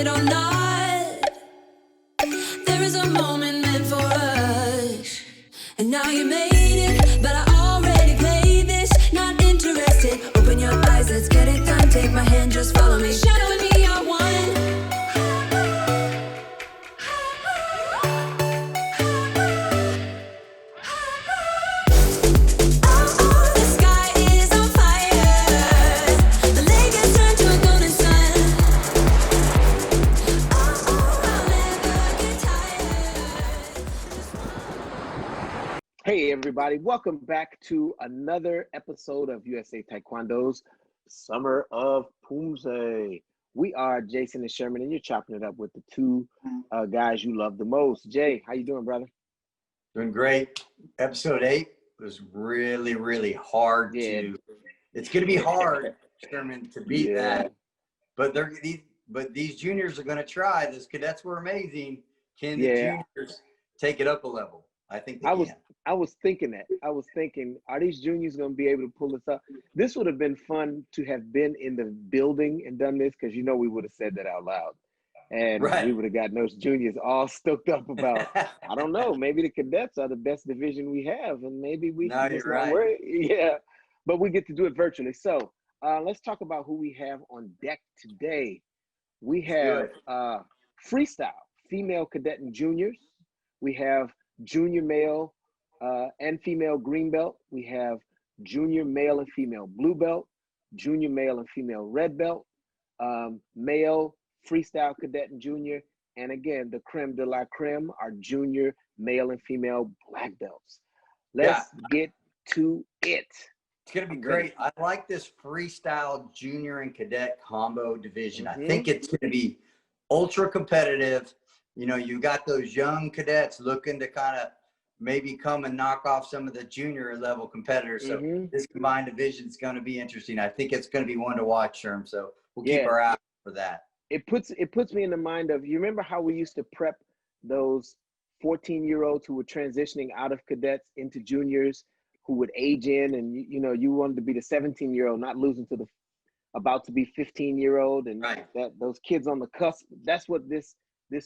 it or not. There is a moment meant for us, and now you made it, but I already played this. Not interested, open your eyes, let's get it done. Take my hand, just follow me. Shadow with me, you're one. Hey everybody, welcome back to another episode of USA Taekwondo's Summer of Poomsae. We are Jason and Sherman, and you're chopping it up with the two guys you love the most. Jay, how you doing, brother? Doing great. Episode 8 was really hard to. It's going to be hard, Sherman, to beat that. But these juniors are going to try. Those cadets were amazing. Can the juniors take it up a level? I think they can. I was thinking that. I was thinking, are these juniors going to be able to pull this up? This would have been fun to have been in the building and done this, because we would have said that out loud. And we would have gotten those juniors all stoked up about, I don't know, maybe the cadets are the best division we have, and maybe we can just not worry. Yeah, but we get to do it virtually. So let's talk about who we have on deck today. We have Freestyle Female Cadet and Juniors. We have Junior Male and Female Green Belt. We have Junior Male and Female Blue Belt, Junior Male and Female Red Belt, Male Freestyle Cadet and Junior, and again, the creme de la creme, our Junior Male and Female Black Belts. Let's get to it. It's going to be great. I like this Freestyle Junior and Cadet combo division. I think it's going to be ultra competitive. You know, you got those young cadets looking to kind of maybe come and knock off some of the junior level competitors. So this combined division is going to be interesting. I think it's going to be one to watch, Sherm. So we'll keep our eye out for that. It puts me in the mind of, you remember how we used to prep those 14-year-olds who were transitioning out of cadets into juniors, who would age in, and you wanted to be the 17-year-old, not losing to the about to be 15-year-old, and that those kids on the cusp. That's what this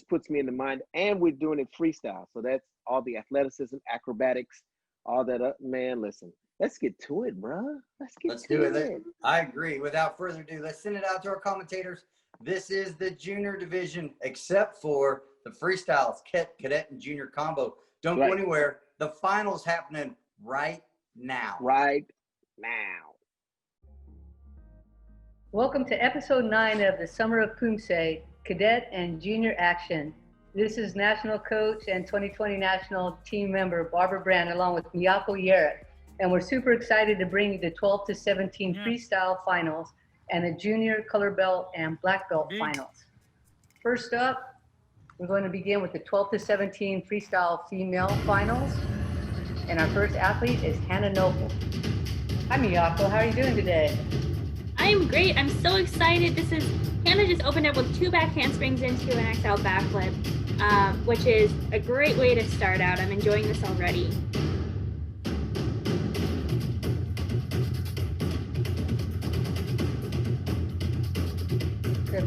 puts me in the mind, and we're doing it freestyle. So that's all the athleticism, acrobatics, all that up. Man, listen, let's get to it, bro. Let's do it. I agree. Without further ado, let's send it out to our commentators. This is the junior division, except for the freestyles, cadet and junior combo. Don't go anywhere. The finals happening right now. Welcome to episode 9 of the Summer of Poomsae, Cadet and Junior Action. This is national coach and 2020 national team member Barbara Brand, along with Miyako, Yerick. And we're super excited to bring you the 12 to 17 freestyle finals and the junior color belt and black belt finals. First up, we're going to begin with the 12 to 17 freestyle female finals. And our first athlete is Hannah Noble. Hi Miyako, how are you doing today? I am great. I'm so excited. Hannah just opened up with 2 back handsprings into an XL backflip, which is a great way to start out. I'm enjoying this already.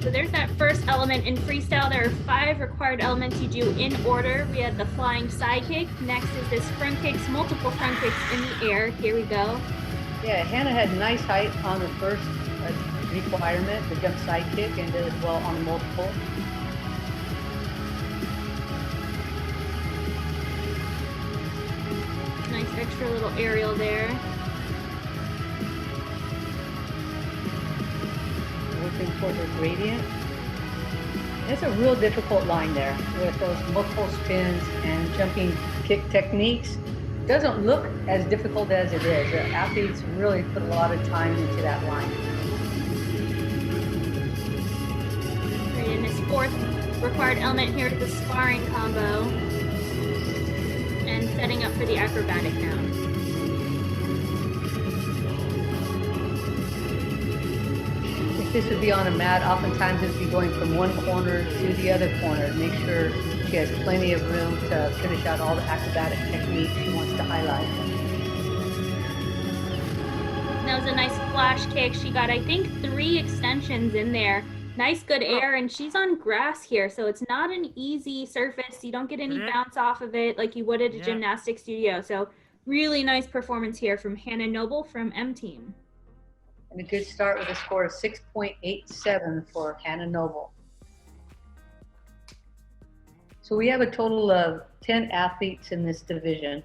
So there's that first element in freestyle. There are 5 required elements you do in order. We have the flying side kick. Next is this front kicks, multiple front kicks in the air. Here we go. Yeah, Hannah had nice height on the first requirement, the jump side kick, and did as well on the multiple. Nice extra little aerial there. Working toward the gradient. It's a real difficult line there with those multiple spins and jumping kick techniques. Doesn't look as difficult as it is. The athletes really put a lot of time into that line. Right, and this 4th required element here to the sparring combo. And setting up for the acrobatic now. If this would be on a mat, oftentimes it would be going from one corner to the other corner. Make sure she has plenty of room to finish out all the acrobatic techniques she wants to highlight. That was a nice flash kick. She got, I think, 3 extensions in there. Nice, good air, and she's on grass here, so it's not an easy surface. You don't get any bounce off of it like you would at a gymnastics studio. So really nice performance here from Hannah Noble from M Team. And a good start with a score of 6.87 for Hannah Noble. So we have a total of 10 athletes in this division.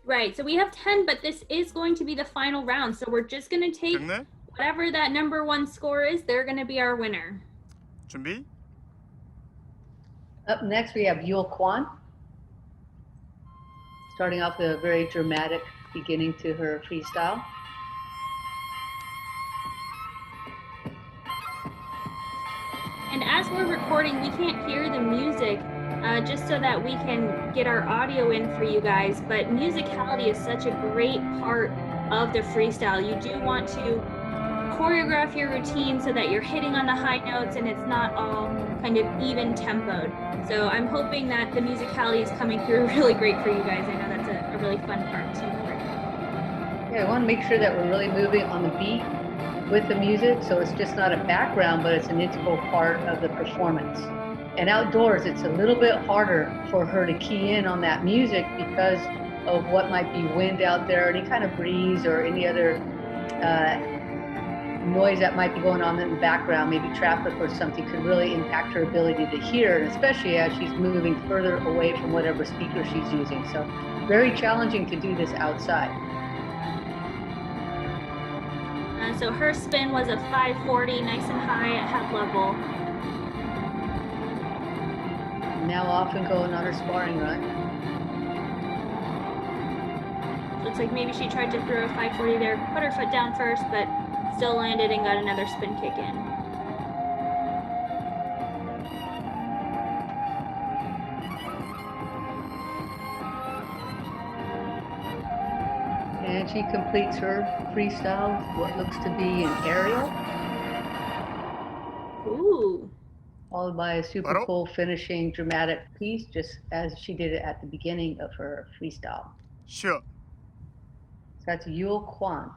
Right, so we have 10, but this is going to be the final round. So we're just going to take whatever that number 1 score is, they're going to be our winner. 준비? Up next, we have Yul Kwan. Starting off with a very dramatic beginning to her freestyle. And as we're recording, we can't hear the music, just so that we can get our audio in for you guys. But musicality is such a great part of the freestyle. You do want to choreograph your routine so that you're hitting on the high notes and it's not all kind of even tempoed. So I'm hoping that the musicality is coming through really great for you guys. I know that's a really fun part too. Yeah, I want to make sure that we're really moving on the beat with the music, so it's just not a background, but it's an integral part of the performance. And outdoors, it's a little bit harder for her to key in on that music because of what might be wind out there, any kind of breeze or any other noise that might be going on in the background, maybe traffic or something, could really impact her ability to hear, and especially as she's moving further away from whatever speaker she's using. So very challenging to do this outside. So her spin was a 540, nice and high at head level. Now off and going on her sparring run. Looks like maybe she tried to throw a 540 there, put her foot down first, but still landed and got another spin kick in. And she completes her freestyle with what looks to be an aerial. Ooh. Followed by a super cool finishing dramatic piece, just as she did it at the beginning of her freestyle. Sure. So that's Yul Kwan.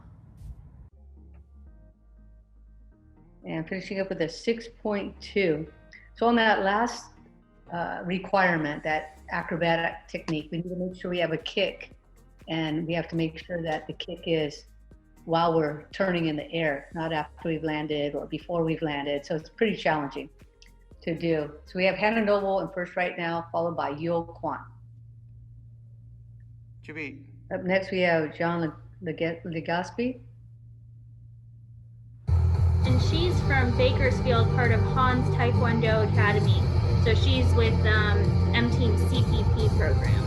And finishing up with a 6.2. So on that last requirement, that acrobatic technique, we need to make sure we have a kick. And we have to make sure that the kick is while we're turning in the air, not after we've landed or before we've landed. So it's pretty challenging to do. So we have Hannah Noble in first right now, followed by Yul Kwan. Up next, we have John Legaspi. And she's from Bakersfield, part of Han's Taekwondo Academy. So she's with M Team's CPP program.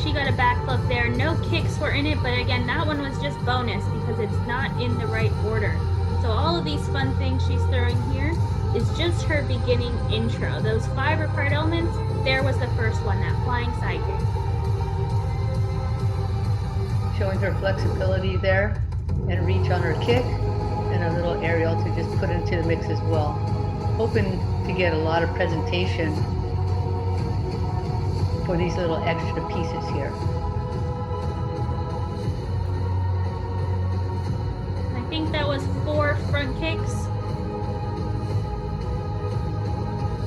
She got a back flip there. No kicks were in it, but again, that one was just bonus because it's not in the right order. So all of these fun things she's throwing here is just her beginning intro. Those 5 required elements, there was the first one, that flying side kick. Showing her flexibility there and reach on her kick and a little aerial to just put into the mix as well. Hoping to get a lot of presentation for these little extra pieces here. I think that was 4 front kicks.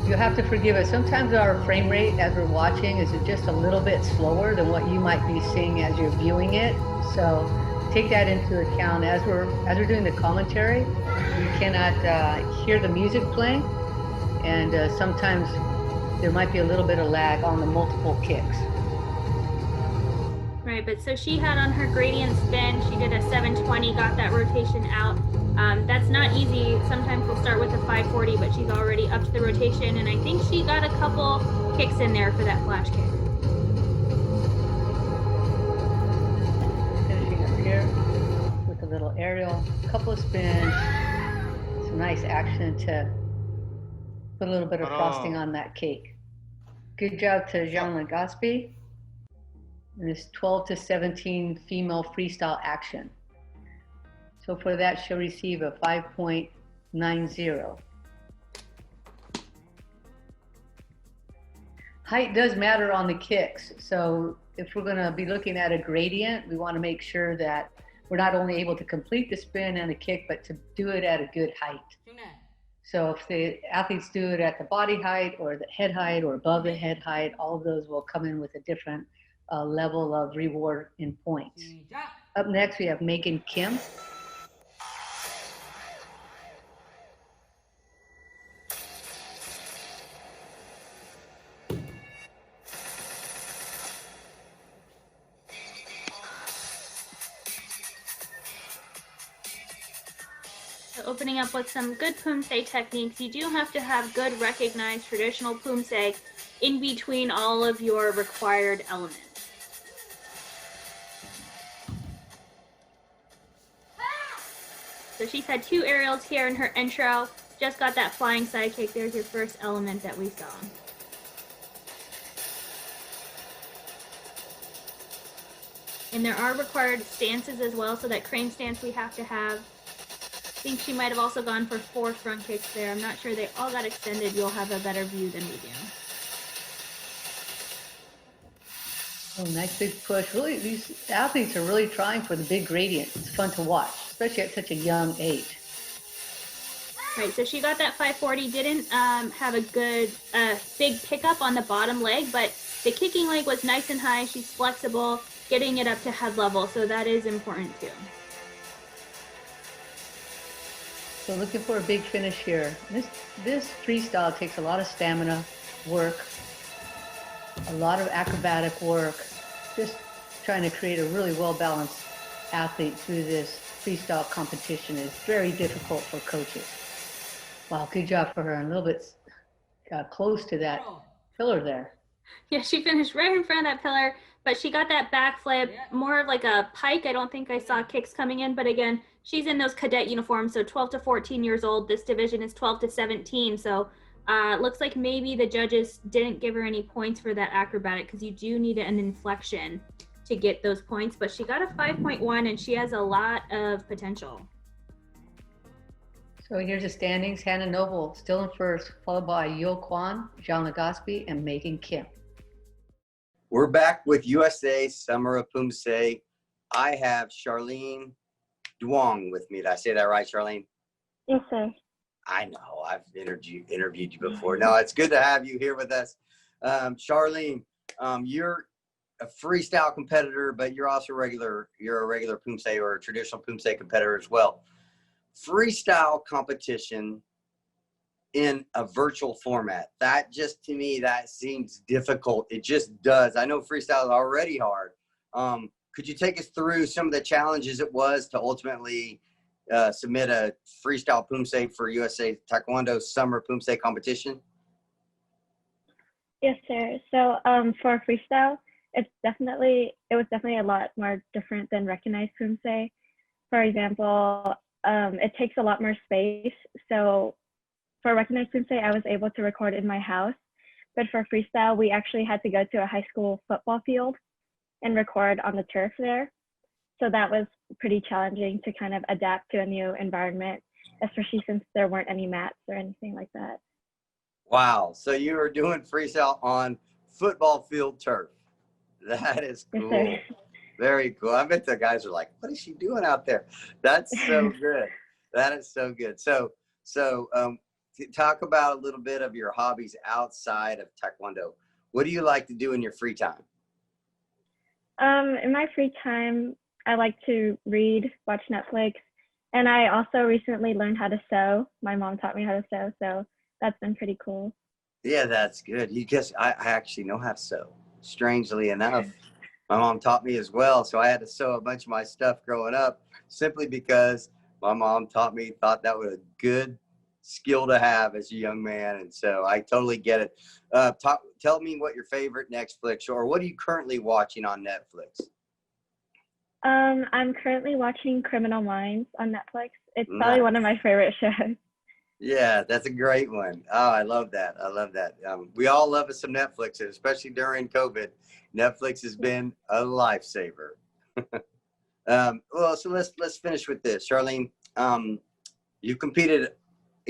You'll have to forgive us. Sometimes our frame rate as we're watching is just a little bit slower than what you might be seeing as you're viewing it. So take that into account as we're doing the commentary. We cannot hear the music playing, and sometimes there might be a little bit of lag on the multiple kicks. Right, but so she had on her gradient spin, she did a 720, got that rotation out. That's not easy. Sometimes we'll start with a 540, but she's already up to the rotation, and I think she got a couple kicks in there for that flash kick. Finishing up here with a little aerial, a couple of spins, some nice action to put a little bit of frosting on that cake. Good job to Jean Legaspi in this 12-17 female freestyle action. So for that, she'll receive a 5.90. height does matter on the kicks. So if we're going to be looking at a gradient, we want to make sure that we're not only able to complete the spin and the kick, but to do it at a good height. So if the athletes do it at the body height or the head height or above the head height, all of those will come in with a different level of reward in points. Up next, we have Megan Kim. Opening up with some good Poomsae techniques, you do have to have good recognized traditional Poomsae in between all of your required elements. So she's had 2 aerials here in her intro, just got that flying side kick. There's your first element that we saw. And there are required stances as well, so that crane stance we have to have. I think she might have also gone for 4 front kicks there. I'm not sure they all got extended. You'll have a better view than we do. Oh, nice big push. Really, these athletes are really trying for the big gradient. It's fun to watch, especially at such a young age. Right, so she got that 540, didn't have a good big pickup on the bottom leg, but the kicking leg was nice and high. She's flexible, getting it up to head level, so that is important too. So looking for a big finish here. This freestyle takes a lot of stamina work, a lot of acrobatic work, just trying to create a really well-balanced athlete through this freestyle competition is very difficult for coaches. Wow, good job for her. And a little bit close to that pillar there. Yeah, she finished right in front of that pillar, but she got that backflip, more of like a pike. I don't think I saw kicks coming in, but again, she's in those cadet uniforms, so 12 to 14 years old. This division is 12 to 17, so looks like maybe the judges didn't give her any points for that acrobatic because you do need an inflection to get those points, but she got a 5.1 and she has a lot of potential. So here's the standings. Hannah Noble still in first, followed by Yo Kwan, Jean Legaspi, and Megan Kim. We're back with USA Summer of Poomsae. I have Charlene Duong with me. Did I say that right, Charlene? Yes, sir. I know. I've interviewed you before. No, it's good to have you here with us. Charlene, you're a freestyle competitor, but you're also you're a regular Poomsae or a traditional Poomsae competitor as well. Freestyle competition in a virtual format, that just, to me, that seems difficult. It just does. I know freestyle is already hard. Could you take us through some of the challenges it was to ultimately submit a freestyle Poomsae for USA Taekwondo Summer Poomsae competition? Yes, sir. So for freestyle, it was definitely a lot more different than recognized Poomsae. For example, it takes a lot more space. So for recognized Poomsae, I was able to record in my house, but for freestyle, we actually had to go to a high school football field and record on the turf there. So that was pretty challenging to kind of adapt to a new environment, especially since there weren't any mats or anything like that. Wow. So you were doing freestyle on football field turf. That is cool. Yes, very cool. I bet the guys are like, what is she doing out there? That's so good. That is so good. So talk about a little bit of your hobbies outside of Taekwondo. What do you like to do in your free time? In my free time, I like to read, watch Netflix, and I also recently learned how to sew. My mom taught me how to sew, so that's been pretty cool. Yeah, that's good. I actually know how to sew. Strangely enough, my mom taught me as well, so I had to sew a bunch of my stuff growing up simply because my mom thought that was a good skill to have as a young man, and so I totally get it. Tell me what your favorite Netflix, or what are you currently watching on Netflix? I'm currently watching Criminal Minds on Netflix. It's probably one of my favorite shows. Yeah, that's a great one. Oh, I love that. I love that. We all love us some Netflix, and especially during COVID. Netflix has been a lifesaver. Well, so let's finish with this, Charlene. You competed,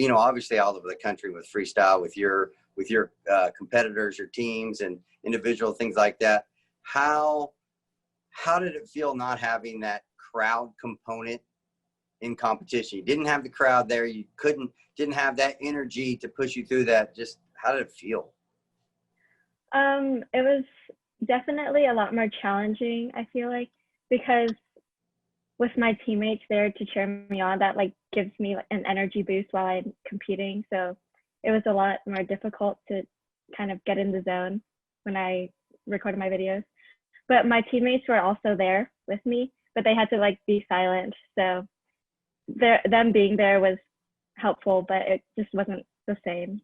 obviously all over the country with freestyle with your your competitors, your teams, and individual things like that. How did it feel not having that crowd component in competition? You didn't have the crowd there. You didn't have that energy to push you through that. Just how did it feel? It was definitely a lot more challenging, I feel like, because with my teammates there to cheer me on, that like gives me an energy boost while I'm competing. So it was a lot more difficult to kind of get in the zone when I recorded my videos. But my teammates were also there with me, but they had to like be silent. So them being there was helpful, but it just wasn't the same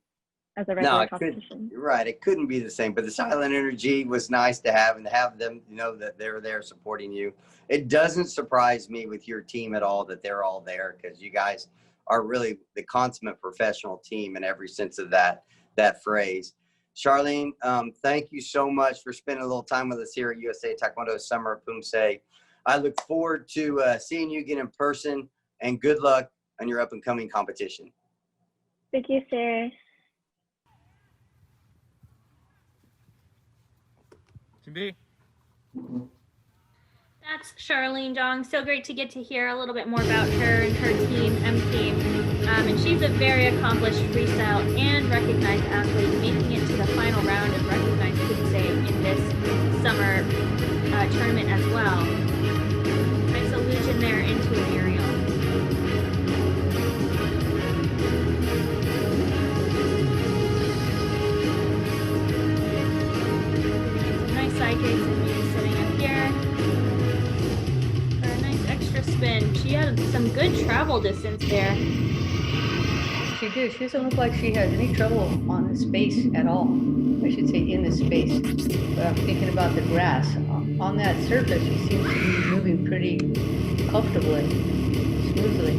as a regular competition. You're right. It couldn't be the same, but the silent energy was nice to have, and to have them know that they're there supporting you. It doesn't surprise me with your team at all that they're all there, because you guys are really the consummate professional team in every sense of that phrase. Charlene, thank you so much for spending a little time with us here at USA Taekwondo Summer of Poomsae. I look forward to seeing you again in person, and good luck on your up and coming competition. Thank you, sir. That's Charlene Dong. So great to get to hear a little bit more about her and her team, M-Team. And she's a very accomplished freestyle and recognized athlete, making it to the final round of recognized Poomsae in this summer tournament as well. Nice allusion there into an aerial. Some nice side kicks and maybe sitting up here. Spin. She had some good travel distance there. She did. She doesn't look like she had any trouble on the space at all. I should say in the space. But I'm thinking about the grass. On that surface, she seems to be moving pretty comfortably, smoothly.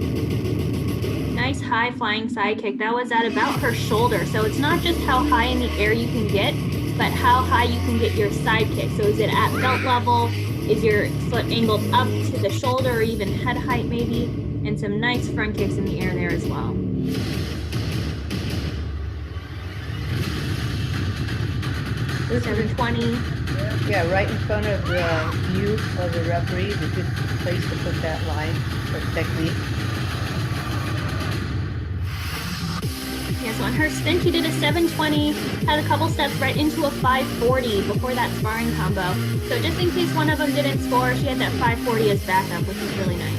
Nice high flying side kick. That was at about her shoulder. So it's not just how high in the air you can get, but how high you can get your side kick. So is it at belt level? Is your foot angled up to the shoulder or even head height maybe? And some nice front kicks in the air there as well. This 720. Yeah, right in front of the view of the referee is a good place to put that line for technique. Yeah, so on her spin, she did a 720, had a couple steps right into a 540 before that sparring combo. So just in case one of them didn't score, she had that 540 as backup, which was really nice.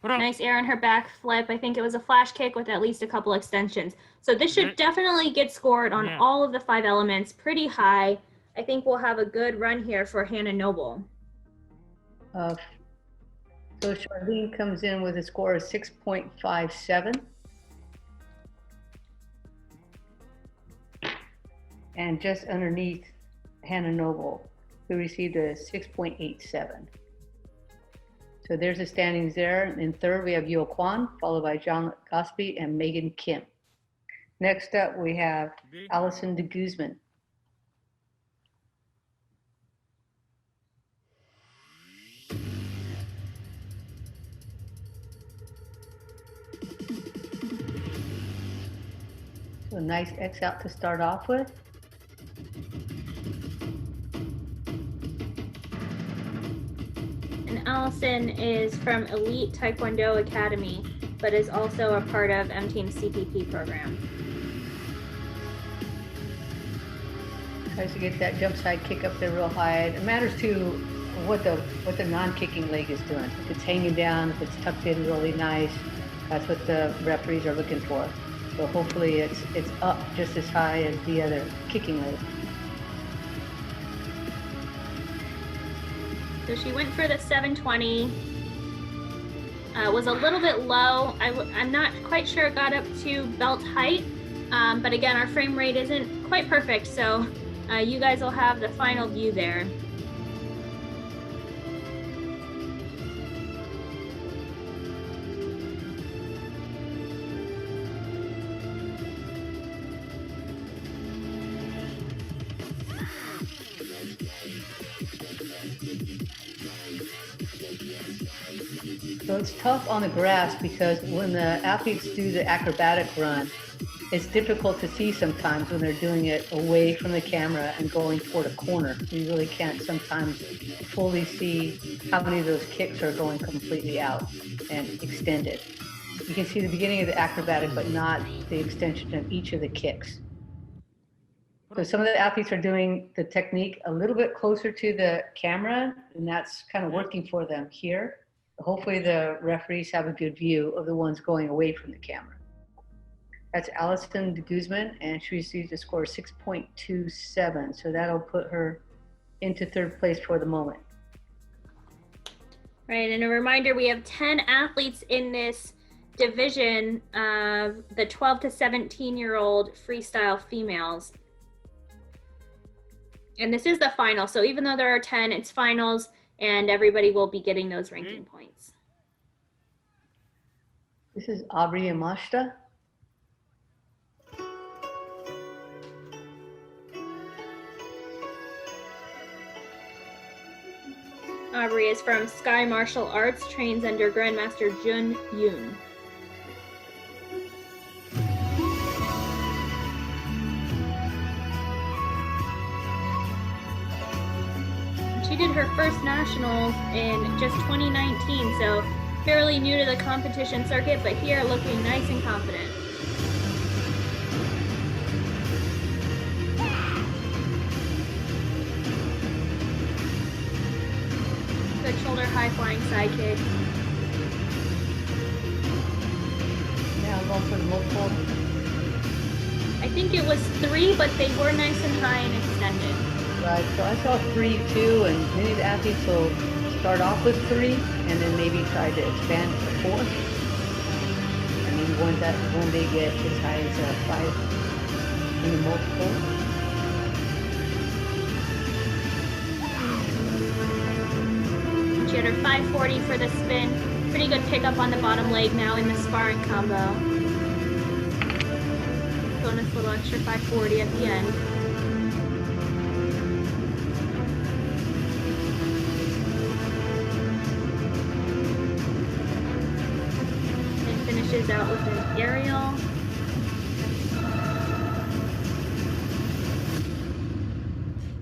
Nice air on her back flip. I think it was a flash kick with at least a couple extensions. So this should definitely get scored on all of the 5 elements pretty high. I think we'll have a good run here for Hannah Noble. So Charlene comes in with a score of 6.57. And just underneath Hannah Noble, who received a 6.87. So there's the standings there. In third, we have Yo Kwan, followed by John Gosby and Megan Kim. Next up, we have Allison de Guzman. So a nice X out to start off with. And Allison is from Elite Taekwondo Academy, but is also a part of M-Team's CPP program. Tries to get that jump side kick up there real high. It matters too what the non-kicking leg is doing. If it's hanging down, if it's tucked in really nice, that's what the referees are looking for. So hopefully it's up just as high as the other kicking leg. So she went for the 720. Was a little bit low. I'm not quite sure it got up to belt height, but again, our frame rate isn't quite perfect, so you guys will have the final view there. So it's tough on the grass because when the athletes do the acrobatic run, it's difficult to see sometimes when they're doing it away from the camera and going toward a corner. You really can't sometimes fully see how many of those kicks are going completely out and extended. You can see the beginning of the acrobatic, but not the extension of each of the kicks. So some of the athletes are doing the technique a little bit closer to the camera, and that's kind of working for them here. Hopefully the referees have a good view of the ones going away from the camera. That's Allison de Guzman, and she received a score of 6.27, so that'll put her into third place for the moment. Right, and a reminder, we have 10 athletes in this division of the 12 to 17-year-old freestyle females. And this is the final, so even though there are 10, it's finals, and everybody will be getting those ranking points. This is Aubrey Yamashita. Aubrey is from Sky Martial Arts, trains under Grandmaster Jun Yoon. She did her first nationals in just 2019, so fairly new to the competition circuit, but here looking nice and confident. Good shoulder high flying side kick. Now going for the multiple. I think it was 3, but they were nice and high and extended. Right, so I saw 3, 2, and many of the athletes will start off with 3 and then maybe try to expand to 4. And maybe when they get as high as 5 in the multiple. She had her 540 for the spin. Pretty good pickup on the bottom leg now in the sparring combo. Bonus little extra 540 at the end. And finishes out with an aerial.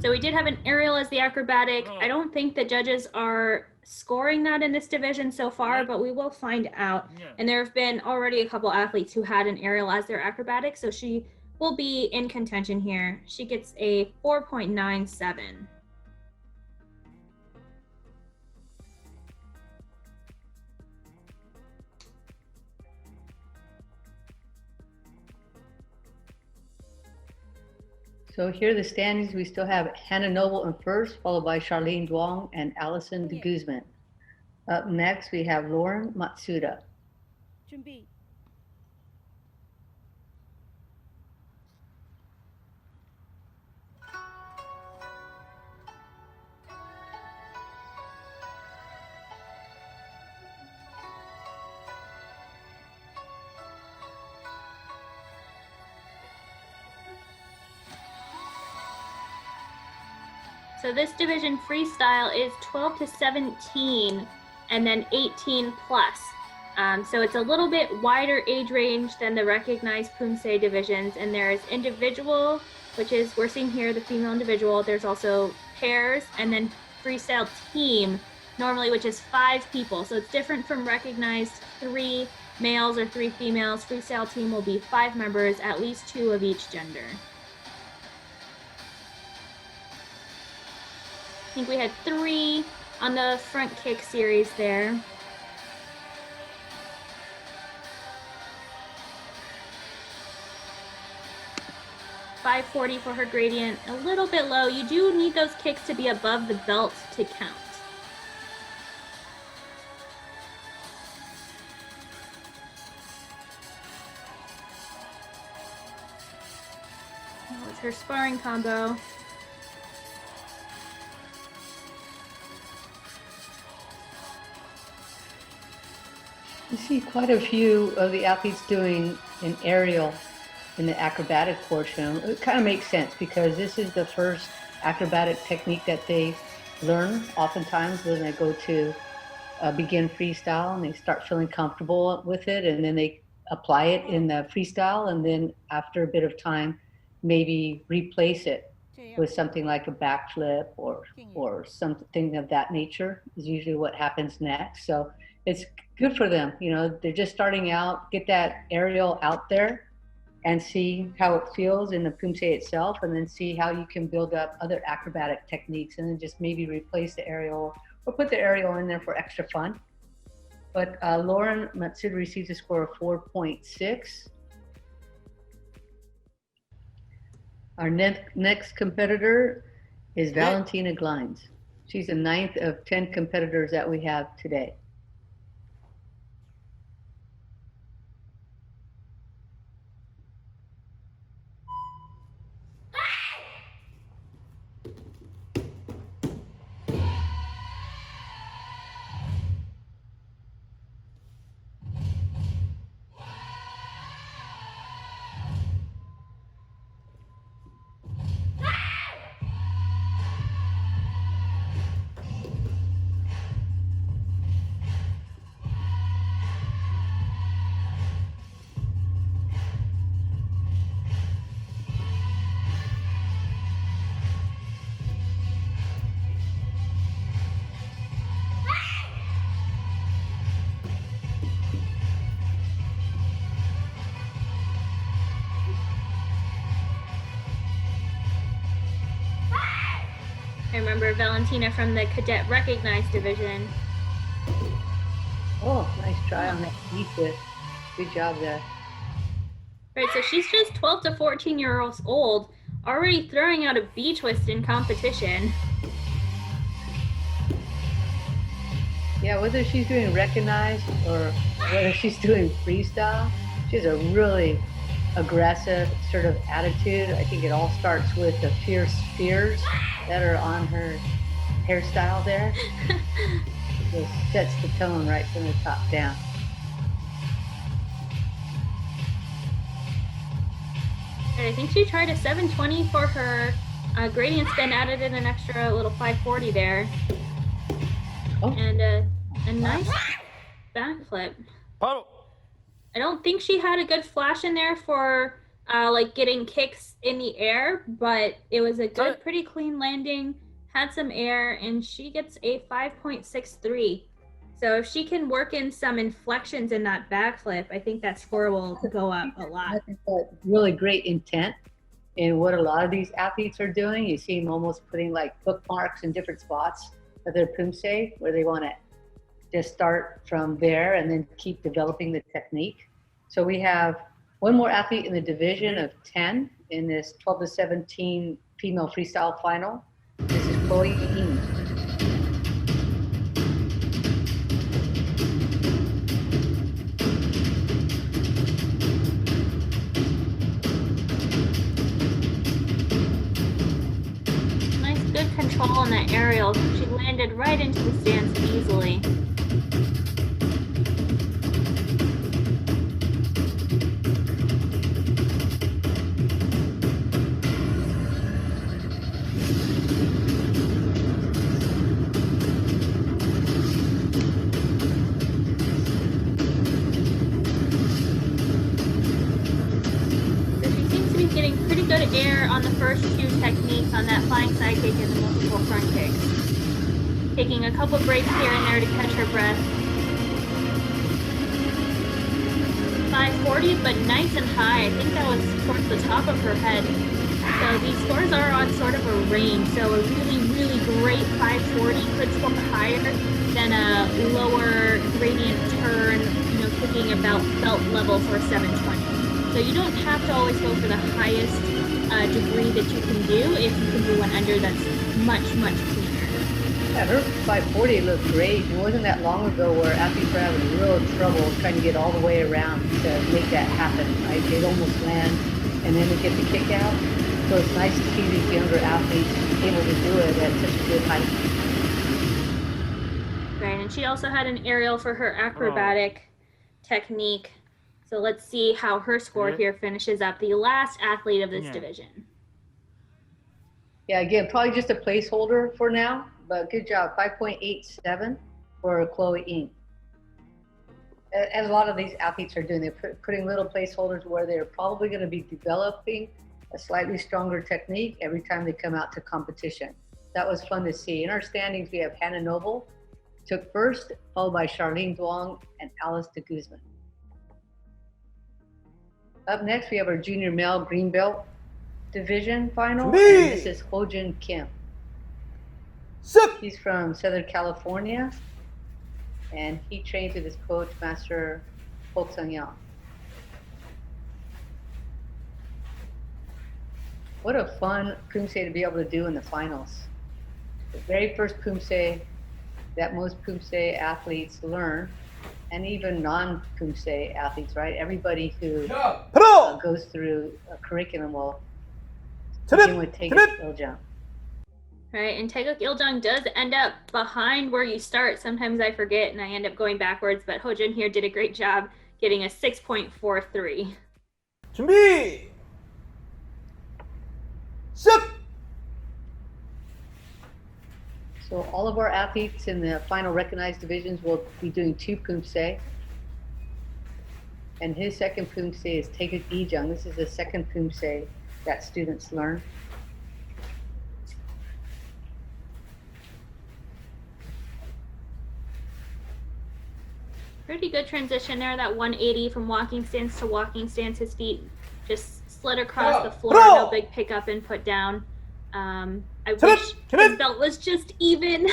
So we did have an aerial as the acrobatic. I don't think the judges are scoring that in this division so far, but we will find out. And there have been already a couple athletes who had an aerial as their acrobatic, so she will be in contention here. She gets a 4.97. So here are the standings. We still have Hannah Noble in first, followed by Charlene Duong and Allison de Guzman. Up next, we have Lauren Matsuda. 준비. So this division freestyle is 12 to 17 and then 18 plus. So it's a little bit wider age range than the recognized Poomsae divisions. And there's individual, which is, we're seeing here the female individual. There's also pairs and then freestyle team normally, which is 5 people. So it's different from recognized 3 males or 3 females. Freestyle team will be 5 members, at least 2 of each gender. I think we had 3 on the front kick series there. .540 for her gradient, a little bit low. You do need those kicks to be above the belt to count. That was her sparring combo. You see quite a few of the athletes doing an aerial in the acrobatic portion. It kind of makes sense because this is the first acrobatic technique that they learn oftentimes when they go to begin freestyle and they start feeling comfortable with it, and then they apply it in the freestyle, and then after a bit of time, maybe replace it with something like a backflip or something of that nature is usually what happens next. So it's good for them. You know, they're just starting out, get that aerial out there and see how it feels in the Poomsae itself, and then see how you can build up other acrobatic techniques, and then just maybe replace the aerial or put the aerial in there for extra fun. But Lauren Matsuda received a score of 4.6. Our next competitor is Valentina Glines. She's the 9th of 10 competitors that we have today. I remember Valentina from the Cadet Recognized division. Oh, nice try on that knee twist. Good job there. Right, so she's just 12 to 14 years old, already throwing out a B twist in competition. Yeah, whether she's doing recognized or whether she's doing freestyle, she has a really aggressive sort of attitude. I think it all starts with the fierce fears that are on her hairstyle there. It just sets the tone right from the top down. I think she tried a 720 for her gradient spin, added in an extra little 540 there. Oh. And a nice backflip. Oh. I don't think she had a good flash in there for like getting kicks in the air, but it was a good, pretty clean landing, had some air, and she gets a 5.63. So if she can work in some inflections in that backflip, I think that score will go up a lot. I think that's really great intent in what a lot of these athletes are doing. You see them almost putting like bookmarks in different spots of their Poomsae where they want to just start from there and then keep developing the technique. So we have one more athlete in the division of 10 in this 12 to 17 female freestyle final. This is Chloe Eames. Nice, good control on that aerial. She landed right into the stance easily. Air on the first two techniques on that flying side kick and the multiple front kicks. Taking a couple breaks here and there to catch her breath. 540, but nice and high. I think that was towards the top of her head. So these scores are on sort of a range. So a really, really great 540 could score higher than a lower gradient turn, you know, kicking about belt level for 720. So you don't have to always go for the highest degree that you can do if you can do one under that's much, much cleaner. Yeah, her 540 looked great. It wasn't that long ago where athletes were having real trouble trying to get all the way around to make that happen, right? They'd almost land and then they get the kick out. So it's nice to see these younger athletes able to do it at such a good height. Right, and she also had an aerial for her acrobatic technique. So let's see how her score here finishes up, the last athlete of this division. Yeah, again, probably just a placeholder for now, but good job, 5.87. for Chloe Ng. And a lot of these athletes are doing, they're putting little placeholders where they're probably going to be developing a slightly stronger technique every time they come out to competition. That was fun to see. In our standings, we have Hannah Noble, took first, followed by Charlene Duong and Alice de Guzman. Up next, we have our junior male green belt division final, and this is Hojin Kim. He's from Southern California, and he trains with his coach, Master Ho Sung-young. What a fun Poomsae to be able to do in the finals. The very first Poomsae that most Poomsae athletes learn, and even non-Poomsae athletes, right? Everybody who goes through a curriculum will begin with Taeguk Iljang. Right, and Taeguk Iljang does end up behind where you start. Sometimes I forget and I end up going backwards, but Hojin here did a great job getting a 6.43. 준비! 시작! So all of our athletes in the final recognized divisions will be doing 2 Poomsae. And his second Poomsae is Taeguk Iljang. This is the second Poomsae that students learn. Pretty good transition there, that 180 from walking stance to walking stance. His feet just slid across the floor, no big pickup and put down. I wish his belt was just even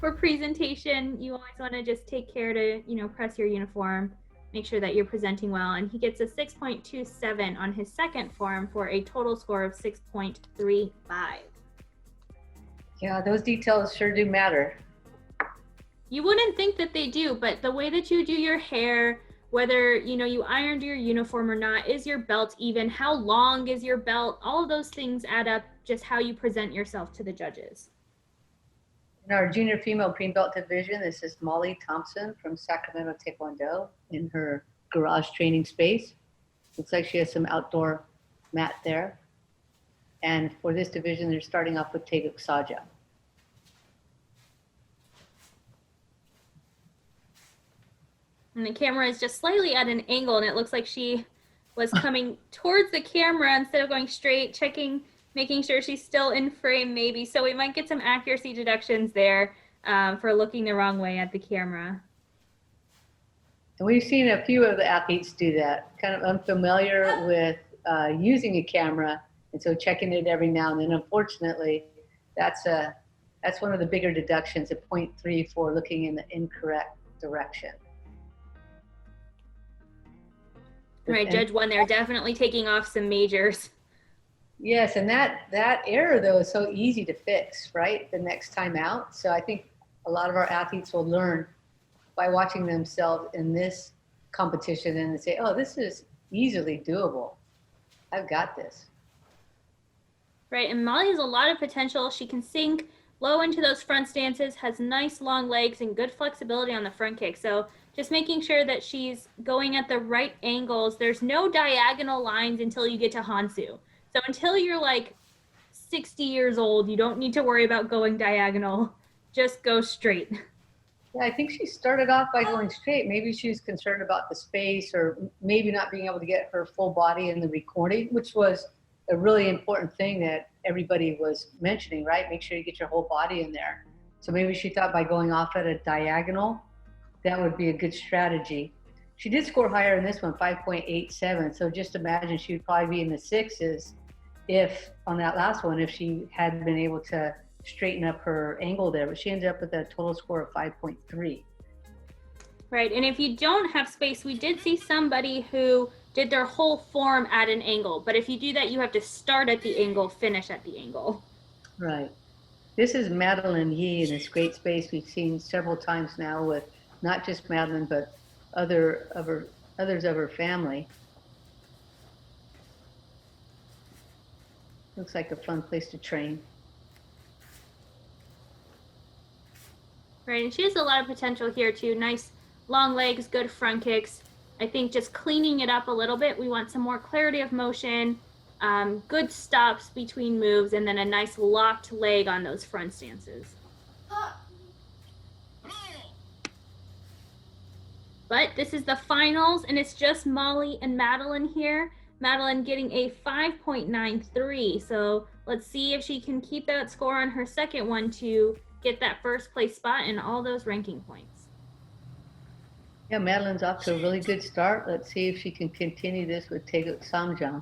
for presentation. You always want to just take care to, press your uniform, make sure that you're presenting well. And he gets a 6.27 on his second form for a total score of 6.35. Yeah, those details sure do matter. You wouldn't think that they do, but the way that you do your hair, whether, you ironed your uniform or not, is your belt even? How long is your belt? All of those things add up, just how you present yourself to the judges. In our junior female green belt division, this is Molly Thompson from Sacramento Taekwondo in her garage training space. Looks like she has some outdoor mat there. And for this division, they're starting off with Taeguk Saja. And the camera is just slightly at an angle, and it looks like she was coming towards the camera instead of going straight, checking, making sure she's still in frame maybe. So we might get some accuracy deductions there for looking the wrong way at the camera. And we've seen a few of the athletes do that, kind of unfamiliar with using a camera, and so checking it every now and then. Unfortunately, that's one of the bigger deductions, a 0.3 for looking in the incorrect direction. Right, Judge 1 there, definitely taking off some majors. Yes, and that error, though, is so easy to fix, right, the next time out. So I think a lot of our athletes will learn by watching themselves in this competition and say, oh, this is easily doable. I've got this. Right, and Molly has a lot of potential. She can sink low into those front stances, has nice long legs and good flexibility on the front kick. So just making sure that she's going at the right angles. There's no diagonal lines until you get to Hansu. So until you're like 60 years old, you don't need to worry about going diagonal. Just go straight. Yeah, I think she started off by going straight. Maybe she was concerned about the space, or maybe not being able to get her full body in the recording, which was a really important thing that everybody was mentioning, right? Make sure you get your whole body in there. So maybe she thought by going off at a diagonal, that would be a good strategy. She did score higher in this one, 5.87. So just imagine she would probably be in the 6s if, on that last one, if she had been able to straighten up her angle there. But she ended up with a total score of 5.3. Right, and if you don't have space, we did see somebody who did their whole form at an angle. But if you do that, you have to start at the angle, finish at the angle. Right. This is Madeline Yee in this great space we've seen several times now with not just Madeline, but others of her family. Looks like a fun place to train. Right, and she has a lot of potential here too. Nice long legs, good front kicks. I think just cleaning it up a little bit. We want some more clarity of motion, good stops between moves, and then a nice locked leg on those front stances. But this is the finals, and it's just Molly and Madeline here. Madeline getting a 5.93. So let's see if she can keep that score on her second one to get that first place spot and all those ranking points. Yeah, Madeline's off to a really good start. Let's see if she can continue this with Taeguk Samjang.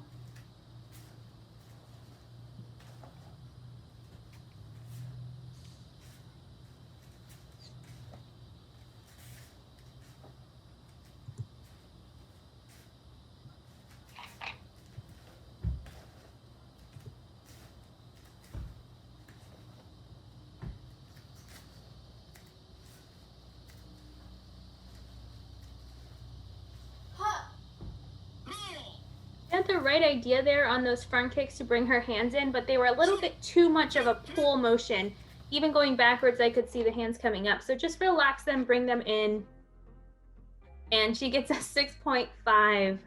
Had the right idea there on those front kicks to bring her hands in, but they were a little bit too much of a pull motion. Even going backwards, I could see the hands coming up. So just relax them, bring them in. And she gets a 6.5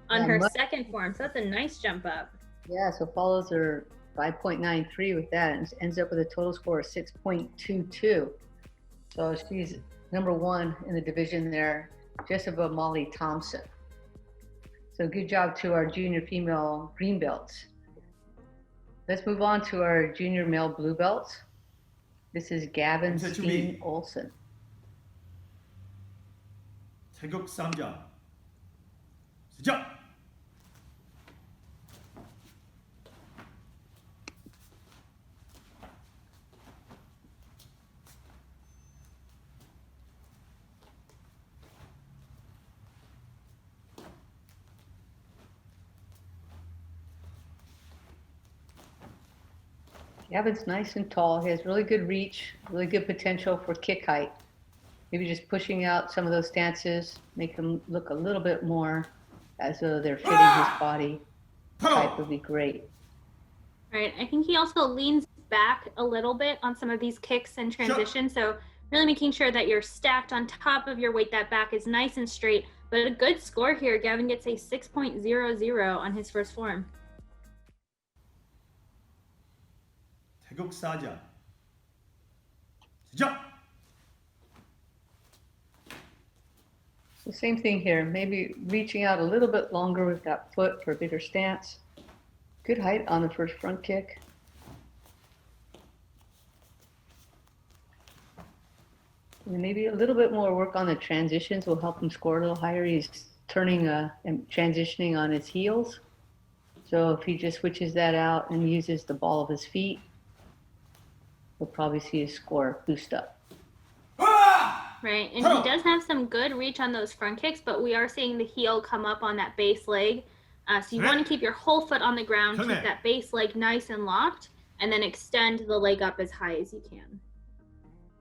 on her second form. So that's a nice jump up. Yeah, so follows her 5.93 with that and ends up with a total score of 6.22. So she's number one in the division there, just above Molly Thompson. So good job to our junior female green belts. Let's move on to our junior male blue belts. This is Gavin Steen Olsen. 태극 3장 시작! Gavin's nice and tall. He has really good reach, really good potential for kick height. Maybe just pushing out some of those stances, make him look a little bit more as though they're fitting his body type would be great. All right, I think he also leans back a little bit on some of these kicks and transitions. So really making sure that you're stacked on top of your weight, that back is nice and straight. But a good score here. Gavin gets a 6.00 on his first form. 태극 4장 시작! So same thing here, maybe reaching out a little bit longer with that foot for a bigger stance. Good height on the first front kick. And maybe a little bit more work on the transitions will help him score a little higher. He's turning and transitioning on his heels. So if he just switches that out and uses the ball of his feet, we'll probably see his score boost up. Right, and he does have some good reach on those front kicks, but we are seeing the heel come up on that base leg. So you want to keep your whole foot on the ground, keep that base leg nice and locked, and then extend the leg up as high as you can.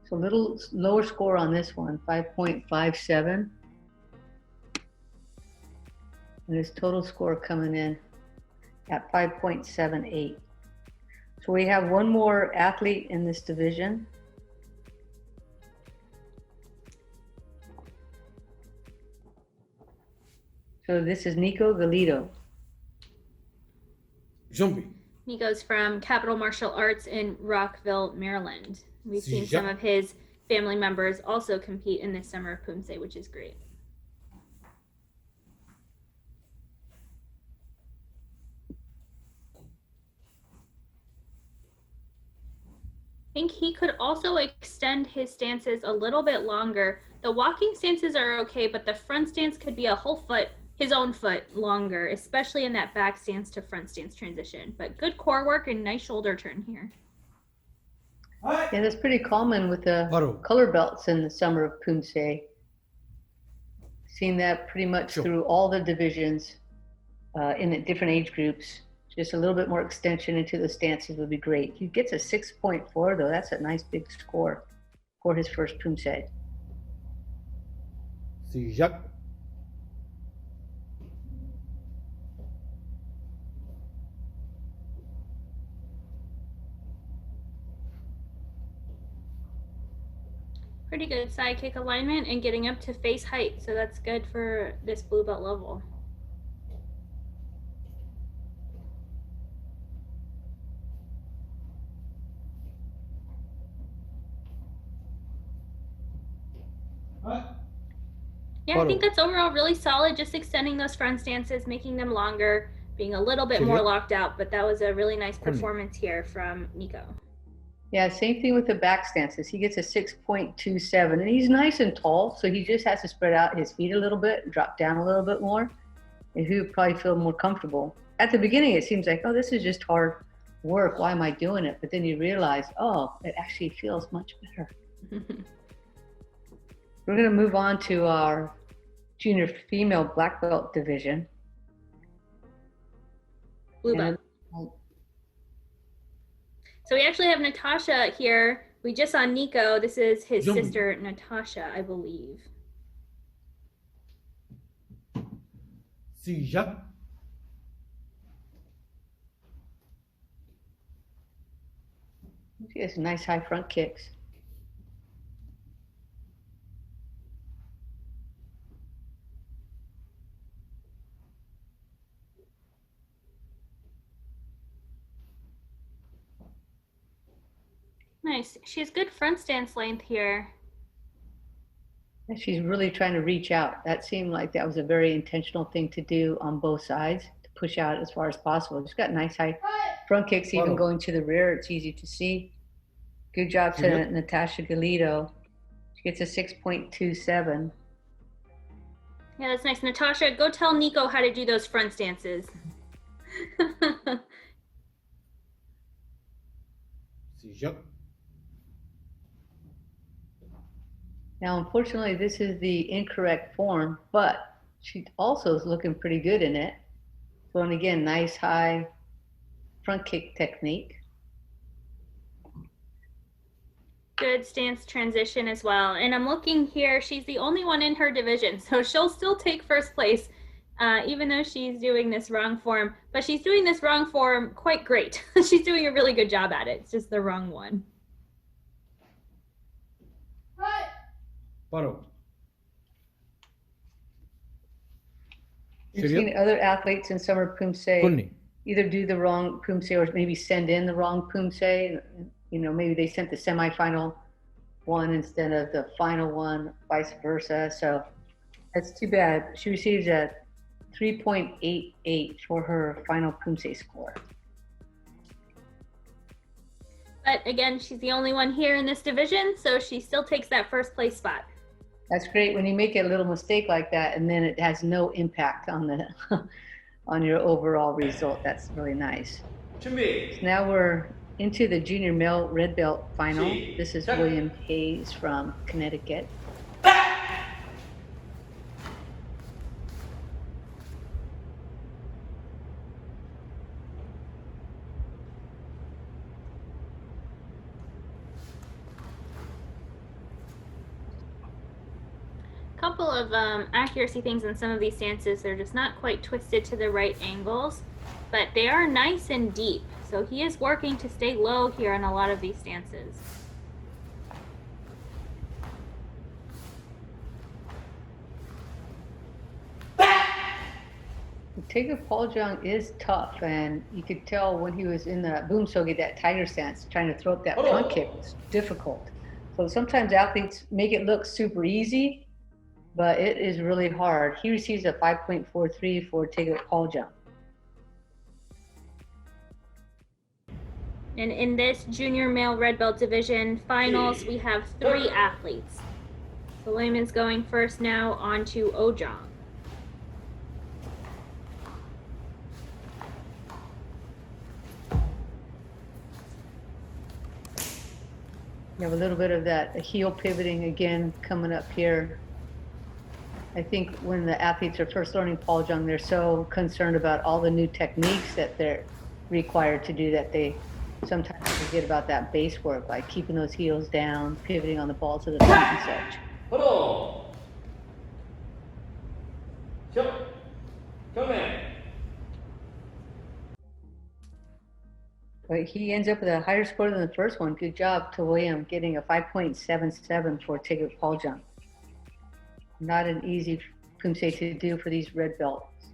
So a little lower score on this one, 5.57. And his total score coming in at 5.78. So we have one more athlete in this division. So this is Nico Galido. Zombie. Nico's from Capital Martial Arts in Rockville, Maryland. We've seen some of his family members also compete in this Summer of Poomsae, which is great. I think he could also extend his stances a little bit longer. The walking stances are okay, but the front stance could be a whole foot, his own foot longer, especially in that back stance to front stance transition. But good core work and nice shoulder turn here. Yeah, that's pretty common with the color belts in the Summer of Poomsae. Seen that pretty much through all the divisions in the different age groups. Just a little bit more extension into the stances would be great. He gets a 6.4 though. That's a nice big score for his first Poomsae. 시작! Pretty good side kick alignment and getting up to face height. So that's good for this blue belt level. Yeah, I think that's overall really solid, just extending those front stances, making them longer, being a little bit more locked out, but that was a really nice performance here from Nico. Yeah, same thing with the back stances. He gets a 6.27, and he's nice and tall, so he just has to spread out his feet a little bit, drop down a little bit more, and he would probably feel more comfortable. At the beginning, it seems like, oh, this is just hard work. Why am I doing it? But then you realize, oh, it actually feels much better. We're going to move on to our junior female black belt division. Blue belt. So we actually have Natasha here. We just saw Nico. This is his sister, Natasha, I believe. She has nice high front kicks. Nice. She has good front stance length here. And she's really trying to reach out. That seemed like that was a very intentional thing to do on both sides, to push out as far as possible. She's got nice high front kicks, even going to the rear. It's easy to see. Good job to Natasha Galito. She gets a 6.27. Yeah, that's nice. Natasha, go tell Nico how to do those front stances. Now, unfortunately, this is the incorrect form, but she also is looking pretty good in it. So, and again, nice high front kick technique. Good stance transition as well. And I'm looking here, she's the only one in her division, so she'll still take first place, even though she's doing this wrong form. But she's doing this wrong form quite great. She's doing a really good job at it. It's just the wrong one. You've seen other athletes in Summer Poomsae either do the wrong Poomsae or maybe send in the wrong Poomsae. You know, maybe they sent the semifinal one instead of the final one, vice versa. So that's too bad. She receives a 3.88 for her final Poomsae score. But again, she's the only one here in this division, so she still takes that first place spot. That's great when you make a little mistake like that and then it has no impact on the on your overall result. That's really nice. So now we're into the junior male red belt final. This is William Hayes from Connecticut. Couple of accuracy things in some of these stances. They're just not quite twisted to the right angles, but they are nice and deep. So he is working to stay low here in a lot of these stances. Taegeuk Paljong is tough, and you could tell when he was in the Poomsae, that tiger stance, trying to throw up that front kick was difficult. So sometimes athletes make it look super easy, but it is really hard. He receives a 5.43 for Taegeuk Paljong. And in this junior male red belt division finals, we have 3 athletes. So Layman's going first now on to Ojong. You have a little bit of that heel pivoting again coming up here. I think when the athletes are first learning Paljong, they're so concerned about all the new techniques that they're required to do that they sometimes forget about that base work, like keeping those heels down, pivoting on the balls of the feet and such. But he ends up with a higher score than the first one. Good job to William, getting a 5.77 for Taegeuk Paljong. Not an easy Poomsae to do for these red belts.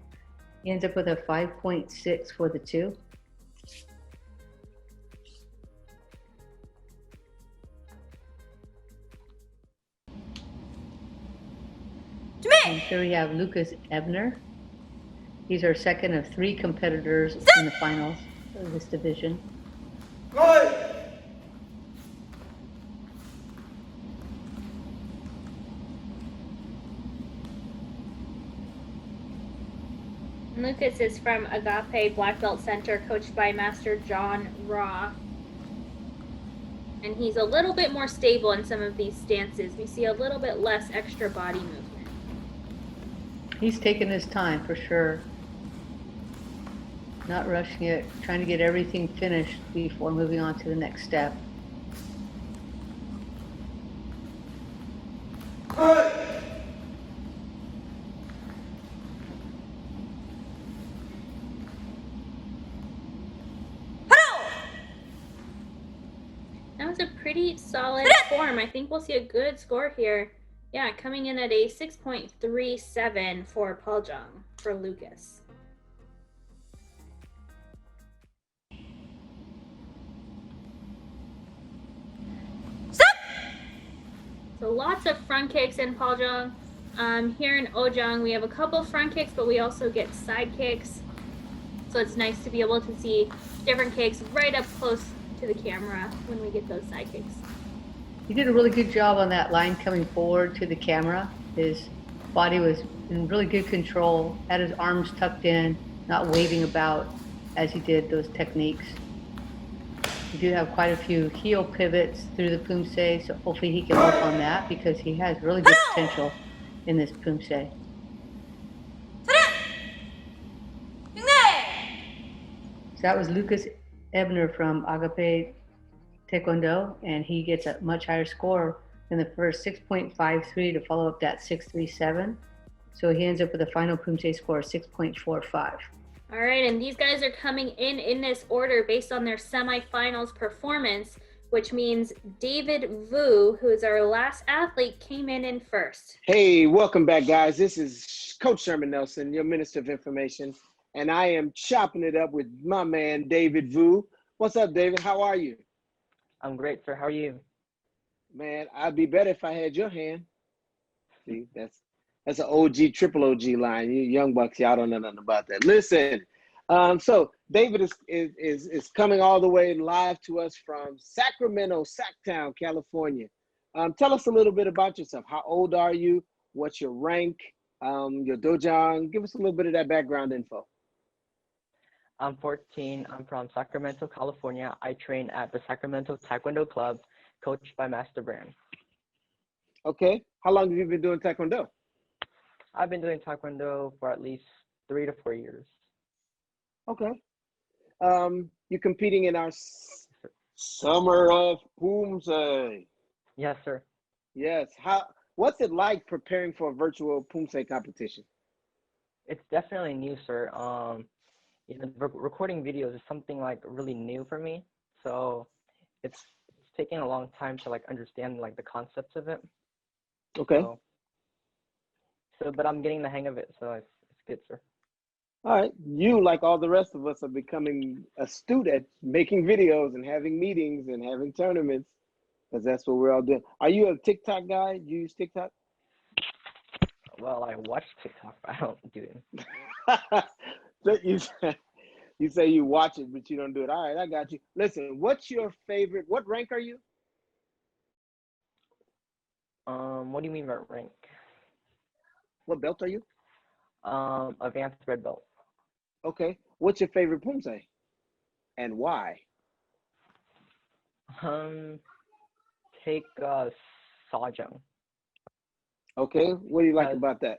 He ends up with a 5.6 for the 2. And here we have Lucas Ebner. He's our second of 3 competitors in the finals of this division. Lucas is from Agape Black Belt Center, coached by Master John Raw. And he's a little bit more stable in some of these stances. We see a little bit less extra body movement. He's taking his time for sure. Not rushing it, trying to get everything finished before moving on to the next step. That was a pretty solid form. I think we'll see a good score here. Yeah, coming in at a 6.37 for Paljong for Lucas. So lots of front kicks in Paljong. Here in Ojong, we have a couple front kicks, but we also get side kicks. So it's nice to be able to see different kicks right up close to the camera when we get those side kicks. He did a really good job on that line coming forward to the camera. His body was in really good control, had his arms tucked in, not waving about as he did those techniques. We do have quite a few heel pivots through the Poomsae, so hopefully he can work on that because he has really good potential in this Poomsae. So that was Lucas Ebner from Agape Taekwondo, and he gets a much higher score than the first 6.53 to follow up that 6.37. So he ends up with a final Poomsae score of 6.45. All right, and these guys are coming in this order based on their semifinals performance, which means David Vu, who is our last athlete, came in first. Hey, welcome back, guys. This is Coach Sherman Nelson, your Minister of Information, and I am chopping it up with my man, David Vu. What's up, David? How are you? I'm great, sir. How are you? Man, I'd be better if I had your hand. See, that's an OG, triple OG line. You young bucks, y'all don't know nothing about that. Listen, so David is coming all the way live to us from Sacramento, Sacktown, California. Tell us a little bit about yourself. How old are you? What's your rank? Your dojang? Give us a little bit of that background info. I'm 14. I'm from Sacramento, California. I train at the Sacramento Taekwondo Club, coached by Master Brand. Okay. How long have you been doing Taekwondo? I've been doing Taekwondo for at least 3 to 4 years. Okay. You're competing in our Summer of Poomsae. Yes, sir. Yes. What's it like preparing for a virtual Poomsae competition? It's definitely new, sir. Recording videos is something like really new for me. So it's taking a long time to like understand like the concepts of it. Okay. But I'm getting the hang of it, so it's good, sir. All right. You, like all the rest of us, are becoming astute at making videos and having meetings and having tournaments, because that's what we're all doing. Are you a TikTok guy? Do you use TikTok? Well, I watch TikTok, but I don't do it. You say you watch it, but you don't do it. All right, I got you. Listen, what's your favorite? What rank are you? What do you mean by rank? What belt are you? Advanced red belt. Okay. What's your favorite Poomsae? And why? Take Sajang. Okay. What do you like about that?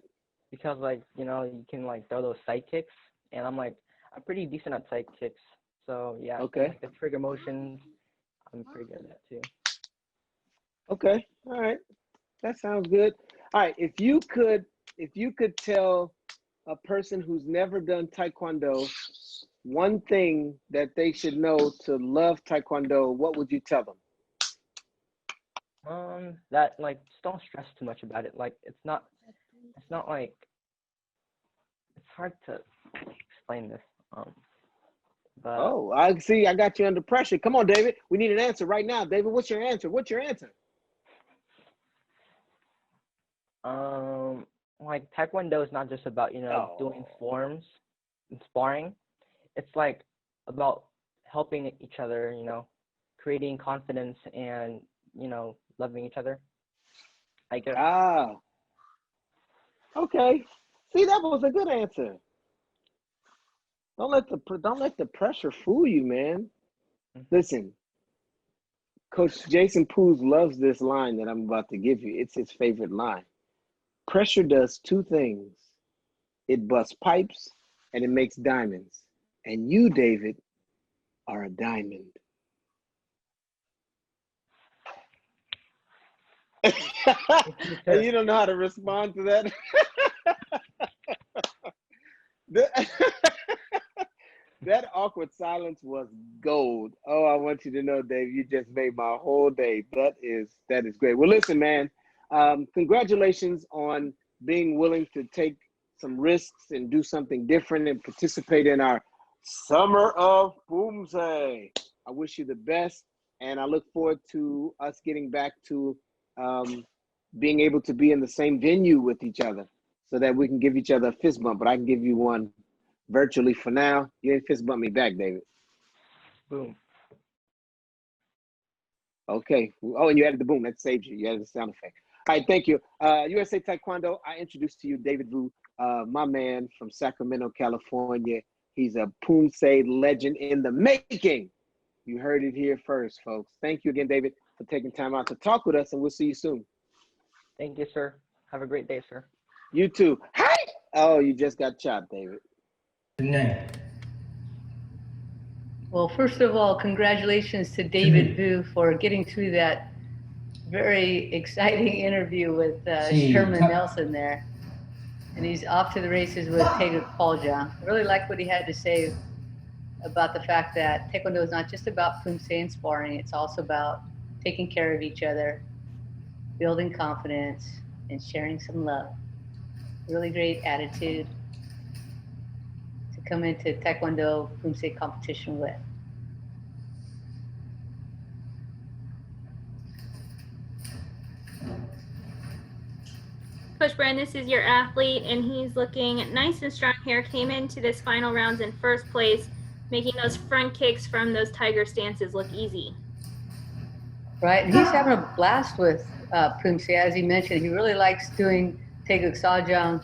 Because like, you can like throw those side kicks, and I'm pretty decent at side kicks. So yeah. Okay. Like the trigger motions, I'm pretty good at that too. Okay. All right. That sounds good. All right. If you could tell a person who's never done Taekwondo one thing that they should know to love Taekwondo, what would you tell them? That like just don't stress too much about it. Like it's not like, it's hard to explain this. But I see. I got you under pressure. Come on, David. We need an answer right now. David, what's your answer? like Taekwondo is not just about, you know, doing forms and sparring. It's like about helping each other, you know, creating confidence and, you know, loving each other, I guess. Ah, okay. See, that was a good answer. Don't let the pressure fool you, man. Listen, Coach Jason Poos loves this line that I'm about to give you. It's his favorite line. Pressure does two things. It busts pipes and it makes diamonds. And you, David, are a diamond. And you don't know how to respond to that? That awkward silence was gold. Oh, I want you to know, Dave, you just made my whole day. That is great. Well, listen, man, congratulations on being willing to take some risks and do something different and participate in our Summer of Poomsae. I wish you the best, and I look forward to us getting back to being able to be in the same venue with each other so that we can give each other a fist bump, but I can give you one virtually for now. You ain't fist bump me back, David. Boom. Okay. Oh, and you added the boom. That saved you. You added the sound effect. All right, thank you. USA Taekwondo, I introduced to you David Vu, my man from Sacramento, California. He's a Poomsae legend in the making. You heard it here first, folks. Thank you again, David, for taking time out to talk with us, and we'll see you soon. Thank you, sir. Have a great day, sir. You too. Hi. Oh, you just got chopped, David. Well, first of all, congratulations to David Vu for getting through that very exciting interview with Sherman Nelson there. And he's off to the races with Taeguk Paljang. I really like what he had to say about the fact that Taekwondo is not just about Poomsae and sparring, it's also about taking care of each other, building confidence, and sharing some love. Really great attitude to come into Taekwondo Poomsae competition with. Coach Brand, this is your athlete, and he's looking nice and strong here. Came into this final rounds in first place, making those front kicks from those tiger stances look easy. Right, and he's having a blast with Poomsae. As he mentioned, he really likes doing Taeguk Sajang.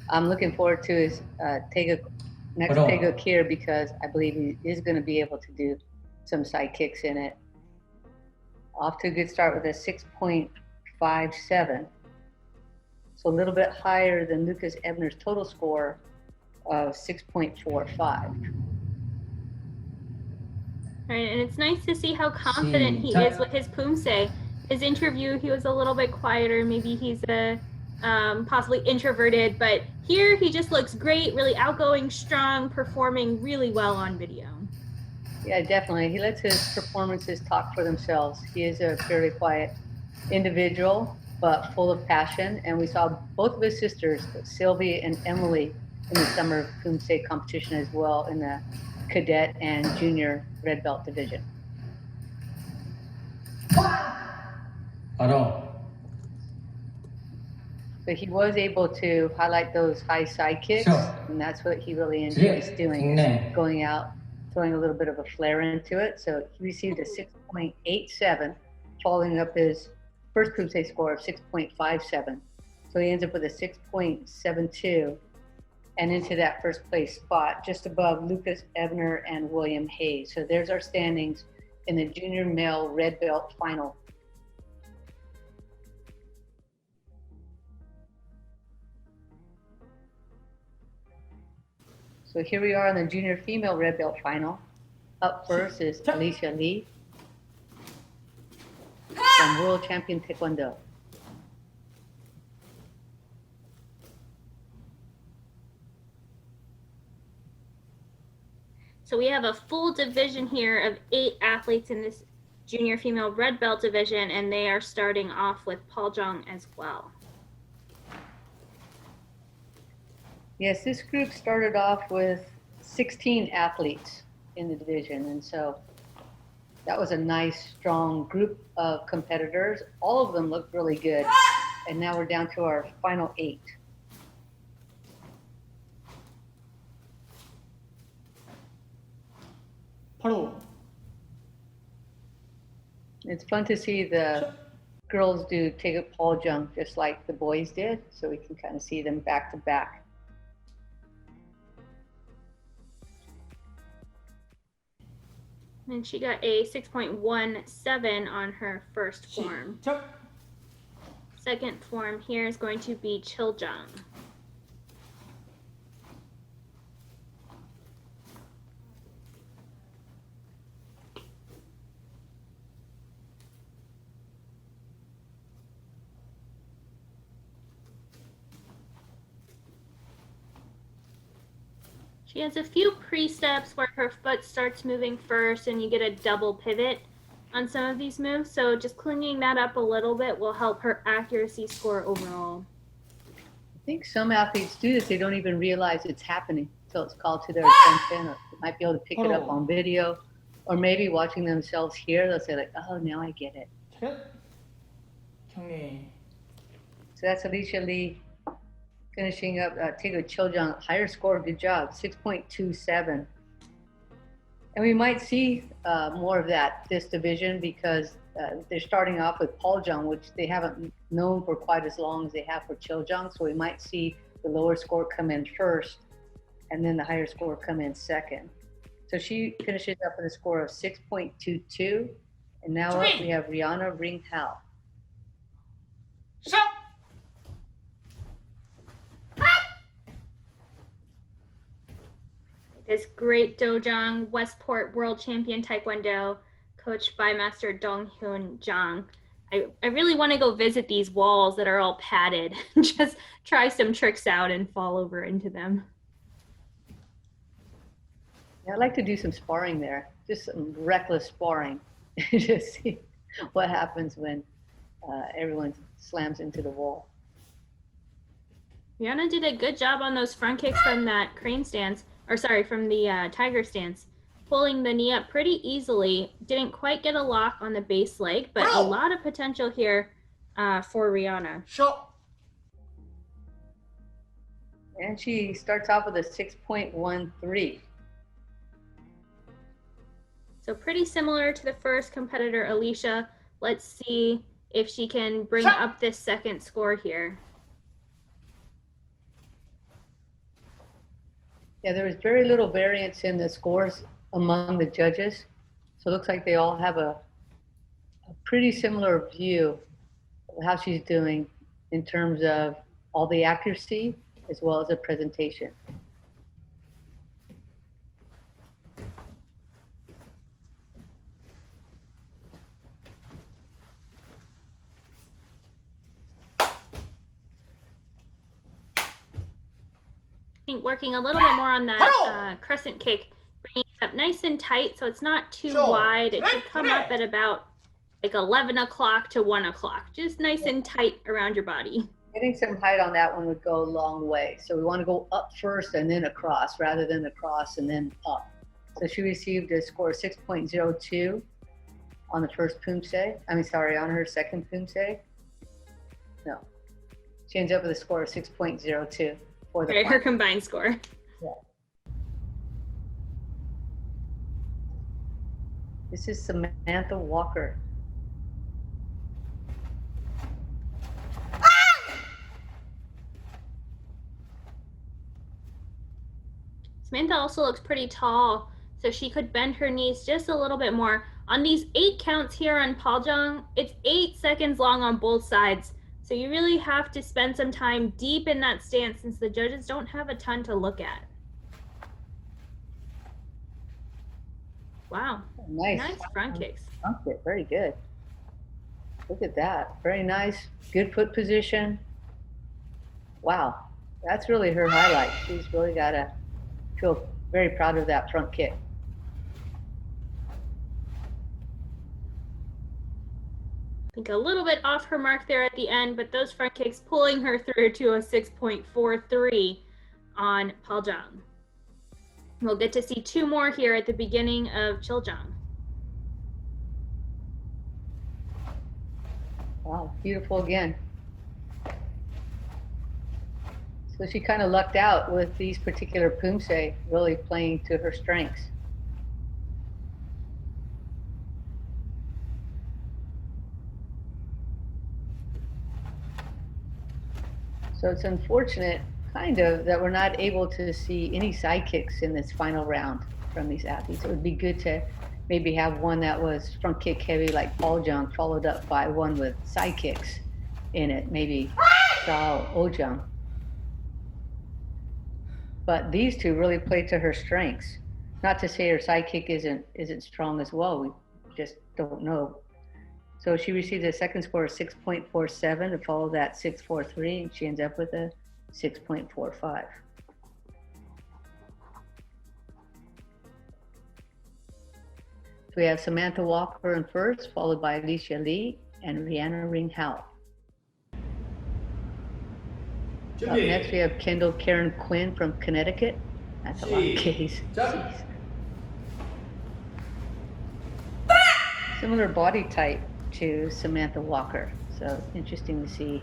I'm looking forward to his next Taeguk here because I believe he is going to be able to do some side kicks in it. Off to a good start with a 6.57. So a little bit higher than Lucas Ebner's total score of 6.45. Right, and it's nice to see how confident he is with his Poomsae. His interview, he was a little bit quieter. Maybe he's possibly introverted, but here he just looks great, really outgoing, strong, performing really well on video. Yeah, definitely. He lets his performances talk for themselves. He is a fairly quiet individual, but full of passion. And we saw both of his sisters, Sylvie and Emily, in the Summer of Poomsae competition as well in the Cadet and Junior Red Belt division. But he was able to highlight those high side kicks, and that's what he really enjoys doing, going out, throwing a little bit of a flair into it. So he received a 6.87, following up his first Poomsae score of 6.57. So he ends up with a 6.72 and into that first place spot, just above Lucas Ebner and William Hayes. So there's our standings in the junior male red belt final. So here we are in the junior female red belt final. Up first is Alicia Lee from World Champion Taekwondo. So we have a full division here of 8 athletes in this junior female red belt division, and they are starting off with Paljang as well. Yes, this group started off with 16 athletes in the division, and so that was a nice, strong group of competitors. All of them looked really good, and now we're down to our final 8. 8호. It's fun to see the girls do Taeguk Poljung just like the boys did, so we can kind of see them back to back. And she got a 6.17 on her first form. Second form here is going to be Chiljang. She has a few pre-steps where her foot starts moving first and you get a double pivot on some of these moves. So just cleaning that up a little bit will help her accuracy score overall. I think some athletes do this. They don't even realize it's happening until it's called to their attention, or they might be able to pick it up on video, or maybe watching themselves here, they'll say like, oh, now I get it. So that's Alicia Lee finishing up Taeguk Chiljang, higher score, good job, 6.27. And we might see more of that this division because they're starting off with Poljang, which they haven't known for quite as long as they have for Chiljang. So we might see the lower score come in first and then the higher score come in second. So she finishes up with a score of 6.22. And now up we have Rihanna Ring Hao. This great Dojang Westport World Champion Taekwondo, coached by Master Dong Hyun Jang. I really want to go visit these walls that are all padded and just try some tricks out and fall over into them. Yeah, I'd like to do some sparring there, just some reckless sparring, just see what happens when everyone slams into the wall. Rihanna did a good job on those front kicks from that crane stance. Or sorry, from the tiger stance, pulling the knee up pretty easily. Didn't quite get a lock on the base leg, but a lot of potential here for Rihanna. And she starts off with a 6.13. So pretty similar to the first competitor, Alicia. Let's see if she can bring up this second score here. Yeah, there was very little variance in the scores among the judges. So it looks like they all have a pretty similar view of how she's doing in terms of all the accuracy as well as the presentation. I think working a little bit more on that crescent kick, bringing it up nice and tight so it's not too wide. It should come up at about like 11 o'clock to 1 o'clock, just nice and tight around your body. Getting some height on that one would go a long way. So we want to go up first and then across rather than across and then up. So she received a score of 6.02 on the first Poomsae. On her second Poomsae. No, she ends up with a score of 6.02. Her combined score. Yeah. This is Samantha Walker. Samantha also looks pretty tall, so she could bend her knees just a little bit more. On these 8 counts here on Poljang, it's 8 seconds long on both sides. So you really have to spend some time deep in that stance since the judges don't have a ton to look at. Wow. Nice front kicks. Front kick, very good. Look at that. Very nice. Good foot position. Wow. That's really her highlight. She's really got to feel very proud of that front kick. I think a little bit off her mark there at the end, but those front kicks pulling her through to a 6.43 on Poljang. We'll get to see 2 more here at the beginning of Chiljang. Wow, beautiful again. So she kind of lucked out with these particular Poomsae really playing to her strengths. So it's unfortunate, kind of, that we're not able to see any side kicks in this final round from these athletes. It would be good to maybe have one that was front kick heavy like Paul Jung, followed up by one with side kicks in it, maybe Sao Ojung. But these two really play to her strengths. Not to say her side kick isn't strong as well. We just don't know. So she received a second score of 6.47 to follow that 6.43, and she ends up with a 6.45. So we have Samantha Walker in first, followed by Alicia Lee and Rihanna Ring Hao. Up next, we have Kendall Karen Quinn from Connecticut. That's a lot of K's. Similar body type to Samantha Walker. So interesting to see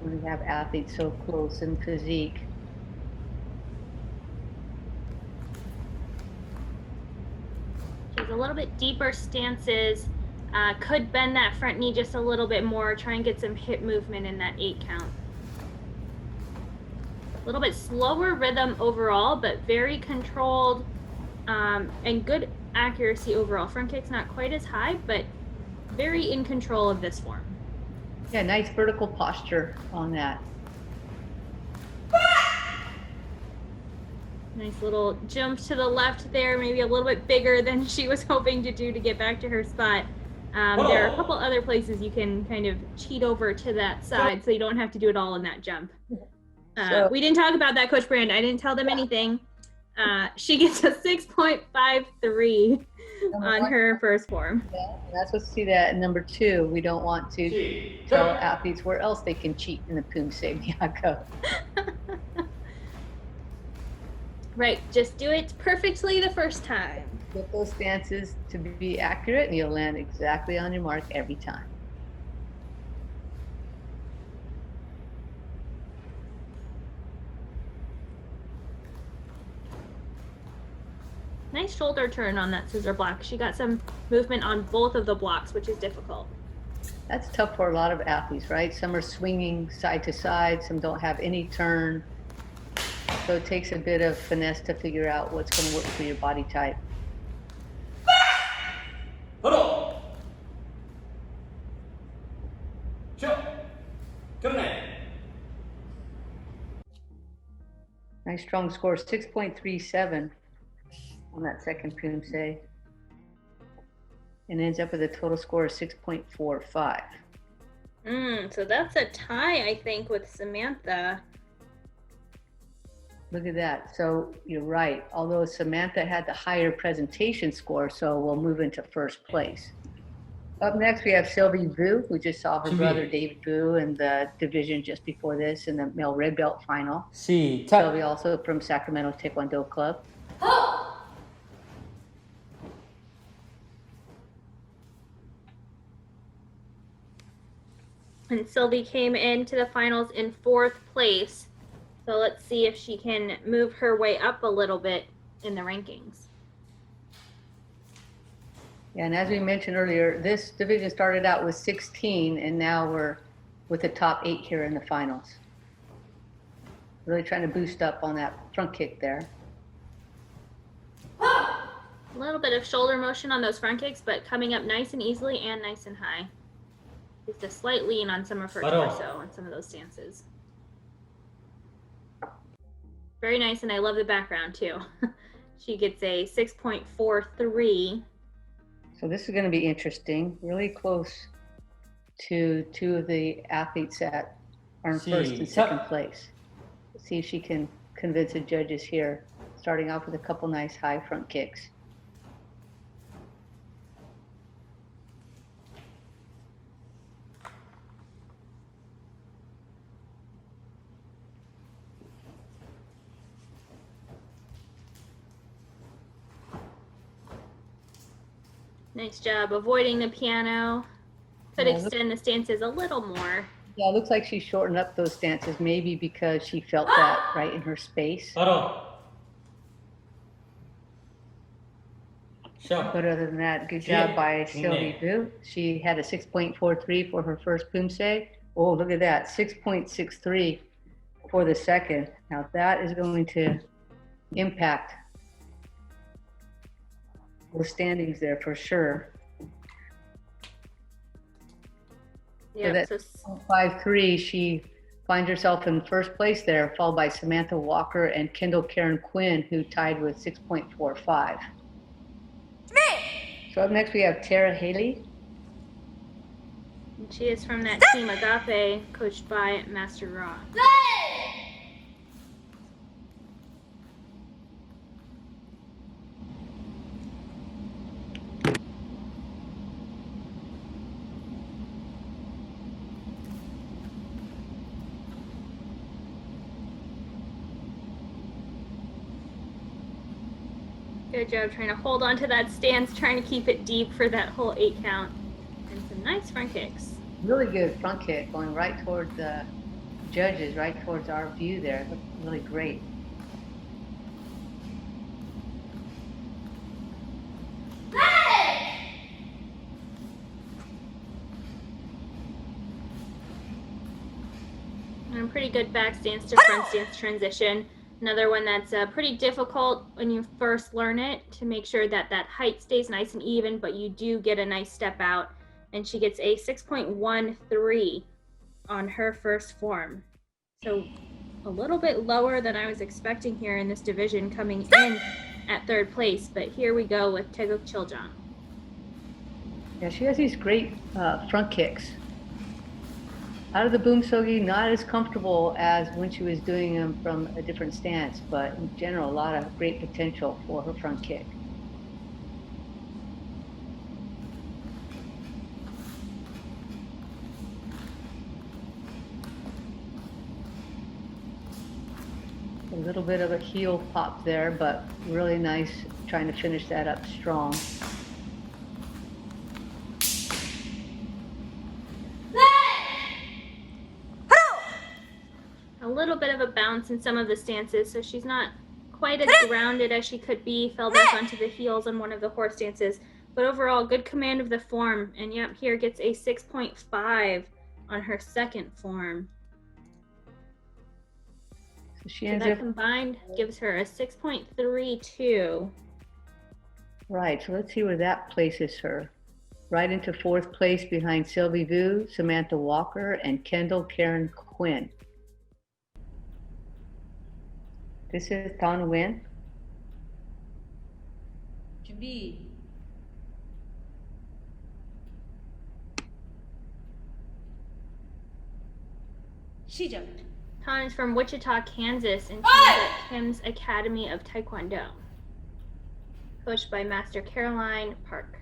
when we have athletes so close in physique. She's a little bit deeper stances. Could bend that front knee just a little bit more, try and get some hip movement in that 8 count. A little bit slower rhythm overall, but very controlled and good accuracy overall. Front kick's not quite as high, but very in control of this form. Yeah, nice vertical posture on that. Nice little jump to the left there, maybe a little bit bigger than she was hoping to do to get back to her spot. There are a couple other places you can kind of cheat over to that side so you don't have to do it all in that jump. We didn't talk about that, Coach Brand. I didn't tell them anything. She gets a 6.53 on her first form. Yeah, that's what see that number 2. We don't want to tell athletes where else they can cheat in the Poomsae Miyako. Right, just do it perfectly the first time. Get those stances to be accurate and you'll land exactly on your mark every time. Nice shoulder turn on that scissor block. She got some movement on both of the blocks, which is difficult. That's tough for a lot of athletes, right? Some are swinging side to side, some don't have any turn. So it takes a bit of finesse to figure out what's going to work for your body type. Hold on. Come on. Nice strong score, 6.37 on that second Poomsae. And ends up with a total score of 6.45. So that's a tie, I think, with Samantha. Look at that. So you're right. Although Samantha had the higher presentation score, so we'll move into first place. Up next, we have Sylvie Vu, who just saw her brother David Vu in the division just before this in the male red belt final. Sylvie also from Sacramento Taekwondo Club. And Sylvie came into the finals in 4th place. So let's see if she can move her way up a little bit in the rankings. Yeah, and as we mentioned earlier, this division started out with 16, and now we're with the top 8 here in the finals. Really trying to boost up on that front kick there. A little bit of shoulder motion on those front kicks, but coming up nice and easily and nice and high. Just a slight lean on some of her torso on some of those stances. Very nice, and I love the background too. She gets a 6.43. So this is going to be interesting. Really close to 2 of the athletes that are in first and second place. Let's see if she can convince the judges here, starting off with a couple nice high front kicks. Nice job avoiding the piano. Could extend the stances a little more. Yeah, it looks like she shortened up those stances, maybe because she felt that right in her space. But other than that, good job by Sylvie Vu. She had a 6.43 for her first Poomsae, Oh, look at that, 6.63 for the second. Now that is going to impact the standings there for sure. Yeah, so that 5.3, she finds herself in first place there, followed by Samantha Walker and Kendall Karen Quinn, who tied with 6.45. So up next we have Tara Haley. and she is from that team Agape, coached by Master Ra. Good job trying to hold on to that stance, trying to keep it deep for that whole 8 count. And some nice front kicks. Really good front kick, going right towards the judges, right towards our view there. Looked really great. And a pretty good back stance to front stance transition. Another one that's pretty difficult when you first learn it, to make sure that that height stays nice and even, but you do get a nice step out. And she gets a 6.13 on her first form. So a little bit lower than I was expecting here in this division, coming in at 3rd place. But here we go with Teguk Chiljan. Yeah, she has these great front kicks. Out of the Poomsae, not as comfortable as when she was doing them from a different stance, but in general, a lot of great potential for her front kick. A little bit of a heel pop there, but really nice, trying to finish that up strong. A little bit of a bounce in some of the stances, so she's not quite as grounded as she could be. Fell back onto the heels on one of the horse stances, but overall good command of the form. And yep, here gets a 6.5 on her second form. So that combined gives her a 6.32. Right, so let's see where that places her. Right into 4th place behind Sylvie Vu, Samantha Walker, and Kendall Karen Quinn. This is Tan Nguyen. 준비. 시작. Tan is from Wichita, Kansas, and she's at Kim's Academy of Taekwondo, coached by Master Caroline Park.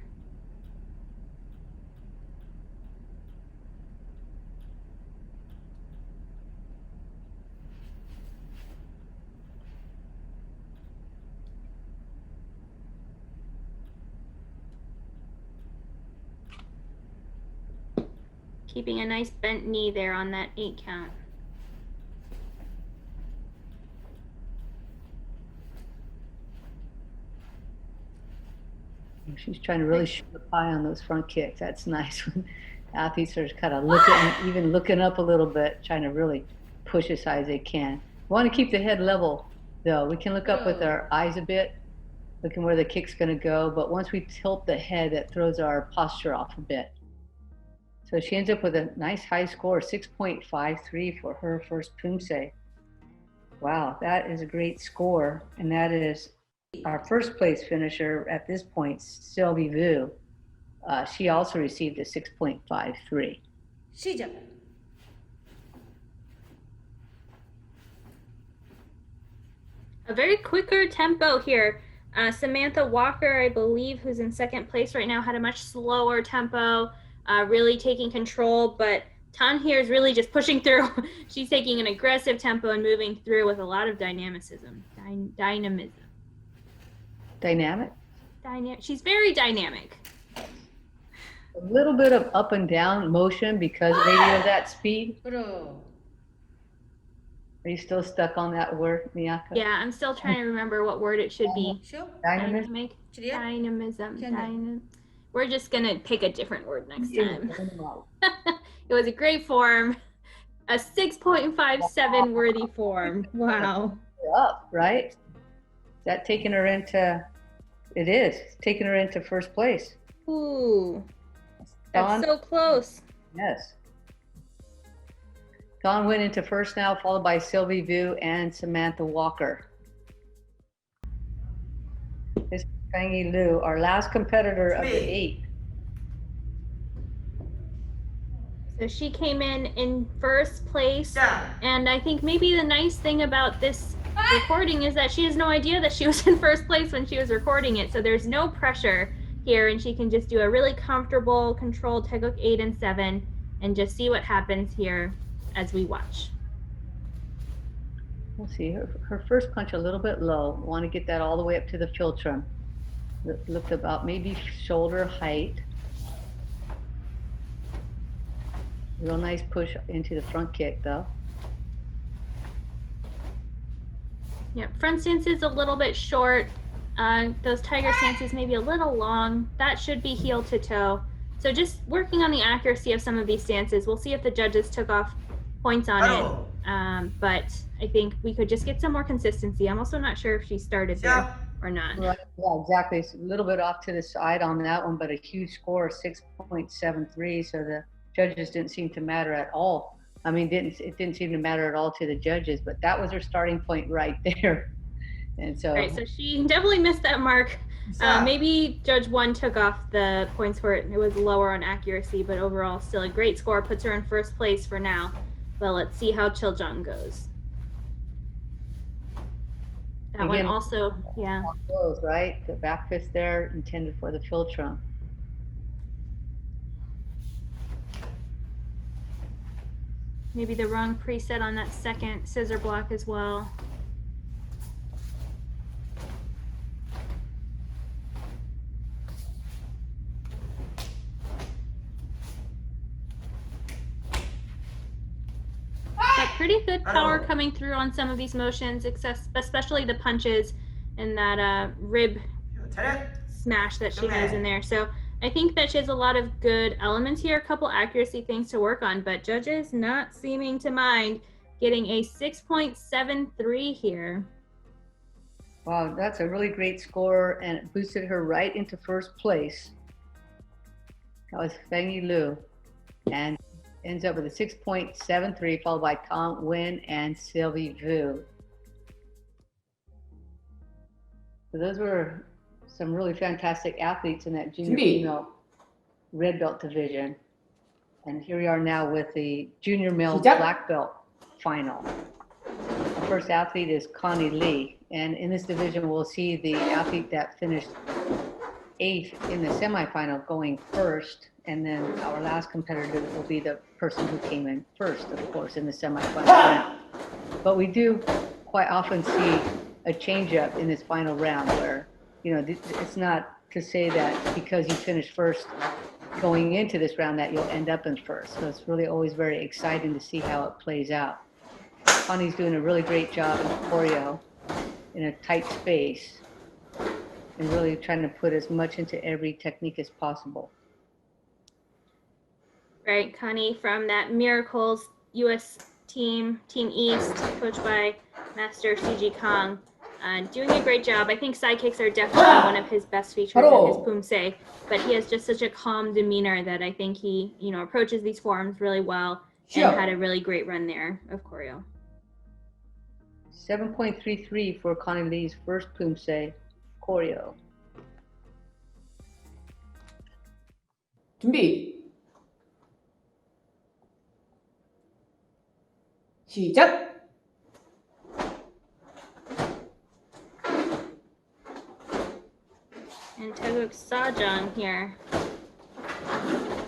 Keeping a nice bent knee there on that 8 count. She's trying to really shoot the pie on those front kicks. That's nice when athletes are kind of looking up a little bit, trying to really push as high as they can. We want to keep the head level, though. We can look up with our eyes a bit, looking where the kick's going to go, but once we tilt the head, that throws our posture off a bit. So she ends up with a nice high score, 6.53 for her first Poomsae. Wow, that is a great score, and that is our first place finisher at this point, Sylvie Vu. She also received a 6.53. 시작. A very quicker tempo here. Samantha Walker, I believe, who's in 2nd place right now, had a much slower tempo, really taking control, but Tan here is really just pushing through. She's taking an aggressive tempo and moving through with a lot of dynamicism. Dynamism. Dynamic? She's very dynamic. A little bit of up and down motion because maybe of that speed. 그럼. Are you still stuck on that word, Miyako? Yeah, I'm still trying to remember what word it should be. Dynamism? Dynamism. We're just going to pick a different word next time. It was a great form. A 6.57 worthy form. Wow. Up, right? Is that taking her into? It is. It's taking her into first place. Ooh. Dawn? That's so close. Yes. Dawn went into first now, followed by Sylvie Vu and Samantha Walker. This is Fangyi Liu, our last competitor of the 8. So she came in first place. Yeah. And I think maybe the nice thing about this recording is that she has no idea that she was in first place when she was recording it. So there's no pressure here, and she can just do a really comfortable, controlled Taeguk 8 and 7 and just see what happens here as we watch. We'll see her first punch a little bit low. Want to get that all the way up to the philtrum. Looked about maybe shoulder height. Real nice push into the front kick though. Yeah, front stance is a little bit short. Those tiger stances maybe a little long. That should be heel to toe. So just working on the accuracy of some of these stances. We'll see if the judges took off points on it. But I think we could just get some more consistency. I'm also not sure if she started there or not. Right. Yeah, exactly. It's a little bit off to the side on that one, but a huge score of 6.73. So the judges didn't seem to matter at all. I mean, it didn't seem to matter at all to the judges, but that was her starting point right there. And so, right, so she definitely missed that mark. Maybe Judge 1 took off the points for it. It was lower on accuracy, but overall still a great score. Puts her in first place for now. But let's see how Chiljong goes. That again, one also, yeah. Goes, right? The back fist there intended for the philtrum. Maybe the wrong preset on that second scissor block as well. But pretty good power coming through on some of these motions, especially the punches and that rib smash that she has in there. So I think that she has a lot of good elements here, a couple accuracy things to work on, but judges not seeming to mind getting a 6.73 here. Wow, that's a really great score, and it boosted her right into first place. That was Fangyi Liu, and ends up with a 6.73, followed by Tong Wen and Sylvie Vu. So those were some really fantastic athletes in that junior female red belt division. And here we are now with the junior male black belt final. The first athlete is Connie Lee. And in this division, we'll see the athlete that finished 8th in the semifinal going first. And then our last competitor will be the person who came in first, of course, in the semifinal round. But we do quite often see a change up in this final round where, you know, it's not to say that because you finished first going into this round that you'll end up in first. So it's really always very exciting to see how it plays out. Connie's doing a really great job in choreo in a tight space and really trying to put as much into every technique as possible. Right, Connie from that Miracles US team, Team East, coached by Master CG Kong. Doing a great job. I think sidekicks are definitely one of his best features in his Poomsae, but he has just such a calm demeanor that I think he, you know, approaches these forms really well and had a really great run there of choreo. 7.33 for Connie Lee's first Poomsae choreo. 준비. 시작. And Taeguk Sajang here.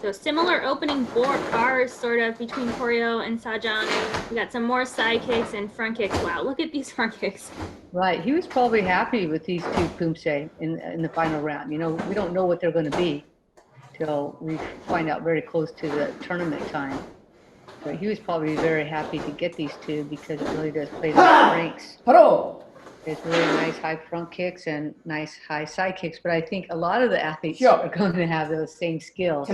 So similar opening bars sort of between choreo and Sajang. We got some more side kicks and front kicks. Wow, look at these front kicks. Right, he was probably happy with these two Poomsae in the final round. You know, we don't know what they're going to be till we find out very close to the tournament time. But he was probably very happy to get these two because it really does play to the strengths. It's really nice high front kicks and nice high side kicks, but I think a lot of the athletes are going to have those same skills.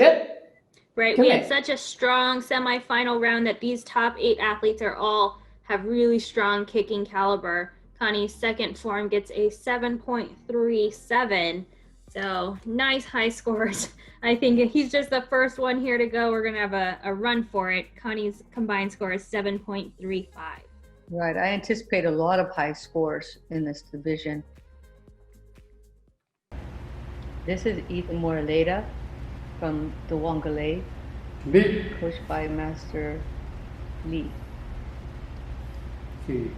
Right. We had such a strong semifinal round that these top 8 athletes have really strong kicking caliber. Connie's second form gets a 7.37. So nice high scores. I think he's just the first one here to go. We're going to have a run for it. Connie's combined score is 7.35. Right. I anticipate a lot of high scores in this division. This is Ethan Moraleda from the Wangale, coached by Master Lee. Really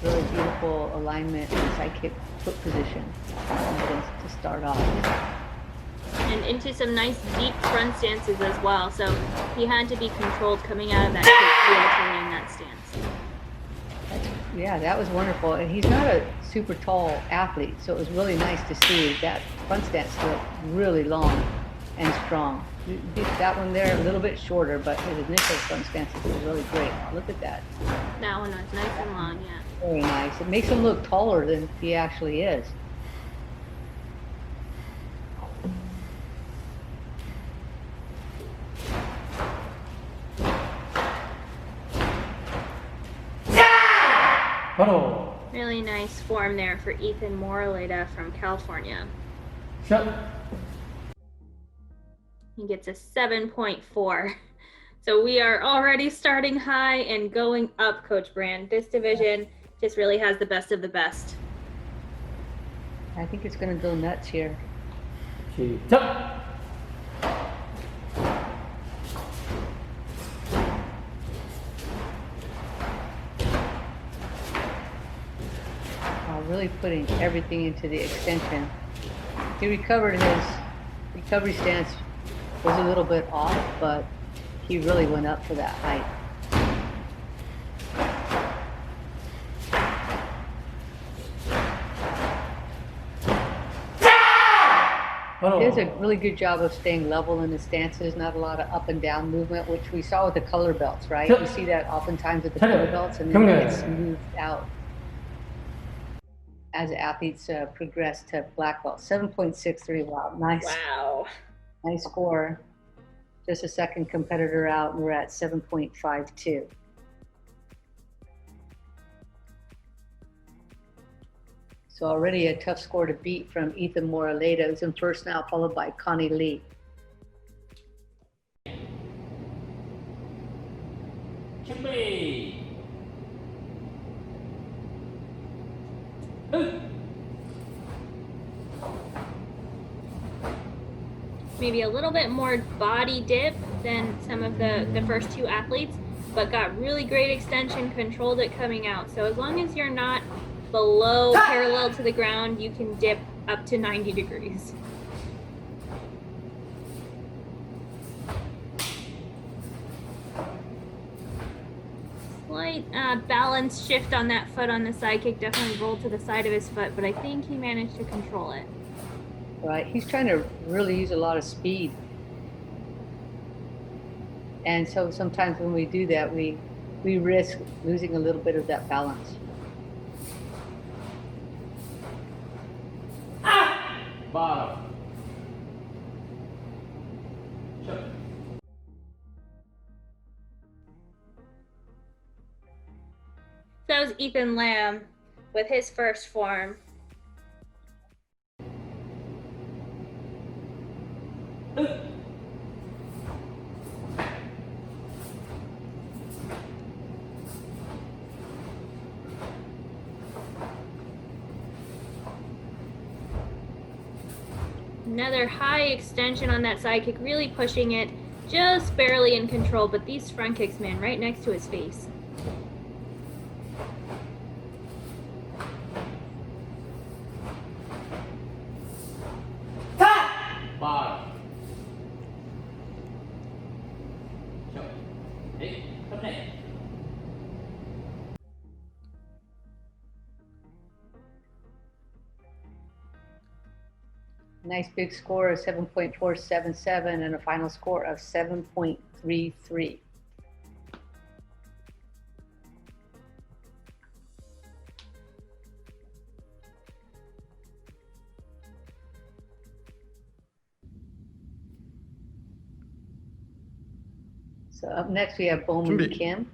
beautiful alignment and side kick foot position to start off. And into some nice deep front stances as well. So he had to be controlled coming out of that kick to land that stance. Yeah, that was wonderful. And he's not a super tall athlete, so it was really nice to see that front stance look really long and strong. That one there a little bit shorter, but his initial front stance was really great. Look at that. That one was nice and long, yeah. Very nice. It makes him look taller than he actually is. Really nice form there for Ethan Moraleda from California. He gets a 7.4. So we are already starting high and going up, Coach Brand. This division just really has the best of the best. I think it's going to go nuts here. Really putting everything into the extension. He recovered, his recovery stance was a little bit off, but he really went up for that height. He does a really good job of staying level in his stances, not a lot of up and down movement, which we saw with the color belts, right? We see that oftentimes with the color belts, and then it gets smoothed out as athletes progress to black belt. 7.63, wow, nice. Wow. Nice score. Just a second competitor out, and we're at 7.52. So already a tough score to beat from Ethan Moraleda, who's in first now, followed by Connie Lee. Maybe a little bit more body dip than some of the first 2 athletes, but got really great extension, controlled it coming out. So as long as you're not below parallel to the ground, you can dip up to 90 degrees. Slight balance shift on that foot on the side kick, definitely rolled to the side of his foot, but I think he managed to control it. Right, he's trying to really use a lot of speed. And so sometimes when we do that, we risk losing a little bit of that balance. Bottom. So that was Ethan Lamb with his first form. Another high extension on that side kick, really pushing it, just barely in control, but these front kicks, man, right next to his face. Bottom. Hey, come next. Nice big score of 7.477 and a final score of 7.33. So up next we have Bowman 준비. Kim.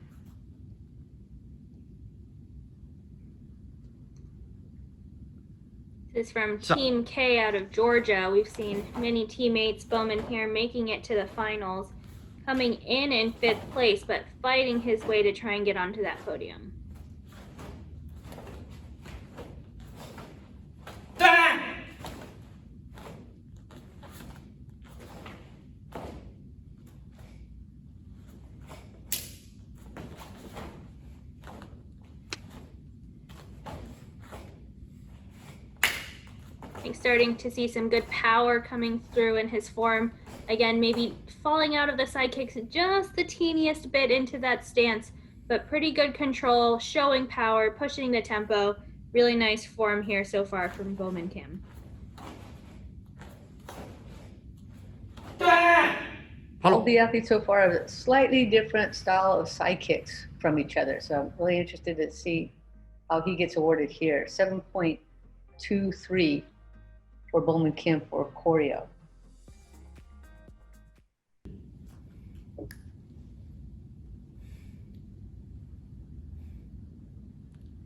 This is from So- Team K out of Georgia. We've seen many teammates, Bowman here, making it to the finals, coming in 5th place, but fighting his way to try and get onto that podium. I think starting to see some good power coming through in his form. Again, maybe falling out of the side kicks just the teeniest bit into that stance, but pretty good control, showing power, pushing the tempo. Really nice form here so far from Bowman Kim. All the athletes so far have a slightly different style of side kicks from each other. So I'm really interested to see how he gets awarded here. 7.23 for Bowman Kim for choreo.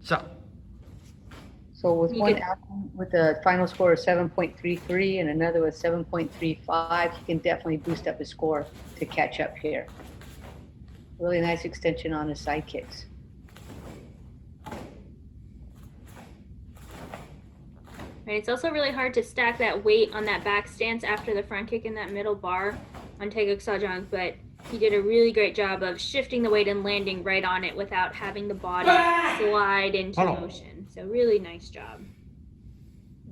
자, So with You one could- athlete with a final score of 7.33 and another with 7.35, he can definitely boost up his score to catch up here. Really nice extension on his side kicks. Right, it's also really hard to stack that weight on that back stance after the front kick in that middle bar on Taeguk Sejong, but he did a really great job of shifting the weight and landing right on it without having the body slide into motion. So really nice job.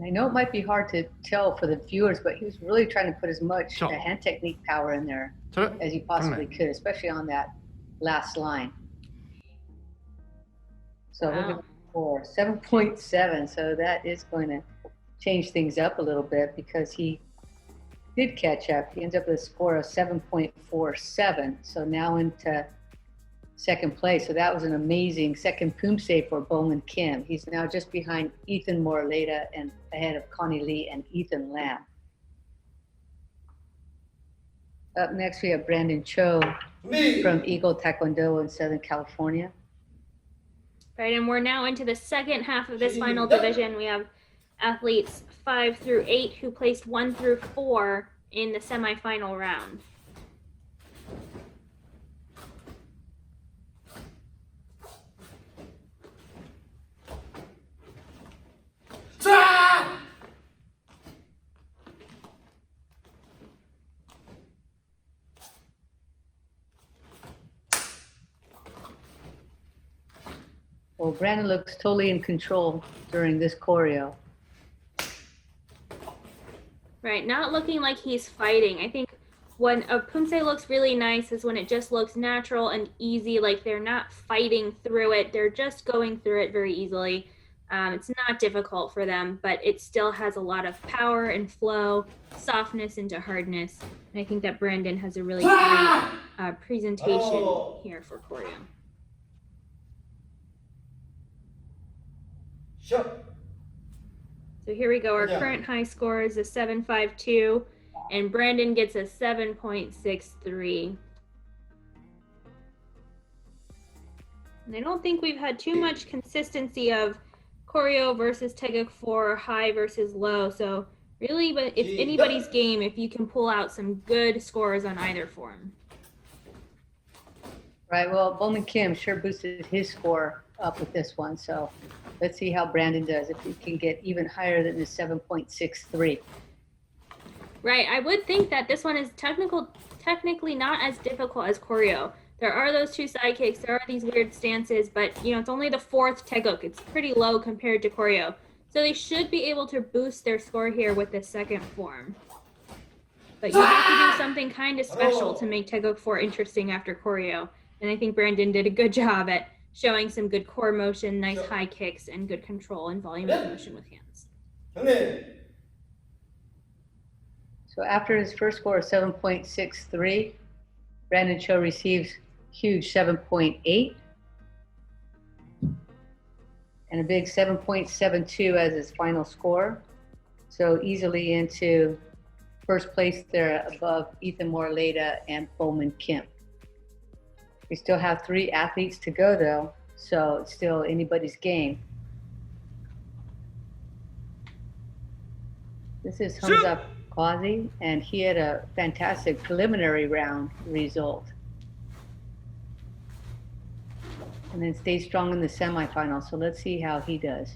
I know it might be hard to tell for the viewers, but he was really trying to put as much Sure. hand technique power in there 저, as he possibly could, especially on that last line. So look at Wow. the score, 7.7. So that is going to change things up a little bit because he did catch up. He ends up with a score of 7.47. So now into second place. So that was an amazing second Poomsae for Bowman Kim. He's now just behind Ethan Morleda and ahead of Connie Lee and Ethan Lam. Up next, we have Brandon Cho from Eagle Taekwondo in Southern California. Right, and we're now into the second half of this final division. We have athletes 5 through 8 who placed 1 through 4 in the semifinal round. Well, Brandon looks totally in control during this choreo. Right, not looking like he's fighting. I think when a Poomsae looks really nice is when it just looks natural and easy, like they're not fighting through it. They're just going through it very easily. It's not difficult for them, but it still has a lot of power and flow, softness into hardness. And I think that Brandon has a really great presentation here for choreo. Sure. So here we go. Our current high score is a 7.52, and Brandon gets a 7.63. And I don't think we've had too much consistency of choreo versus Taeguk 4, high versus low. So really, but it's anybody's game if you can pull out some good scores on either form. Right, well, Bowman Kim sure boosted his score up with this one. So let's see how Brandon does, if he can get even higher than the 7.63. Right, I would think that this one is technically not as difficult as choreo. There are those two side kicks, there are these weird stances, but you know, it's only the 4th Taeguk. It's pretty low compared to choreo. So they should be able to boost their score here with the second form. But you have to do something kind of special to make Taeguk 4 interesting after choreo. And I think Brandon did a good job at showing some good core motion, nice high kicks, and good control and volume of motion with hands. So after his first score of 7.63, Brandon Cho receives huge 7.8 and a big 7.72 as his final score. So easily into first place there above Ethan Morleda and Bowman Kim. We still have 3 athletes to go though, so it's still anybody's game. This is Hamza Qazi, and he had a fantastic preliminary round result. And then stayed strong in the semifinals, so let's see how he does.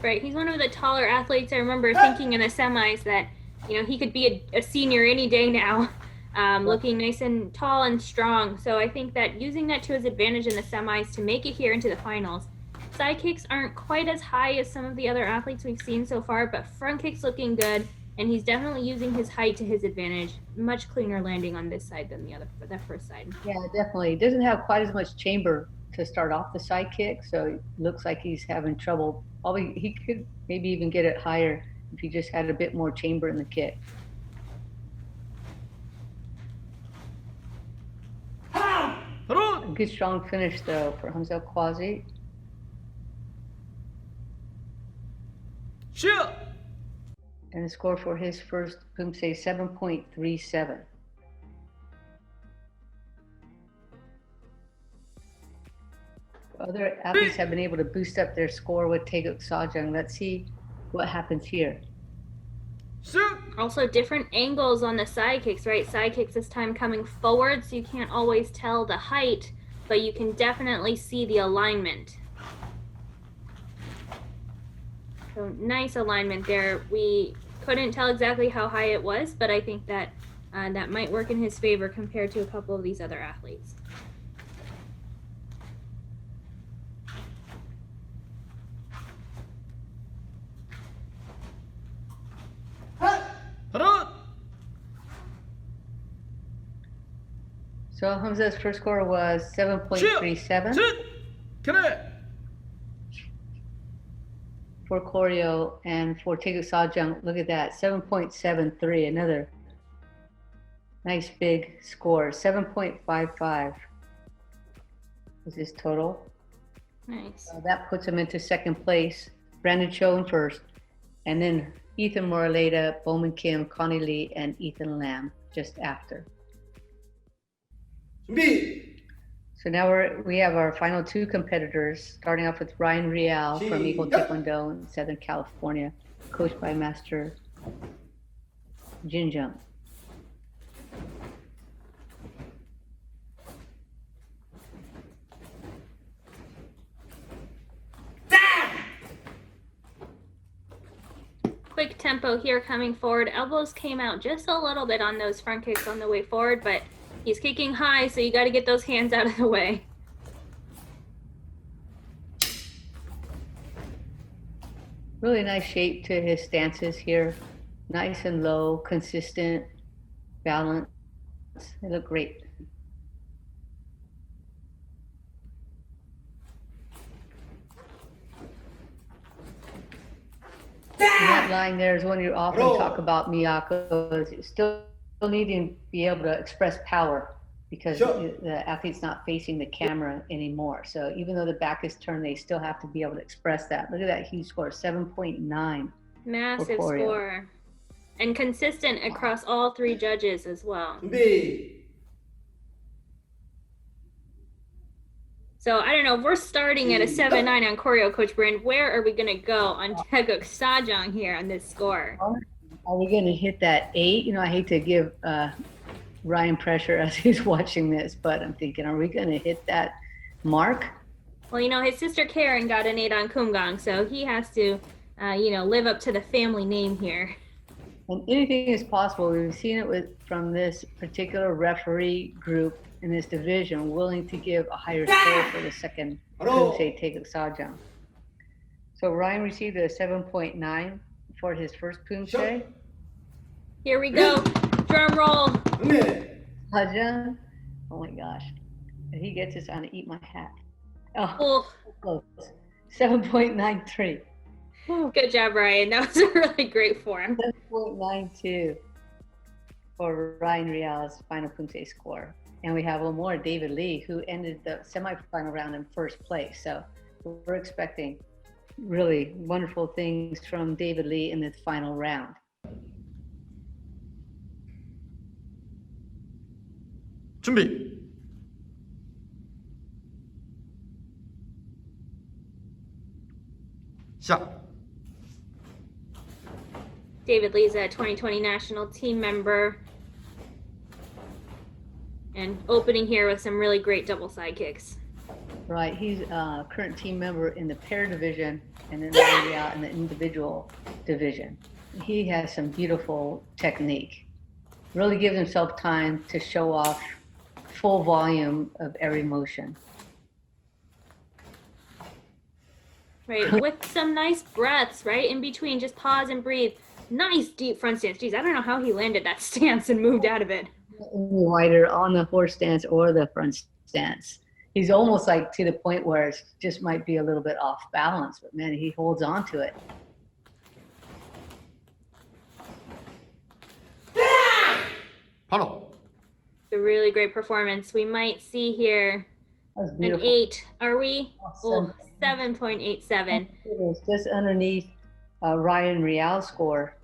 Right, he's one of the taller athletes. I remember thinking in the semis that, you know, he could be a senior any day now, looking nice and tall and strong. So I think that using that to his advantage in the semis to make it here into the finals. Side kicks aren't quite as high as some of the other athletes we've seen so far, but front kicks looking good, and he's definitely using his height to his advantage. Much cleaner landing on this side than the first side. Yeah, definitely. He doesn't have quite as much chamber to start off the side kick, so it looks like he's having trouble. Probably he could maybe even get it higher if he just had a bit more chamber in the kick. A good strong finish though for Hamza Qazi. And the score for his first Poomsae 7.37. Other athletes have been able to boost up their score with Taeguk Sajang. Let's see what happens here. Also different angles on the side kicks, right? Side kicks this time coming forward, so you can't always tell the height, but you can definitely see the alignment. So nice alignment there. We couldn't tell exactly how high it was, but I think that that might work in his favor compared to a couple of these other athletes. So Hamza's first score was 7.37. For choreo, and for Taeguk Sajang, look at that, 7.73, another nice big score. 7.55 is his total. Nice. That puts him into second place. Brandon Cho in first, and then Ethan Moraleda, Bowman Kim, Connie Lee, and Ethan Lam just after. So now we have our final 2 competitors, starting off with Ryan Real from Eagle Taekwondo in Southern California, coached by Master Jin Jung. Quick tempo here coming forward. Elbows came out just a little bit on those front kicks on the way forward, but he's kicking high, so you got to get those hands out of the way. Really nice shape to his stances here. Nice and low, consistent, balance. They look great. That line there is one you often talk about, Miyako, is still needing to be able to express power because the athlete's not facing the camera anymore. So even though the back is turned, they still have to be able to express that. Look at that huge score, 7.9. Massive score. And consistent across all 3 judges as well. So I don't know, if we're starting at a 7.9 on choreo, Coach Brand. Where are we gonna go on Taeguk Sajang here on this score? Are we gonna hit that 8? You know, I hate to give Ryan pressure as he's watching this, but I'm thinking, are we gonna hit that mark? Well, you know, his sister Karen got an 8 on Kumgang, so he has to, you know, live up to the family name here. And anything is possible. We've seen it from this particular referee group in this division, willing to give a higher score for the second Poomsae Taeguk Sajang. So Ryan received a 7.9 for his first Poomsae. Here we go. Drum roll. Sajang. Oh my gosh. If he gets this, I'm gonna eat my hat. Oh, close. 7.93. Good job, Ryan. That was a really great form. 7.92 for Ryan Real's final Poomsae score. And we have one more, David Lee, who ended the semifinal round in first place. So we're expecting really wonderful things from David Lee in the final round. 준비. 시작. David Lee's a 2020 national team member. And opening here with some really great double side kicks. Right, he's a current team member in the pair division and then already out in the individual division. He has some beautiful technique. Really gives himself time to show off full volume of every motion. Right, with some nice breaths, right? In between, just pause and breathe. Nice deep front stance. Geez, I don't know how he landed that stance and moved out of it. Wider on the horse stance or the front stance. He's almost like to the point where it just might be a little bit off balance, but man, he holds on to it. 바로. It's a really great performance. We might see here an 8. Are we? Oh, 7.87. It is just underneath Ryan Real's score.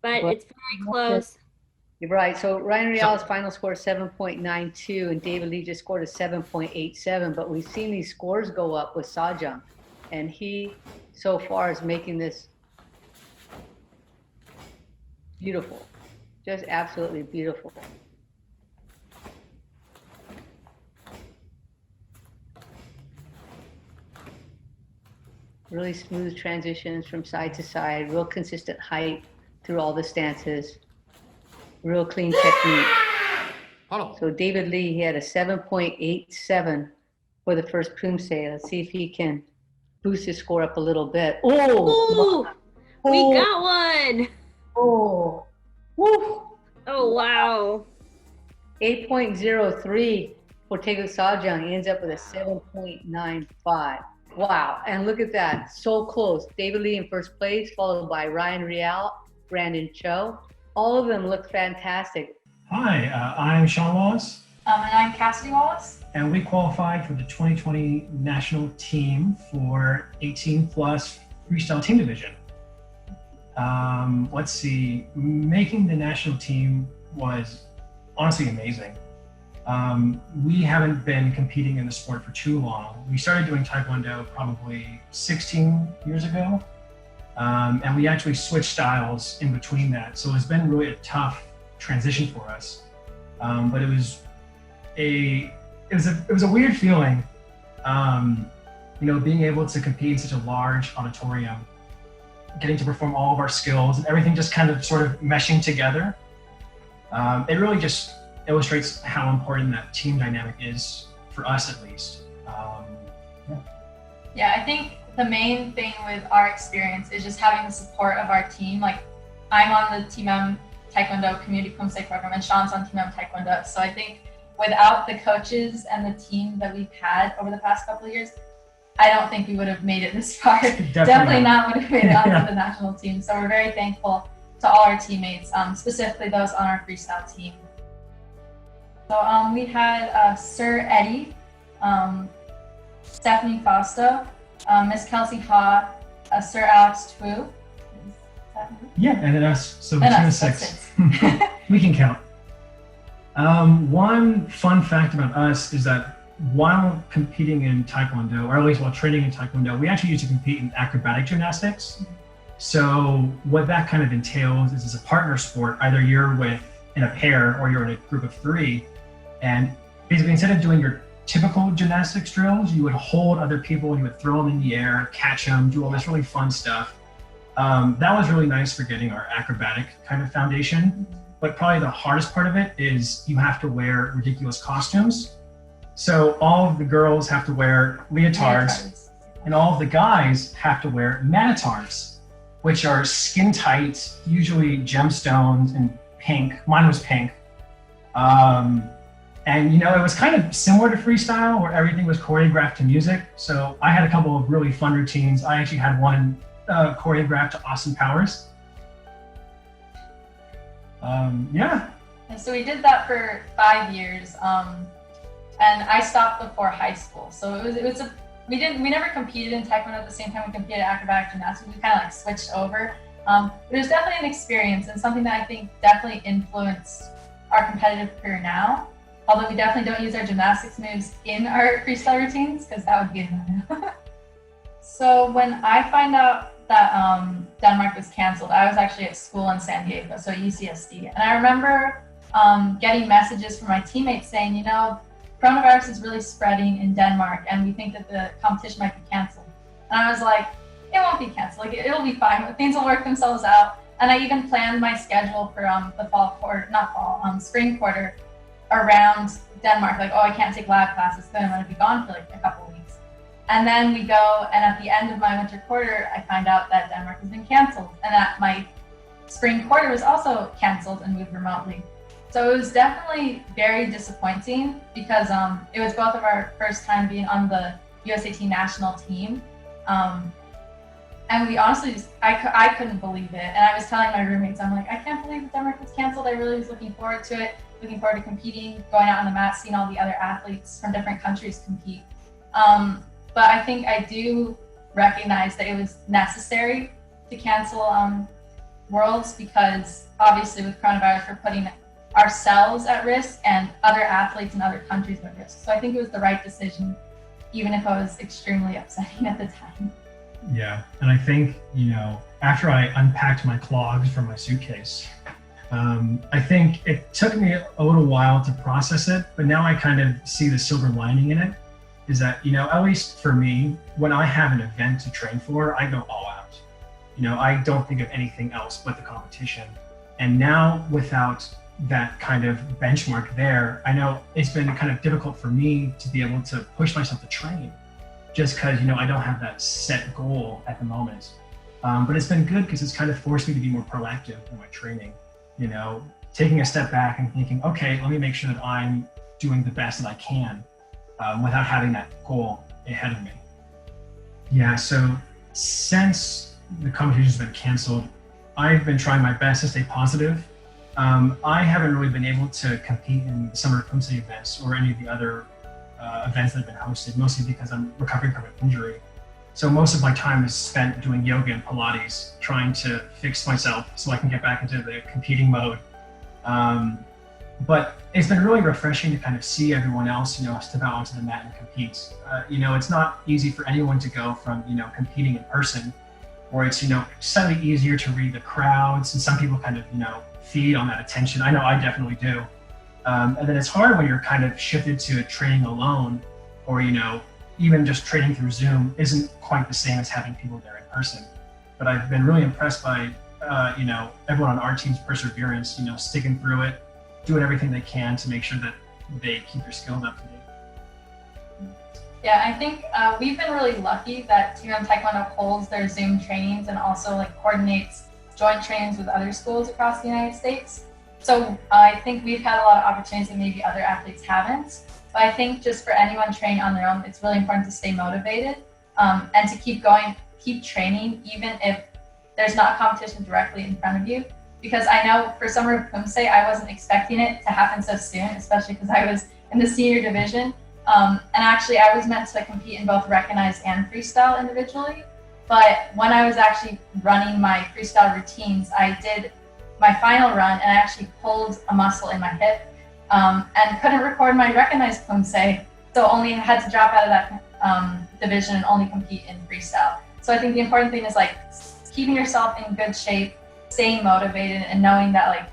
But it's very close. You're right. So Ryan Real's final score is 7.92, and David Lee just scored a 7.87. But we've seen these scores go up with Sajang, and he so far is making this beautiful, just absolutely beautiful. Really smooth transitions from side to side, real consistent height through all the stances, real clean technique. So David Lee, he had a 7.87 for the first Poomsae. Let's see if he can boost his score up a little bit. Oh, we got one. Oh, woo. Oh, wow. 8.03 for Taegu Sajang. He ends up with a 7.95. Wow, and look at that, so close. David Lee in first place, followed by Ryan Real, Brandon Cho. All of them look fantastic. Hi, I'm Sean Wallace. And I'm Cassidy Wallace. And we qualified for the 2020 national team for 18 plus freestyle team division. Let's see, making the national team was honestly amazing. We haven't been competing in the sport for too long. We started doing Taekwondo probably 16 years ago. And we actually switched styles in between that. So it's been really a tough transition for us. But it was a weird feeling, being able to compete in such a large auditorium, getting to perform all of our skills and everything just kind of sort of meshing together. It really just illustrates how important that team dynamic is for us, at least. Yeah, I think the main thing with our experience is just having the support of our team. Like, I'm on the Team M Taekwondo Community Poomsae program, and Sean's on Team M Taekwondo. So I think without the coaches and the team that we've had over the past couple of years, I don't think we would have made it this far. Definitely not would have made it onto the national team. So we're very thankful to all our teammates, specifically those on our freestyle team. So we had Sir Eddie, Stephanie Fausto, Miss Kelsey Ha, Sir Alex Tu. Yeah, and then us, so the team of 6. We can count. One fun fact about us is that while competing in Taekwondo, or at least while training in Taekwondo, we actually used to compete in acrobatic gymnastics. So what that kind of entails is it's a partner sport. Either you're in a pair or you're in a group of 3. And basically, instead of doing your typical gymnastics drills, you would hold other people and you would throw them in the air, catch them, do all this really fun stuff. That was really nice for getting our acrobatic kind of foundation. But probably the hardest part of it is you have to wear ridiculous costumes. So all of the girls have to wear leotards, and all of the guys have to wear manitars, which are skin tight, usually gemstones and pink. Mine was pink. And it was kind of similar to freestyle where everything was choreographed to music. So I had a couple of really fun routines. I actually had one choreographed to Austin Powers. Yeah. And so we did that for 5 years. And I stopped before high school. So we never competed in Taekwondo at the same time we competed in acrobatic gymnastics. We kind of like switched over. But it was definitely an experience and something that I think definitely influenced our competitive career now. Although we definitely don't use our gymnastics moves in our freestyle routines because that would be annoying. So when I find out that Denmark was canceled, I was actually at school in San Diego, so UCSD. And I remember getting messages from my teammates saying, you know, coronavirus is really spreading in Denmark and we think that the competition might be canceled. And I was like, it won't be canceled, like it'll be fine, things will work themselves out. And I even planned my schedule for the spring quarter around Denmark, like, oh, I can't take lab classes, then I'm gonna be gone for like a couple of weeks. And then we go, and at the end of my winter quarter, I find out that Denmark has been canceled and that my spring quarter was also canceled and moved remotely. So it was definitely very disappointing because it was both of our first time being on the USAT national team. And we honestly just, I couldn't believe it. And I was telling my roommates, I'm like, I can't believe that Denmark was canceled. I really was looking forward to it, looking forward to competing, going out on the mat, seeing all the other athletes from different countries compete. But I think I do recognize that it was necessary to cancel Worlds because obviously with coronavirus, we're putting ourselves at risk and other athletes in other countries at risk. So I think it was the right decision, even if it was extremely upsetting at the time. Yeah, and I think, you know, after I unpacked my clogs from my suitcase, I think it took me a little while to process it, but now I kind of see the silver lining in it, is that, you know, at least for me, when I have an event to train for, I go all out. You know, I don't think of anything else but the competition. And now without that kind of benchmark there, I know it's been kind of difficult for me to be able to push myself to train just because, you know, I don't have that set goal at the moment. But it's been good because it's kind of forced me to be more proactive in my training, you know, taking a step back and thinking, okay, let me make sure that I'm doing the best that I can without having that goal ahead of me. Yeah, so since the competition's been canceled, I've been trying my best to stay positive. I haven't really been able to compete in the Summer of Poomsae events or any of the other events that have been hosted, mostly because I'm recovering from an injury. So most of my time is spent doing yoga and Pilates, trying to fix myself so I can get back into the competing mode. But it's been really refreshing to kind of see everyone else, you know, step out onto the mat and compete. You know, it's not easy for anyone to go from, you know, competing in person, where it's, you know, slightly easier to read the crowds, and some people kind of, you know, feed on that attention. I know I definitely do. And then it's hard when you're kind of shifted to training alone, or, you know, even just training through Zoom isn't quite the same as having people there in person. But I've been really impressed by, you know, everyone on our team's perseverance, you know, sticking through it, doing everything they can to make sure that they keep their skills up to date. Yeah, I think we've been really lucky that Team Taekwondo holds their Zoom trainings and also like coordinates joint trainings with other schools across the United States. So I think we've had a lot of opportunities that maybe other athletes haven't. But I think just for anyone training on their own, it's really important to stay motivated and to keep going, keep training, even if there's not competition directly in front of you. Because I know for Summer of Poomsae, I wasn't expecting it to happen so soon, especially because I was in the senior division. And actually, I was meant to compete in both recognized and freestyle individually. But when I was actually running my freestyle routines, I did my final run and I actually pulled a muscle in my hip and couldn't record my recognized Poomsae. So only had to drop out of that division and only compete in freestyle. So I think the important thing is like keeping yourself in good shape, staying motivated, and knowing that like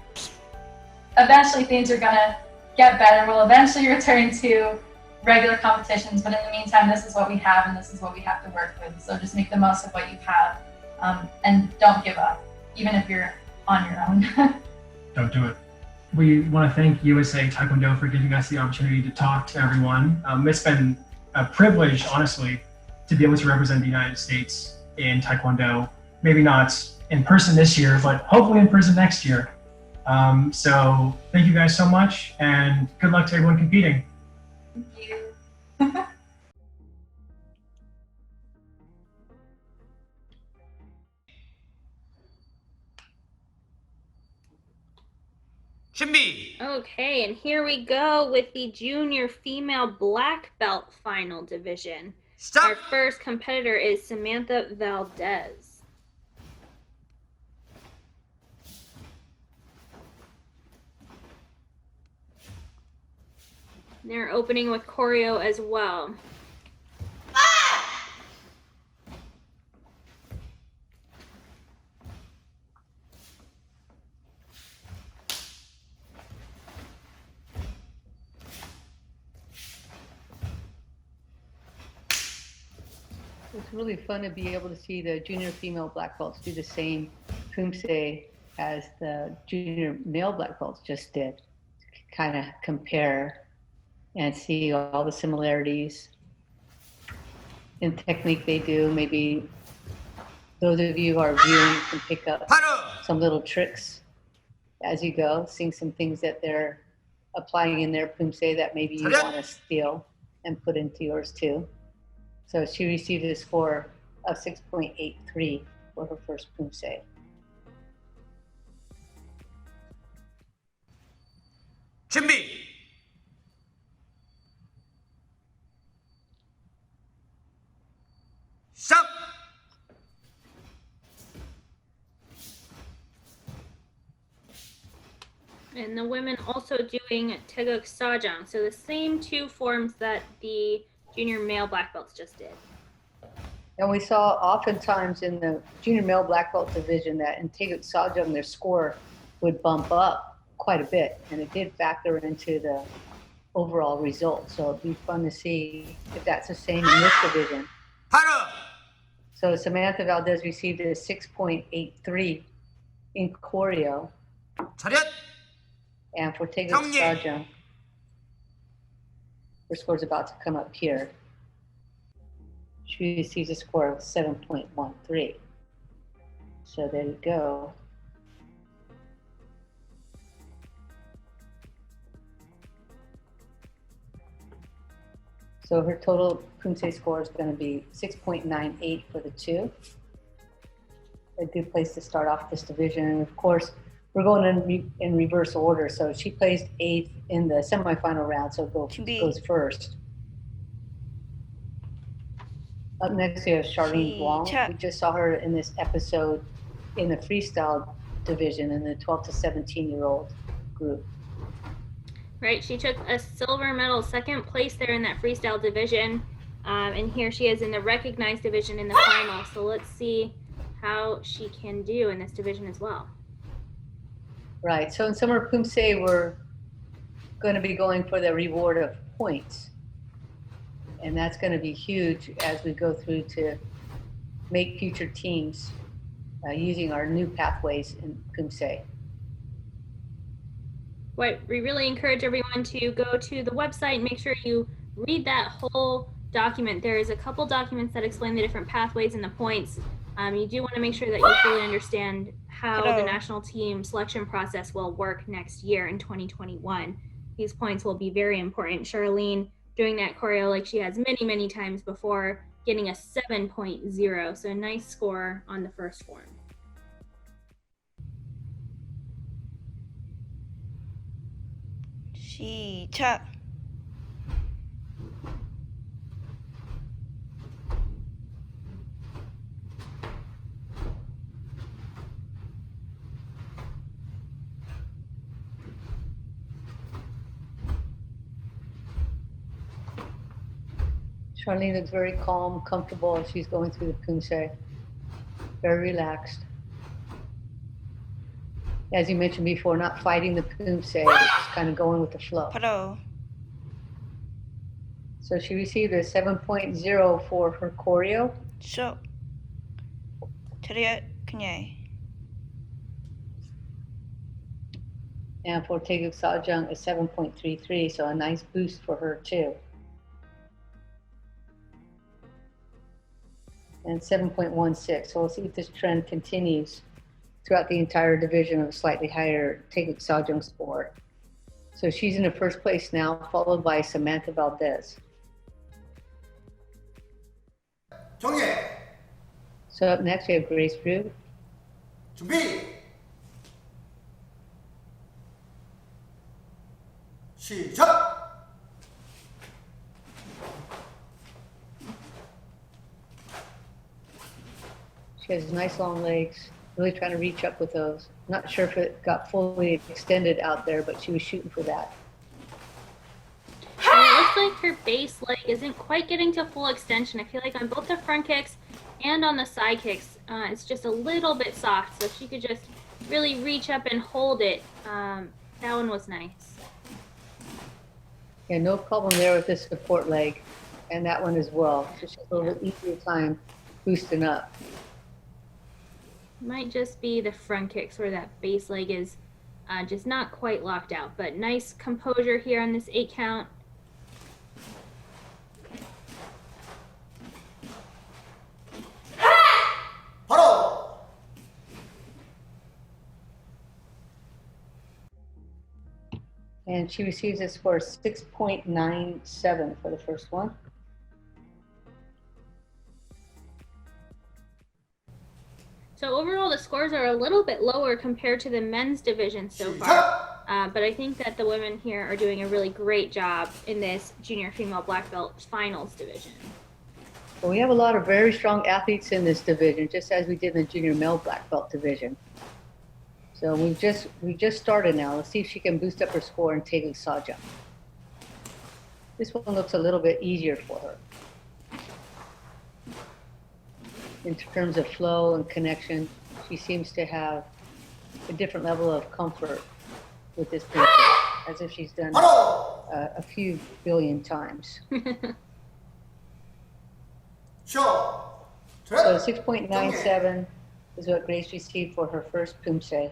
eventually things are gonna get better. We'll eventually return to regular competitions, but in the meantime, this is what we have and this is what we have to work with. So just make the most of what you have and don't give up, even if you're on your own. Don't do it. We want to thank USA Taekwondo for giving us the opportunity to talk to everyone. It's been a privilege, honestly, to be able to represent the United States in Taekwondo. Maybe not in person this year, but hopefully in person next year. So thank you guys so much, and good luck to everyone competing. Thank you. 준비. Okay, and here we go with the junior female black belt final division. Stop. Our first competitor is Samantha Valdez. They're opening with choreo as well. It's really fun to be able to see the junior female black belts do the same Poomsae as the junior male black belts just did. Kind of compare and see all the similarities in technique they do. Maybe those of you who are viewing can pick up some little tricks as you go, seeing some things that they're applying in their Poomsae that maybe you want to steal and put into yours too. So she received a score of 6.83 for her first Poomsae. 준비. 시작. And the women also doing Taeguk Sajang. So the same two forms that the junior male black belts just did. And we saw oftentimes in the junior male black belt division that in Taeguk Sajang their score would bump up quite a bit, and it did factor into the overall result. So it'd be fun to see if that's the same in this division. So Samantha Valdez received a 6.83 in choreo. And for Taeguk Sajang, her score's about to come up here. She receives a score of 7.13. So there you go. So her total Poomsae score is going to be 6.98 for the two. A good place to start off this division. And of course, we're going in reverse order. So she placed 8th in the semifinal round, so goes first. Up next, we have Charlene Wong. We just saw her in this episode in the freestyle division in the 12 to 17-year-old group. Right, she took a silver medal, second place there in that freestyle division. And here she is in the recognized division in the final. So let's see how she can do in this division as well. Right, so in Summer of Poomsae, we're going to be going for the reward of points. And that's going to be huge as we go through to make future teams using our new pathways in Poomsae. What we really encourage everyone to go to the website and make sure you read that whole document. There's a couple documents that explain the different pathways and the points. You do want to make sure that you fully understand how the national team selection process will work next year in 2021. These points will be very important. Charlene doing that choreo like she has many, many times before, getting a 7.0. So a nice score on the first form. 시작. Charlene looks very calm, comfortable as she's going through the Poomsae. Very relaxed. As you mentioned before, not fighting the Poomsae, just kind of going with the flow. 바로. So she received a 7.0 for her choreo. So, 차렷 그녀. And for Taeguk Sajang, a 7.33, so a nice boost for her too. And 7.16, so we'll see if this trend continues throughout the entire division of a slightly higher Taeguk Sajang score. So she's in the first place now, followed by Samantha Valdez. 정예. So up next we have Grace Rue. 준비. 시작. She has nice long legs, really trying to reach up with those. Not sure if it got fully extended out there, but she was shooting for that. her base leg isn't quite getting to full extension. I feel like on both the front kicks and on the side kicks, it's just a little bit soft. So if she could just really reach up and hold it, that one was nice. Yeah, no problem there with this support leg, and that one as well. So she's a little bit easier time boosting up. Might just be the front kicks where that base leg is just not quite locked out, but nice composure here on this 8 count. And she receives a score of 6.97 for the first one. So overall, the scores are a little bit lower compared to the men's division so far. But I think that the women here are doing a really great job in this junior female black belt finals division. Well, we have a lot of very strong athletes in this division, just as we did in the junior male black belt division. So we just started now. Let's see if she can boost up her score and take a saw jump. This one looks a little bit easier for her. In terms of flow and connection, she seems to have a different level of comfort with this paper, as if she's done a few billion times. So 6.97 is what Grace received for her first Poomsae,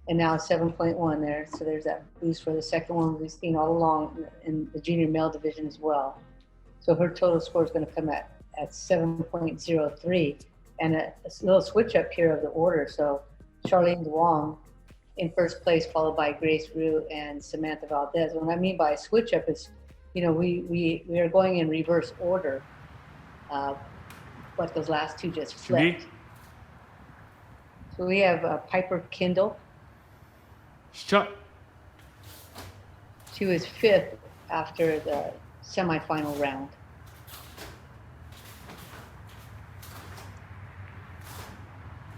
and now 7.1 there. So there's that boost for the second one we've seen all along in the junior male division as well. So her total score is going to come at 7.03, and a little switch up here of the order. So Charlene Duong in first place, followed by Grace Rue and Samantha Valdez. What I mean by a switch up is, you know, we are going in reverse order. But those last two just flipped. So we have Piper Kindle. Shut. She was 5th after the semifinal round.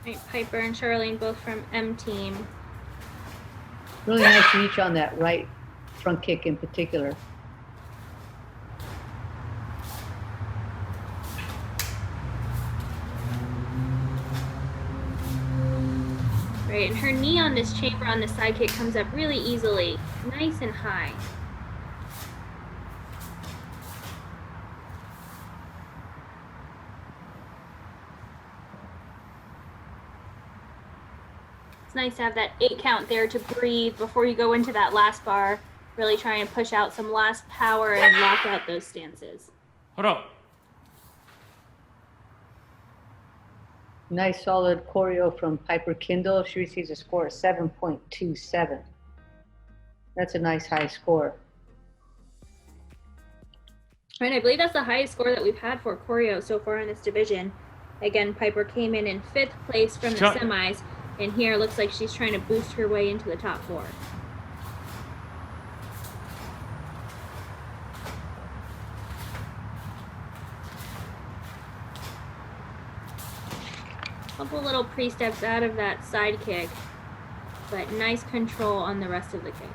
Right, Piper and Charlene both from M team. Really nice reach on that right front kick in particular. Right, and her knee on this chamber on the side kick comes up really easily, nice and high. It's nice to have that 8 count there to breathe before you go into that last bar. Really trying to push out some last power and lock out those stances. Hold up. Nice solid choreo from Piper Kindle. She receives a score of 7.27. That's a nice high score. Right, I believe that's the highest score that we've had for choreo so far in this division. Again, Piper came in 5th place from the semis, and here looks like she's trying to boost her way into the top 4. Couple little pre-steps out of that side kick, but nice control on the rest of the kicks.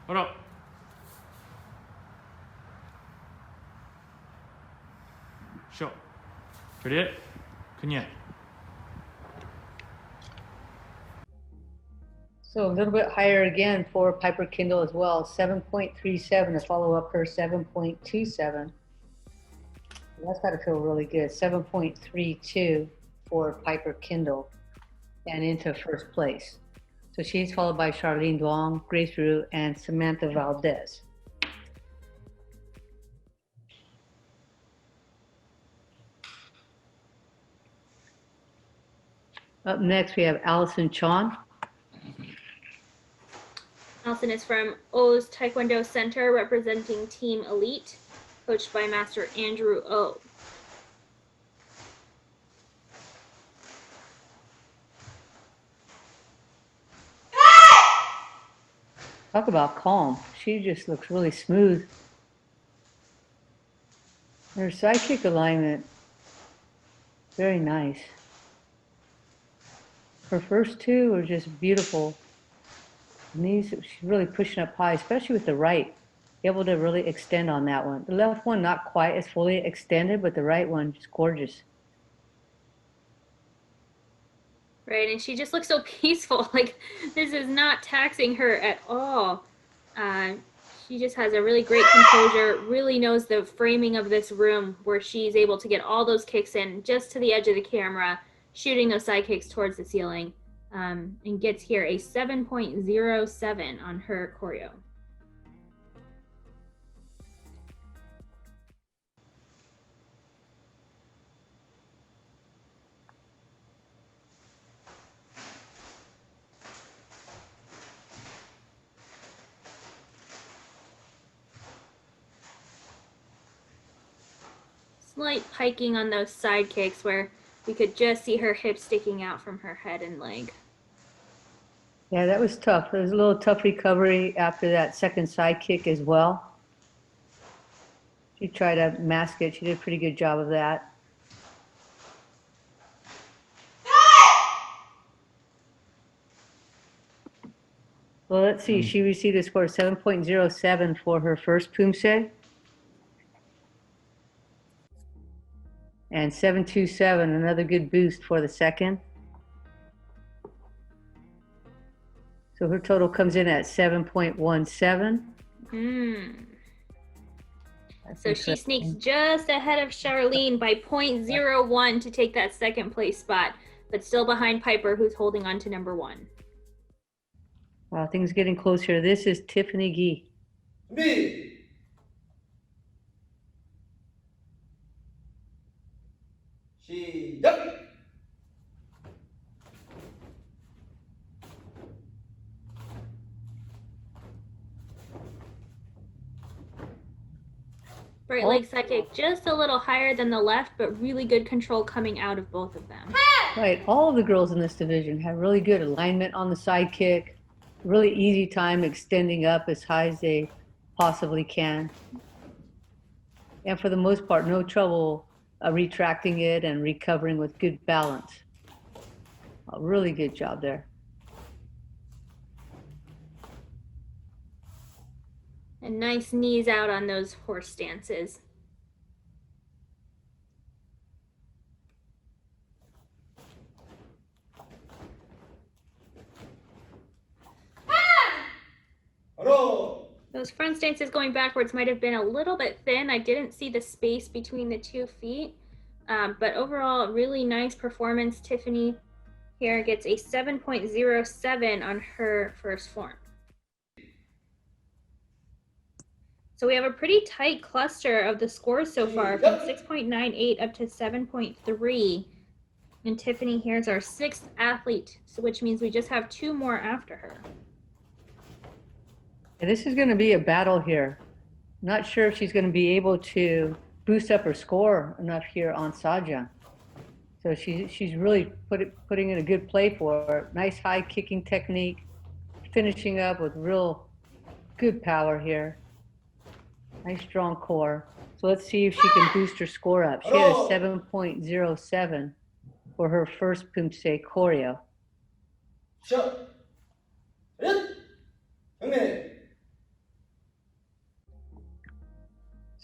Hold up. Show. Cadet. Junior. So a little bit higher again for Piper Kindle as well, 7.37 to follow up her 7.27. That's got to feel really good. 7.32 for Piper Kindle and into first place. So she's followed by Charlene Duong, Grace Rue, and Samantha Valdez. Up next, we have Allison Chon. Allison is from O's Taekwondo Center, representing Team Elite, coached by Master Andrew O. Talk about calm. She just looks really smooth. Her side kick alignment Very nice. Her first two are just beautiful. And these, she's really pushing up high, especially with the right. Able to really extend on that one. The left one, not quite as fully extended, but the right one, just gorgeous. Right, and she just looks so peaceful. Like, this is not taxing her at all. She just has a really great composure, really knows the framing of this room where she's able to get all those kicks in just to the edge of the camera, shooting those side kicks towards the ceiling, and gets here a 7.07 on her choreo. Slight piking on those side kicks where we could just see her hips sticking out from her head and leg. Yeah, that was tough. It was a little tough recovery after that second side kick as well. She tried to mask it. She did a pretty good job of that. Well, let's see. She received a score of 7.07 for her first Poomsae. And 7.27, another good boost for the second. So her total comes in at 7.17. So she sneaks just ahead of Charlene by 0.01 to take that second place spot, but still behind Piper, who's holding on to number 1. Wow, things getting closer. This is Tiffany Gee. 준비. 시작. Right leg side kick just a little higher than the left, but really good control coming out of both of them. Right, all of the girls in this division have really good alignment on the side kick, really easy time extending up as high as they possibly can. And for the most part, no trouble retracting it and recovering with good balance. A really good job there. And nice knees out on those horse stances. Those front stances going backwards might have been a little bit thin. I didn't see the space between the 2 feet. But overall, really nice performance. Tiffany here gets a 7.07 on her first form. So we have a pretty tight cluster of the scores so far, from 6.98 up to 7.3. And Tiffany here is our 6th athlete, so which means we just have 2 more after her. And this is going to be a battle here. Not sure if she's going to be able to boost up her score enough here on Sajang. So she's really putting in a good play for her. Nice high kicking technique, finishing up with real good power here. Nice strong core. So let's see if she can boost her score up. She had a 7.07 for her first Poomsae choreo. So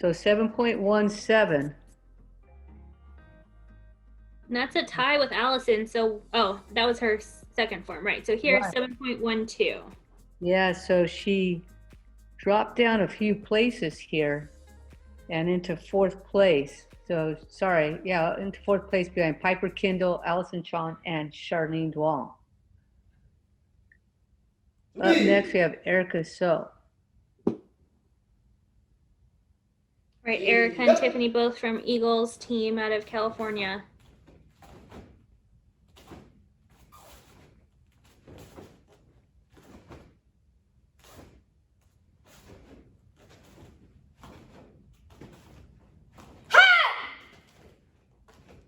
7.17. And that's a tie with Allison. So, that was her second form, right? So here's right. 7.12. Yeah, so she dropped down a few places here and into 4th place. So, into 4th place behind Piper Kindle, Allison Chan, and Charlene Duong. Up next, we have Erica So. Right, Erica and Tiffany, both from Eagles team out of California.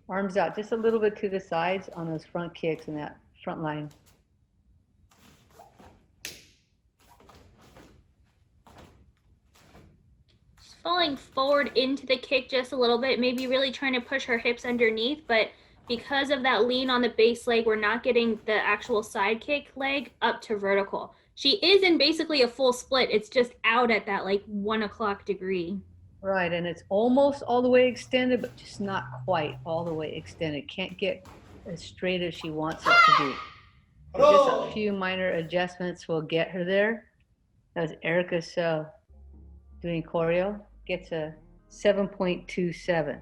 Arms out just a little bit to the sides on those front kicks and that front line. Falling forward into the kick just a little bit, maybe really trying to push her hips underneath, but because of that lean on the base leg, we're not getting the actual side kick leg up to vertical. She is in basically a full split. It's just out at that like 1 o'clock degree. Right, and it's almost all the way extended, but just not quite all the way extended. Can't get as straight as she wants it to be. But just a few minor adjustments will get her there. As Erica So doing choreo, gets a 7.27.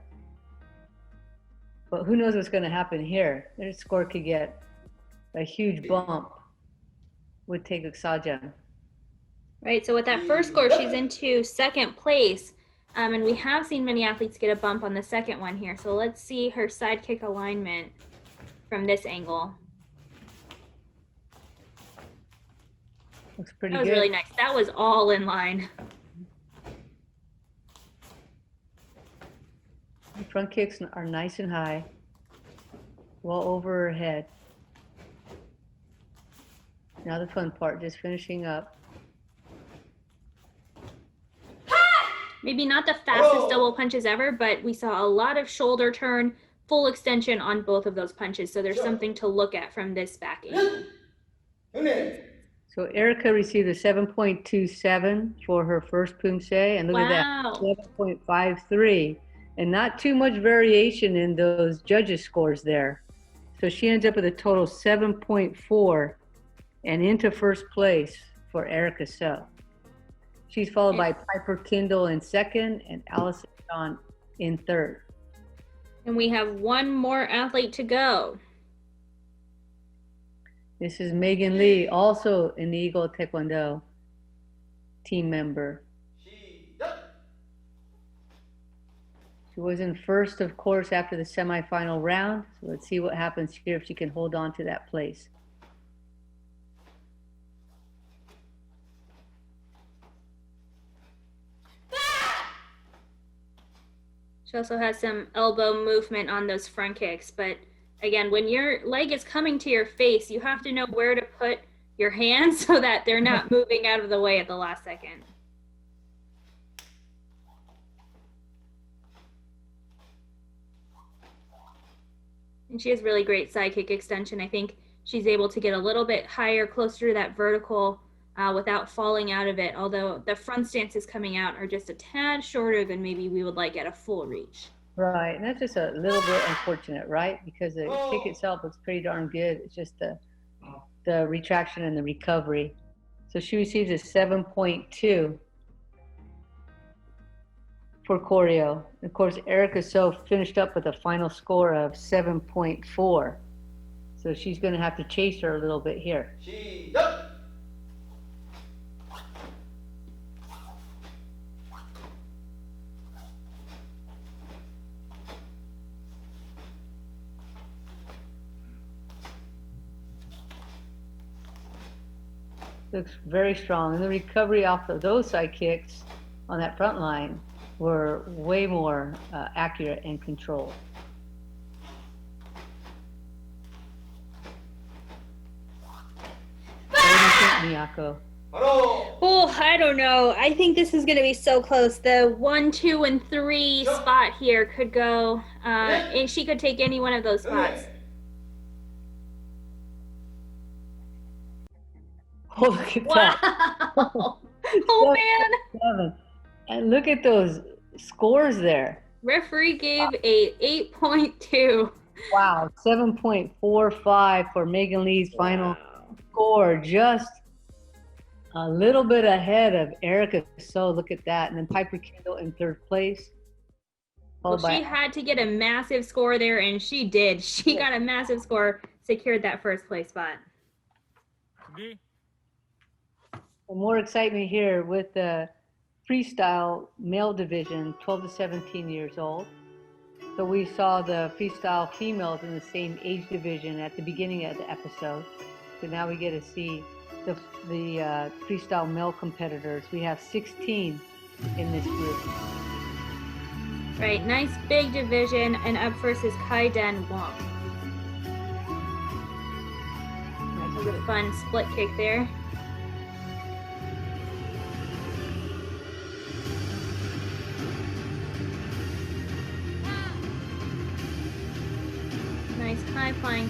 But who knows what's going to happen here? Their score could get a huge bump with Taeguk Sajang. Right, so with that first score, she's into second place. And we have seen many athletes get a bump on the second one here. So let's see her side kick alignment from this angle. Looks pretty good. That was really nice. That was all in line. The front kicks are nice and high, well over her head. Now the fun part, just finishing up. Maybe not the fastest double punches ever, but we saw a lot of shoulder turn, full extension on both of those punches. So there's something to look at from this back angle. So Erica received a 7.27 for her first Poomsae, and look at that, 7.53. And not too much variation in those judges' scores there. So she ends up with a total 7.4 and into first place for Erica So. She's followed by Piper Kindle in second and Allison Shawn in third. And we have one more athlete to go. This is Megan Lee, also an Eagle Taekwondo team member. She was in first, of course, after the semifinal round. So let's see what happens here if she can hold on to that place. She also has some elbow movement on those front kicks. But again, when your leg is coming to your face, you have to know where to put your hands so that they're not moving out of the way at the last second. And she has really great side kick extension. I think she's able to get a little bit higher, closer to that vertical without falling out of it. Although the front stances coming out are just a tad shorter than maybe we would like at a full reach. Right, and that's just a little bit unfortunate, right? Because the kick itself looks pretty darn good. It's just the retraction and the recovery. So she receives a 7.2 for choreo. Of course, Erica So finished up with a final score of 7.4. So she's going to have to chase her a little bit here. Looks very strong. And the recovery off of those side kicks on that front line were way more accurate and controlled. What do you think, Miyako? Oh, I don't know. I think this is going to be so close. The 1, 2, and 3 spot here could go, and she could take any one of those spots. Oh, look at that. Wow. Oh, man. And look at those scores there. Referee gave a 8.2. Wow, 7.45 for Megan Lee's final score. Just a little bit ahead of Erica So. Look at that. And then Piper Kindle in third place. Well, she had to get a massive score there, and she did. She got a massive score, secured that first place spot. More excitement here with the freestyle male division, 12 to 17 years old. So we saw the freestyle females in the same age division at the beginning of the episode. So now we get to see the freestyle male competitors. We have 16 in this group. Right, nice big division, and up first is Kai-Den Wong. That's a fun split kick there.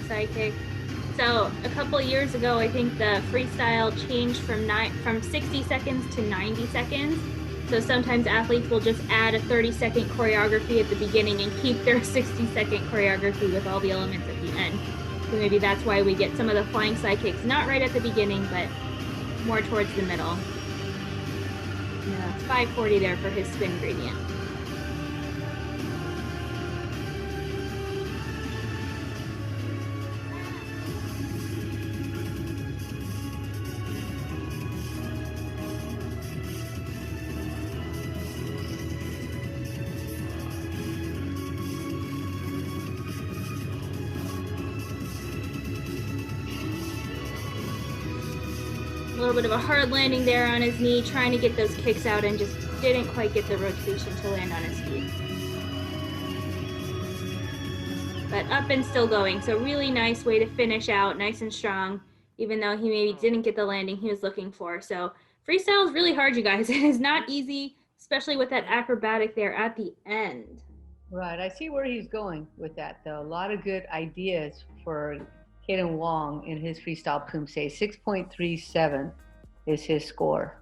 flying side kick. So a couple years ago, I think the freestyle changed from 60 seconds to 90 seconds. So sometimes athletes will just add a 30-second choreography at the beginning and keep their 60-second choreography with all the elements at the end. So maybe that's why we get some of the flying side kicks, not right at the beginning, but more towards the middle. Yeah, 540 there for his spin gradient. A little bit of a hard landing there on his knee, trying to get those kicks out and just didn't quite get the rotation to land on his feet. But up and still going, so really nice way to finish out, nice and strong, even though he maybe didn't get the landing he was looking for. So freestyle is really hard, you guys. It is not easy, especially with that acrobatic there at the end. Right, I see where he's going with that though. A lot of good ideas for Caden Wong in his Freestyle Poomsae. 6.37 is his score.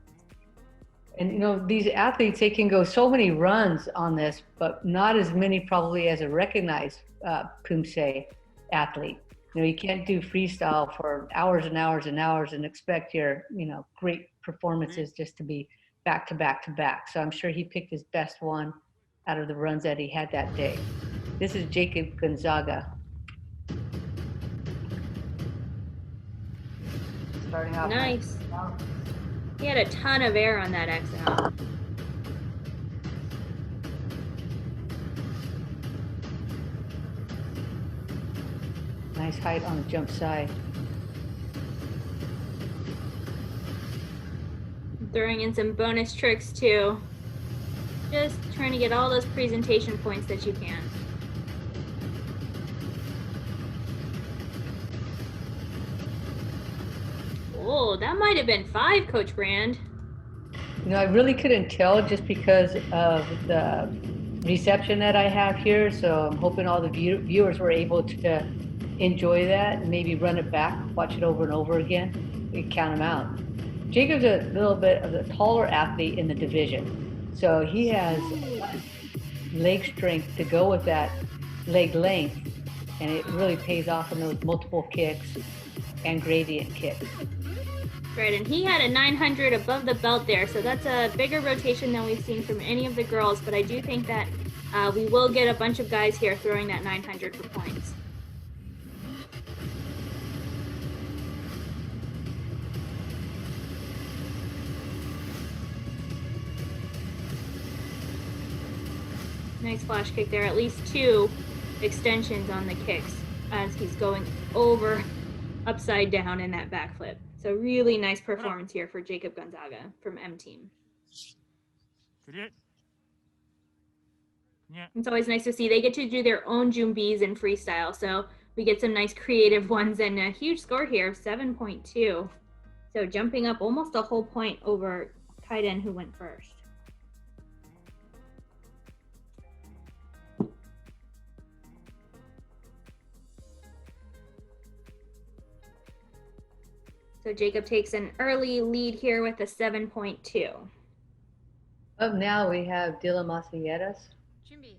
And you know, these athletes, they can go so many runs on this, but not as many probably as a recognized Poomsae athlete. You know, you can't do freestyle for hours and hours and hours and expect your, you know, great performances just to be back to back to back. So I'm sure he picked his best one out of the runs that he had that day. This is Jacob Gonzaga. Starting off nice. He had a ton of air on that XL. Nice height on the jump side. Throwing in some bonus tricks too. Just trying to get all those presentation points that you can. Oh, that might have been 5, Coach Brand. You know, I really couldn't tell just because of the reception that I have here. So I'm hoping all the viewers were able to enjoy that and maybe run it back, watch it over and over again, and count them out. Jacob's a little bit of a taller athlete in the division. So he has leg strength to go with that leg length, and it really pays off in those multiple kicks and gradient kicks. Right, and he had a 900 above the belt there, so that's a bigger rotation than we've seen from any of the girls, but I do think that we will get a bunch of guys here throwing that 900 for points. Nice flash kick there, at least 2 extensions on the kicks as he's going over upside down in that backflip. So really nice performance here for Jacob Gonzaga from M Team. It's always nice to see they get to do their own jumbies in freestyle. So we get some nice creative ones and a huge score here, 7.2. So jumping up almost a whole point over Kaiden, who went first. So Jacob takes an early lead here with a 7.2. Up now we have Dylan Masalleras. Jimby.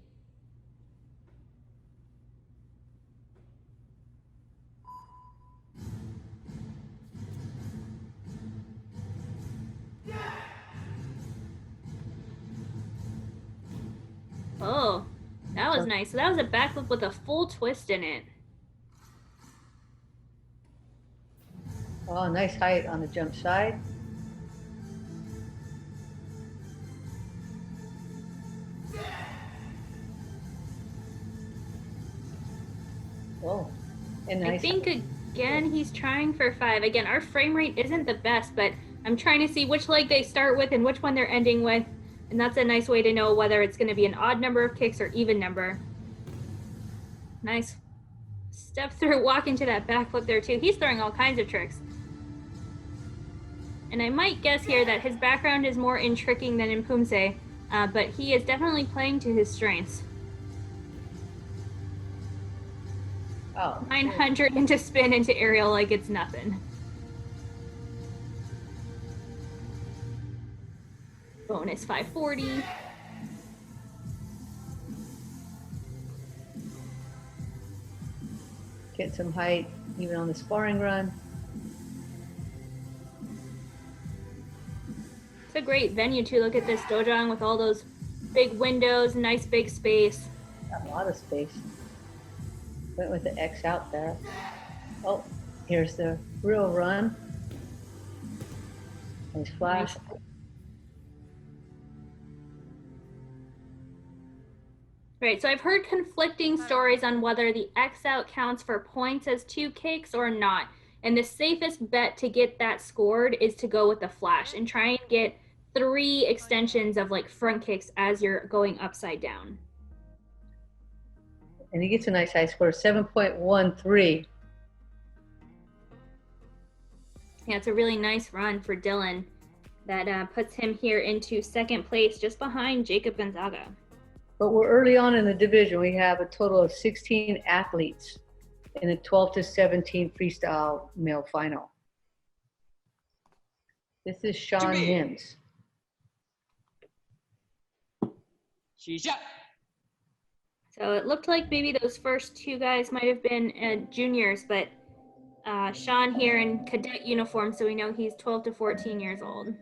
Oh, that was nice. So that was a backflip with a full twist in it. Oh, nice height on the jump side. Oh, and nice. I think again he's trying for 5. Again, our frame rate isn't the best, but I'm trying to see which leg they start with and which one they're ending with, and that's a nice way to know whether it's going to be an odd number of kicks or even number. Nice step through, walk into that backflip there too. He's throwing all kinds of tricks. And I might guess here that his background is more in tricking than in Poomsae, but he is definitely playing to his strengths. Oh. 900 into spin into aerial like it's nothing. Bonus 540. Get some height even on the sparring run. It's a great venue too. Look at this dojang with all those big windows, nice big space. Got a lot of space. Went with the X out there. Oh, here's the real run. Nice flash. Right, so I've heard conflicting stories on whether the X out counts for points as 2 kicks or not. And the safest bet to get that scored is to go with the flash and try and get 3 extensions of like front kicks as you're going upside down. And he gets a nice high score, 7.13. Yeah, it's a really nice run for Dylan that puts him here into second place just behind Jacob Gonzaga. But we're early on in the division. We have a total of 16 athletes in the 12 to 17 freestyle male final. This is Sean Mims. So it looked like maybe those first 2 guys might have been juniors, but Sean here in cadet uniform, so we know he's 12 to 14 years old.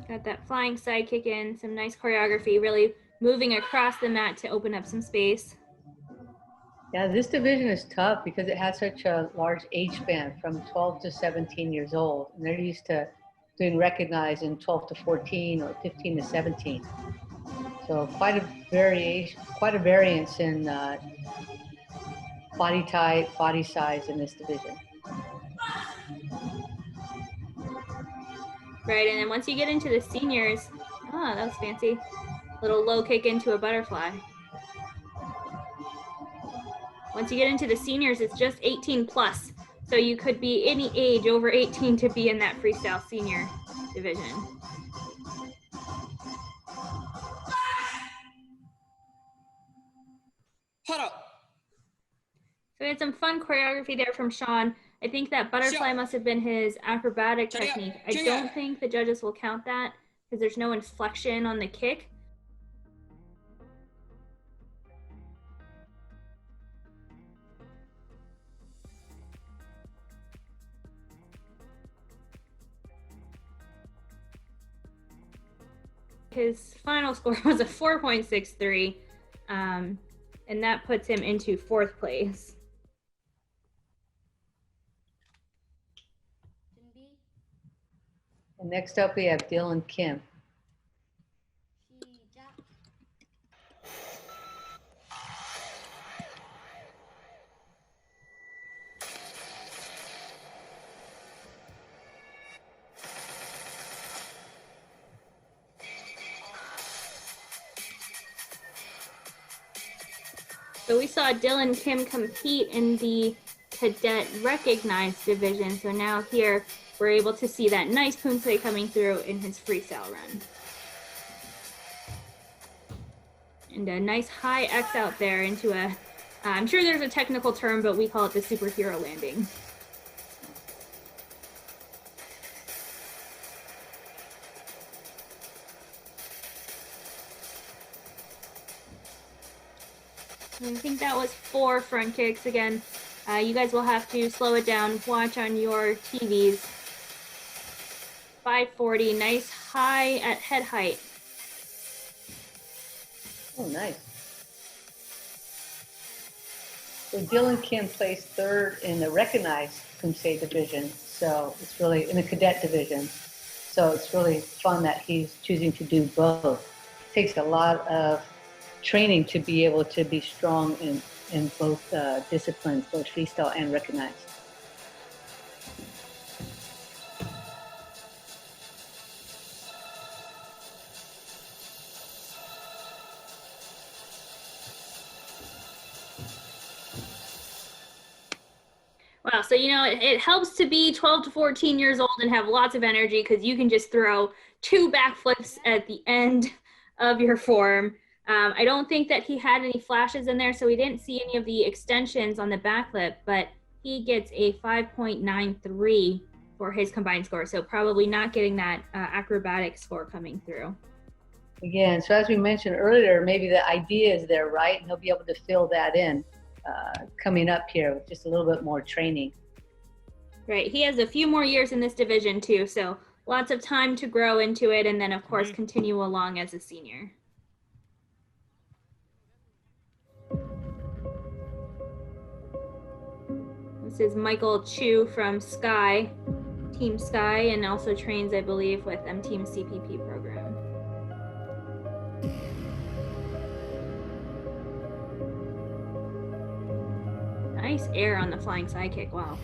Got that flying side kick in, some nice choreography, really moving across the mat to open up some space. Yeah, this division is tough because it has such a large age span from 12 to 17 years old. And they're used to doing recognized in 12 to 14 or 15 to 17. So quite a variance in body type, body size in this division. Right, and then once you get into the seniors, that was fancy. Little low kick into a butterfly. Once you get into the seniors, it's just 18 plus. So you could be any age over 18 to be in that freestyle senior division. So we had some fun choreography there from Sean. I think that butterfly must have been his acrobatic technique. I don't think the judges will count that because there's no inflection on the kick. His final score was a 4.63, and that puts him into 4th place. And next up, we have Dylan Kim. So we saw Dylan Kim compete in the cadet recognized division. So now here we're able to see that nice Poomsae coming through in his freestyle run. And a nice high X out there into a, I'm sure there's a technical term, but we call it the superhero landing. I think that was 4 front kicks. Again, you guys will have to slow it down, watch on your TVs. 540, nice high at head height. Oh, nice. So Dylan Kim placed 3rd in the recognized Poomsae division. So it's really in the cadet division. So it's really fun that he's choosing to do both. It takes a lot of training to be able to be strong in both disciplines, both freestyle and recognized. Wow, so you know, it helps to be 12 to 14 years old and have lots of energy because you can just throw 2 backflips at the end of your form. I don't think that he had any flashes in there, so we didn't see any of the extensions on the back lip, but he gets a 5.93 for his combined score, so probably not getting that acrobatic score coming through. Again, so as we mentioned earlier, maybe the idea is there, right? And he'll be able to fill that in coming up here with just a little bit more training. Right, he has a few more years in this division too, so lots of time to grow into it, and then of course continue along as a senior. This is Michael Chu from Sky, Team Sky, and also trains, I believe, with M-Team CPP program. Nice air on the flying sidekick, wow.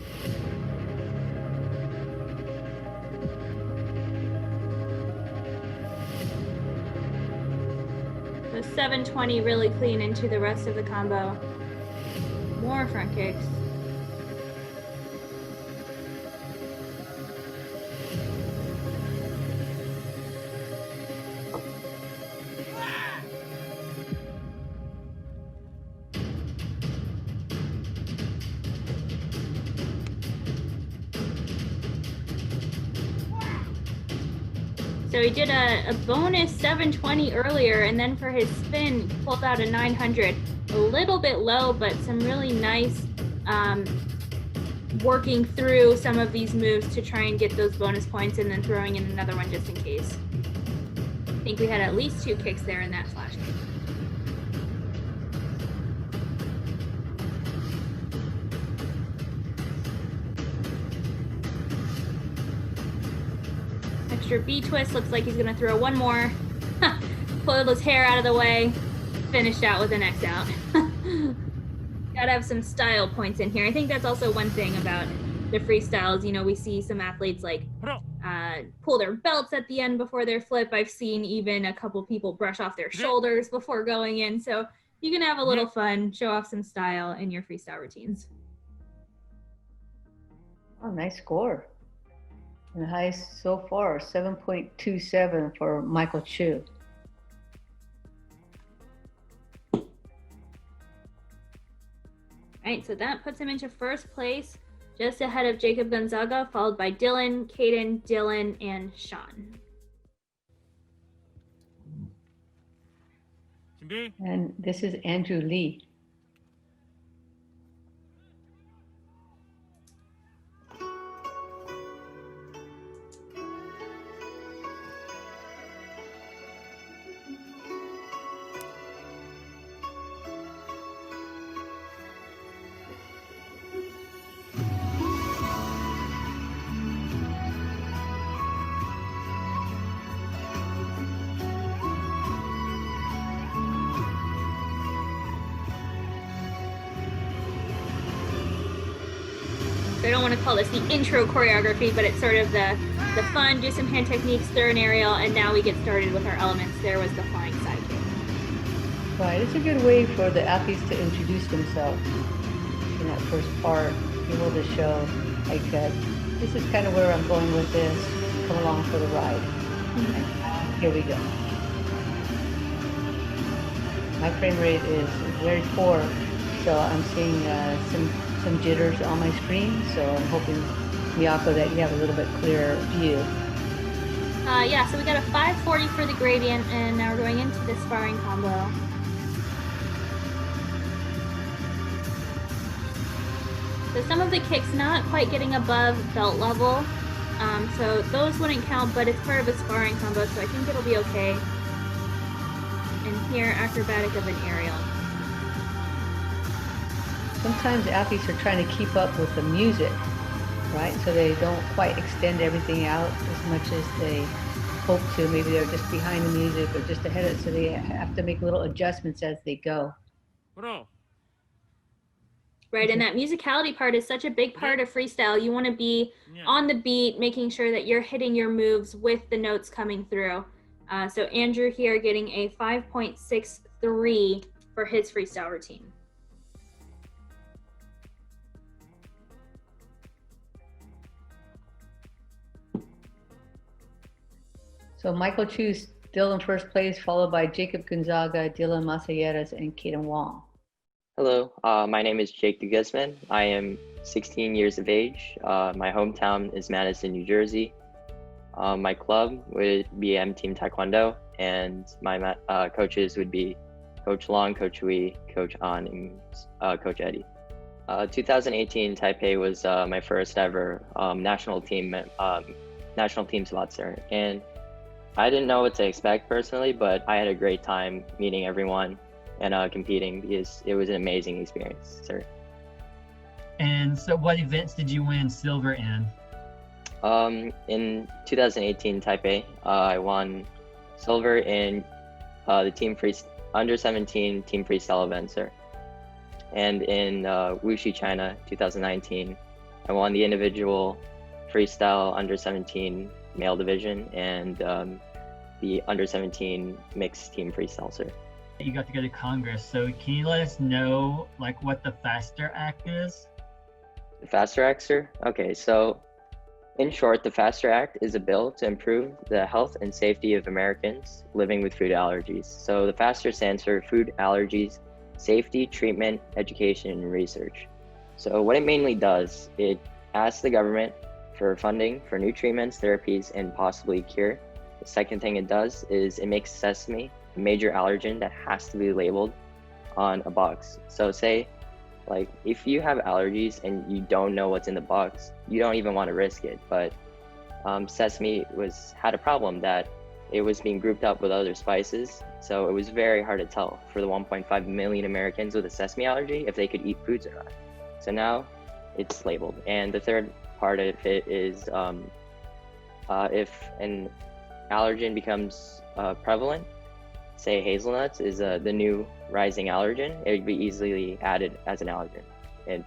The 720 really clean into the rest of the combo. More front kicks. So he did a bonus 720 earlier, and then for his spin, pulled out a 900. A little bit low, but some really nice working through some of these moves to try and get those bonus points, and then throwing in another one just in case. I think we had at least 2 kicks there in that flash kick. Extra B twist, looks like he's gonna throw one more. Pulled his hair out of the way, finished out with an X out. Gotta have some style points in here. I think that's also one thing about the freestyles. You know, we see some athletes like pull their belts at the end before their flip. I've seen even a couple people brush off their shoulders before going in. So you can have a little fun, show off some style in your freestyle routines. Oh, nice score. And the highest so far, 7.27 for Michael Chu. All right, so that puts him into first place, just ahead of Jacob Gonzaga, followed by Dylan, Caden, Dylan, and Sean. And this is Andrew Lee. So I don't want to call this the intro choreography, but it's sort of the fun, do some hand techniques, throw an aerial, and now we get started with our elements. There was the flying sidekick. Right, it's a good way for the athletes to introduce themselves in that first part, be able to show, like, this is kind of where I'm going with this, come along for the ride. And here we go. My frame rate is very poor, so I'm seeing some jitters on my screen, so I'm hoping, Miyako, that you have a little bit clearer view. Yeah, so we got a 540 for the gradient, and now we're going into the sparring combo. So some of the kicks not quite getting above belt level, so those wouldn't count, but it's part of a sparring combo, so I think it'll be okay. And here, acrobatic of an aerial. Sometimes athletes are trying to keep up with the music, right? So they don't quite extend everything out as much as they hope to. Maybe they're just behind the music or just ahead of it, so they have to make little adjustments as they go. Right, and that musicality part is such a big part of freestyle. You want to be on the beat, making sure that you're hitting your moves with the notes coming through. So Andrew here getting a 5.63 for his freestyle routine. So Michael Chu's still in first place, followed by Jacob Gonzaga, Dylan Masayeras, and Kaden Wong. Hello, my name is Jake Guzman. I am 16 years of age. My hometown is Madison, New Jersey. My club would be M Team Taekwondo, and my coaches would be Coach Long, Coach Wee, Coach An, and Coach Eddie. 2018 Taipei was my first ever national team spot, sir. And I didn't know what to expect personally, but I had a great time meeting everyone and competing because it was an amazing experience, sir. And so what events did you win silver in? In 2018 Taipei, I won silver in the team under 17 team freestyle event, sir. And in Wuxi, China, 2019, I won the individual freestyle under 17 male division and the under 17 mixed team freestyle, sir. You got to go to Congress, so can you let us know like what the FASTER Act is? The FASTER Act, sir? Okay, so in short, the FASTER Act is a bill to improve the health and safety of Americans living with food allergies. So the FASTER stands for Food Allergies, Safety, Treatment, Education, and Research. So what it mainly does, it asks the government for funding for new treatments, therapies, and possibly cure. The second thing it does is it makes sesame a major allergen that has to be labeled on a box. So say, like, if you have allergies and you don't know what's in the box, you don't even want to risk it. But sesame had a problem that it was being grouped up with other spices. So it was very hard to tell for the 1.5 million Americans with a sesame allergy if they could eat foods or not. So now it's labeled. And the third part of it is if an allergen becomes prevalent, say hazelnuts is the new rising allergen, it would be easily added as an allergen. And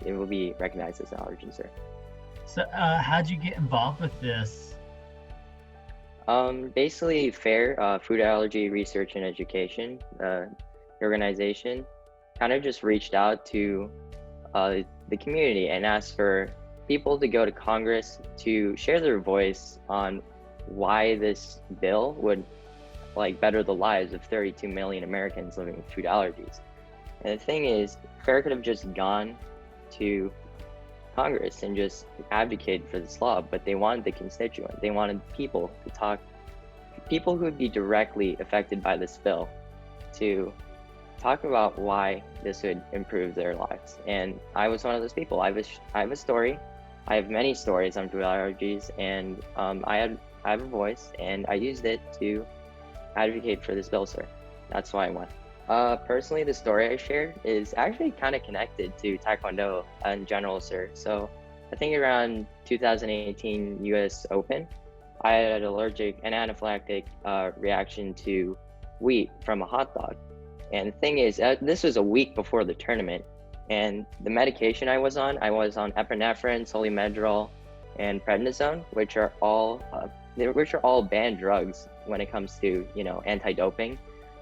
it will be recognized as an allergen, sir. So how'd you get involved with this? Basically, FAIR, Food Allergy Research and Education, the organization, kind of just reached out to the community and asked for people to go to Congress to share their voice on why this bill would better the lives of 32 million Americans living with food allergies. And the thing is, FAIR could have just gone to Congress and just advocated for this law, but they wanted the constituent. They wanted people to talk, people who would be directly affected by this bill, to talk about why this would improve their lives. And I was one of those people. I have a story. I have many stories on food allergies, and I have a voice, and I used it to advocate for this bill, sir. That's why I won. Personally, the story I shared is actually kind of connected to Taekwondo in general, sir. So I think around 2018 US Open, I had an anaphylactic reaction to wheat from a hot dog. And the thing is, this was a week before the tournament, and the medication I was on epinephrine, solumedrol, and prednisone, which are all banned drugs when it comes to anti-doping.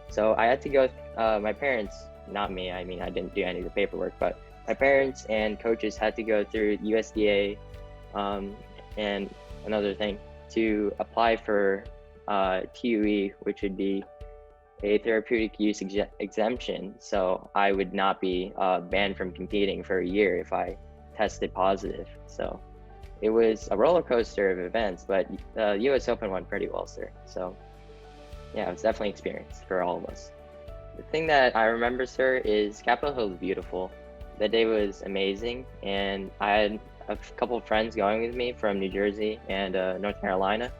So I had to go. My parents, not me. I mean, I didn't do any of the paperwork, but my parents and coaches had to go through USDA and another thing to apply for TUE, which would be a therapeutic use exemption. So I would not be banned from competing for a year if I tested positive. So it was a roller coaster of events, but the US Open went pretty well, sir. So yeah, it was definitely an experience for all of us. The thing that I remember, sir, is Capitol Hill was beautiful. The day was amazing, and I had a couple of friends going with me from New Jersey and North Carolina.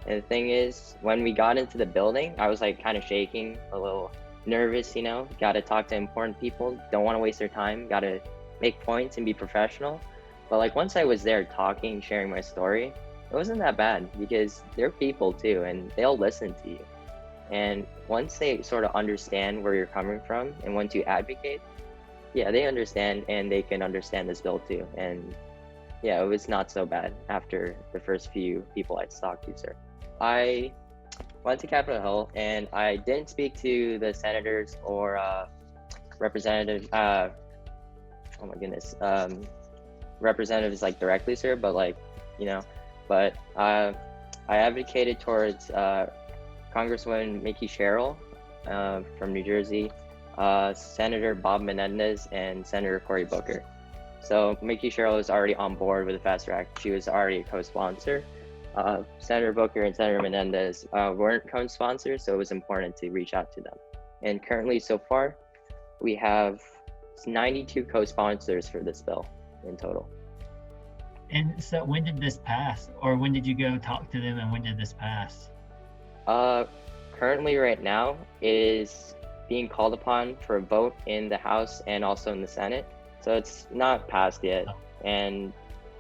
And the thing is, when we got into the building, I was kind of shaking, a little nervous, got to talk to important people, don't want to waste their time, got to make points and be professional. But once I was there talking, sharing my story, it wasn't that bad because they're people too, and they'll listen to you. And once they sort of understand where you're coming from and once you advocate, yeah, they understand and they can understand this bill too. And yeah, it was not so bad after the first few people I'd talked to, sir. I went to Capitol Hill and I didn't speak to the senators or representatives, representatives directly, sir, but I advocated towards Congresswoman Mickey Sherrill from New Jersey, Senator Bob Menendez, and Senator Cory Booker. So Mickey Sherrill is already on board with the FASTER Act. She was already a co-sponsor. Senator Booker and Senator Menendez weren't co-sponsors, so it was important to reach out to them. And currently, so far, we have 92 co-sponsors for this bill in total. And so when did this pass? Or when did you go talk to them and when did this pass? Currently right now it is being called upon for a vote in the House and also in the Senate. So it's not passed yet. And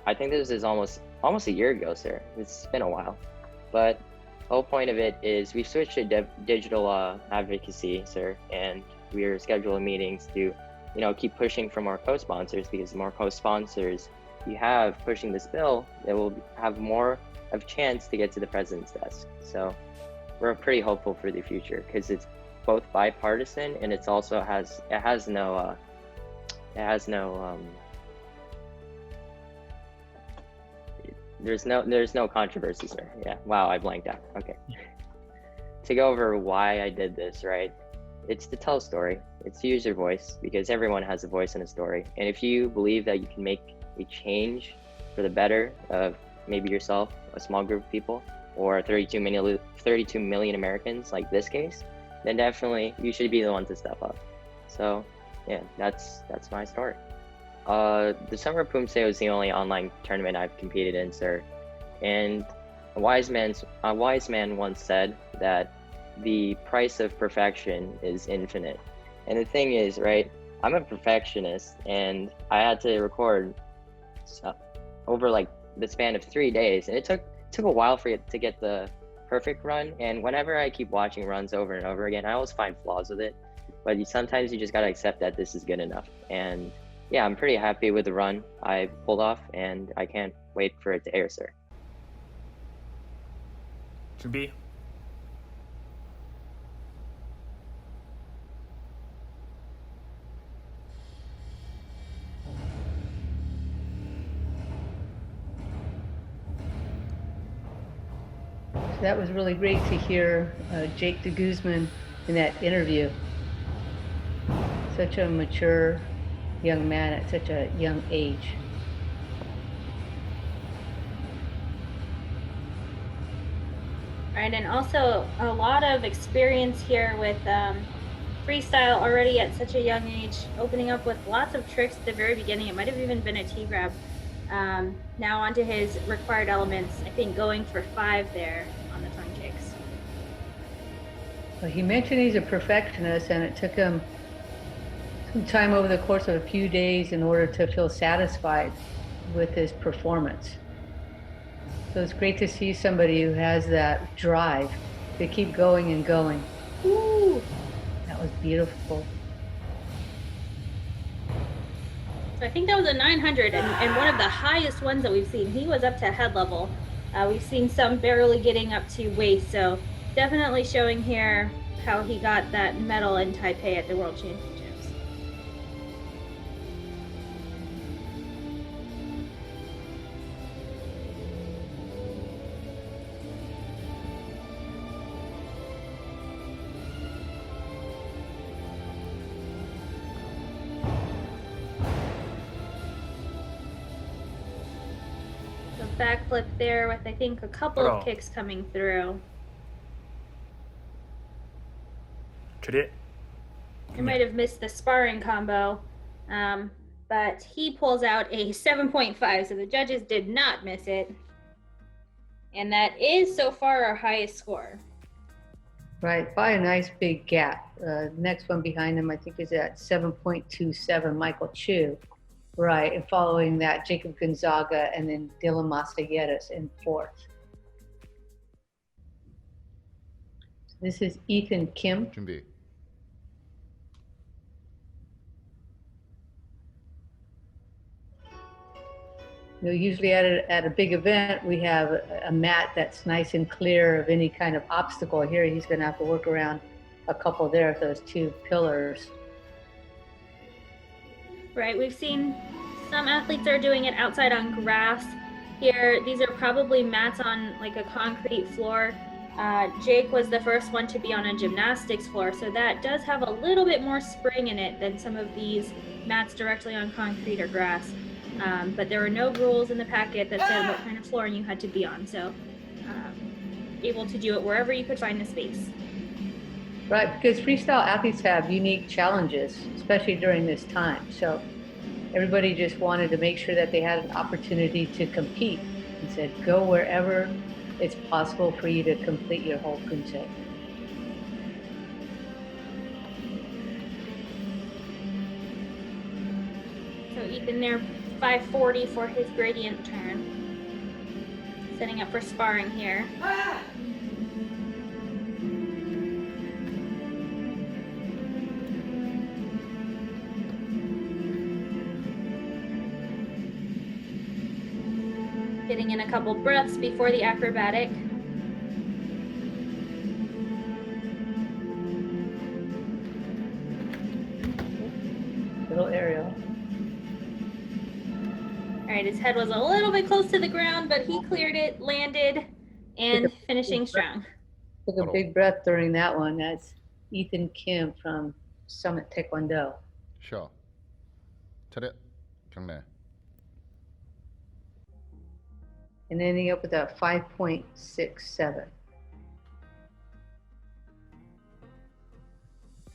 I think this is almost a year ago, sir. It's been a while. But the whole point of it is we switched to digital advocacy, sir, and we're scheduling meetings to, keep pushing for more co-sponsors, because the more co-sponsors you have pushing this bill, it will have more of a chance to get to the president's desk. So we're pretty hopeful for the future because it's both bipartisan and it's also there's no controversy, sir. Yeah, wow, I blanked out. Okay. To go over why I did this, right? It's to tell a story. It's to use your voice, because everyone has a voice and a story. And if you believe that you can make a change for the better of maybe yourself, a small group of people, or 32 million Americans like this case, then definitely you should be the one to step up. So yeah, that's my story. The Summer of Poomsae was the only online tournament I've competed in, sir. And a wise man once said that the price of perfection is infinite. And the thing is, right, I'm a perfectionist, and I had to record over like the span of 3 days, and it took a while for it to get the perfect run. And whenever I keep watching runs over and over again, I always find flaws with it, but sometimes you just gotta accept that this is good enough. And yeah, I'm pretty happy with the run I pulled off, and I can't wait for it to air, sir. 준비. That was really great to hear Jake de Guzman in that interview. Such a mature young man at such a young age. Right, and also a lot of experience here with freestyle already at such a young age, opening up with lots of tricks at the very beginning. It might have even been a T-grab. Now onto his required elements, I think going for 5 there on the tongue kicks. Well, he mentioned he's a perfectionist, and it took him some time over the course of a few days in order to feel satisfied with his performance. So it's great to see somebody who has that drive to keep going and going. Woo! That was beautiful. So I think that was a 900 and one of the highest ones that we've seen. He was up to head level. We've seen some barely getting up to waist. So definitely showing here how he got that medal in Taipei at the World Championships. Backflip there with, I think, a couple of kicks coming through. Cadet. He might have missed the sparring combo, but he pulls out a 7.5, so the judges did not miss it. And that is so far our highest score. Right, by a nice big gap. Next one behind him, I think, is at 7.27, Michael Chu. Right, and following that, Jacob Gonzaga and then Dylan Mastayeras in 4th. This is Ethan Kim. 준비. Usually at a big event, we have a mat that's nice and clear of any kind of obstacle. Here, he's going to have to work around a couple there of those 2 pillars. Right, we've seen some athletes are doing it outside on grass. Here, these are probably mats on like a concrete floor. Jake was the first one to be on a gymnastics floor, so that does have a little bit more spring in it than some of these mats directly on concrete or grass. But there were no rules in the packet that said what kind of flooring you had to be on, so able to do it wherever you could find the space. Right, because freestyle athletes have unique challenges, especially during this time. So everybody just wanted to make sure that they had an opportunity to compete and said, go wherever it's possible for you to complete your whole Poomsae. So Ethan there, 540 for his gradient turn. Setting up for sparring here. Getting in a couple breaths before the acrobatic. Little aerial. All right, his head was a little bit close to the ground, but he cleared it, landed, and finishing strong. Took a big breath during that one. That's Ethan Kim from Summit Taekwondo. Sure. 차렷, 경례. And ending up with a 5.67.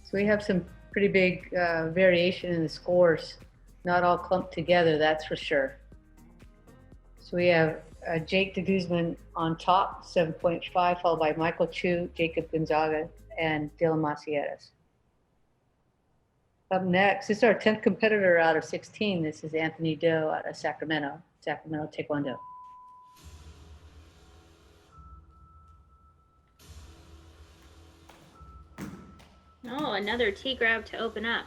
So we have some pretty big variation in the scores, not all clumped together, that's for sure. So we have Jake de Guzman on top, 7.5, followed by Michael Chu, Jacob Gonzaga, and Dylan Macieres. Up next, this is our 10th competitor out of 16. This is Anthony Doe out of Sacramento Taekwondo. Oh, another T-grab to open up.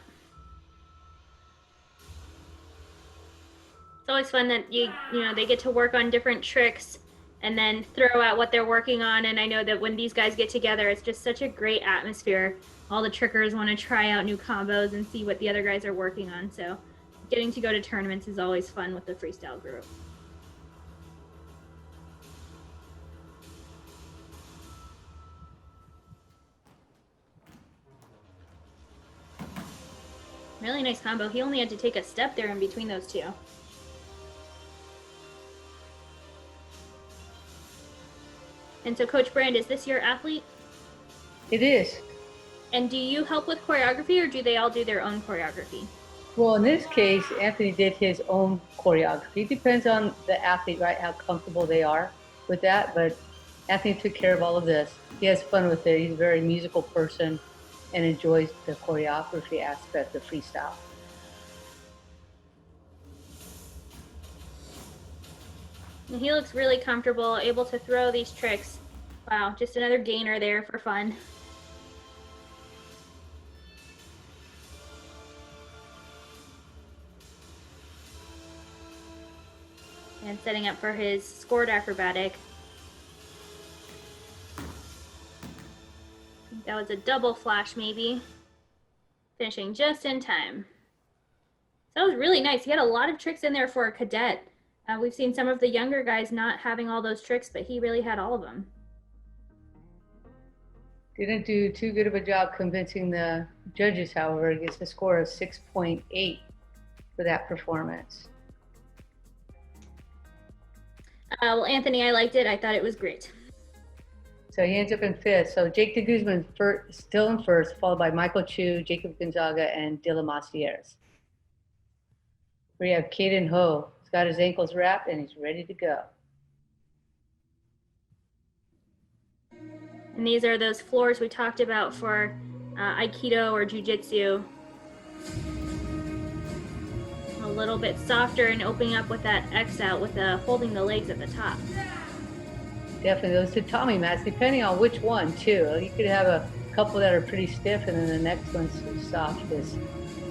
It's always fun that you know, they get to work on different tricks and then throw out what they're working on. And I know that when these guys get together, it's just such a great atmosphere. All the trickers want to try out new combos and see what the other guys are working on. So getting to go to tournaments is always fun with the freestyle group. Really nice combo. He only had to take a step there in between those two. And so Coach Brand, is this your athlete? It is. And do you help with choreography or do they all do their own choreography? Well, in this case, Anthony did his own choreography. Depends on the athlete, right, how comfortable they are with that. But Anthony took care of all of this. He has fun with it. He's a very musical person and enjoys the choreography aspect of freestyle. And he looks really comfortable, able to throw these tricks. Wow, just another gainer there for fun. And setting up for his scored acrobatic. That was a double flash maybe. Finishing just in time. So that was really nice. He had a lot of tricks in there for a cadet. We've seen some of the younger guys not having all those tricks, but he really had all of them. Didn't do too good of a job convincing the judges, however. He gets a score of 6.8 for that performance. Well, Anthony, I liked it. I thought it was great. So he ends up in 5th. So Jake de Guzman still in 1st, followed by Michael Chu, Jacob Gonzaga, and Dylan Macieres. We have Caden Ho. He's got his ankles wrapped and he's ready to go. And these are those floors we talked about for Aikido or Jiu-Jitsu. A little bit softer and opening up with that X out with holding the legs at the top. Definitely those tatami mats, depending on which one too. You could have a couple that are pretty stiff and then the next one's as soft as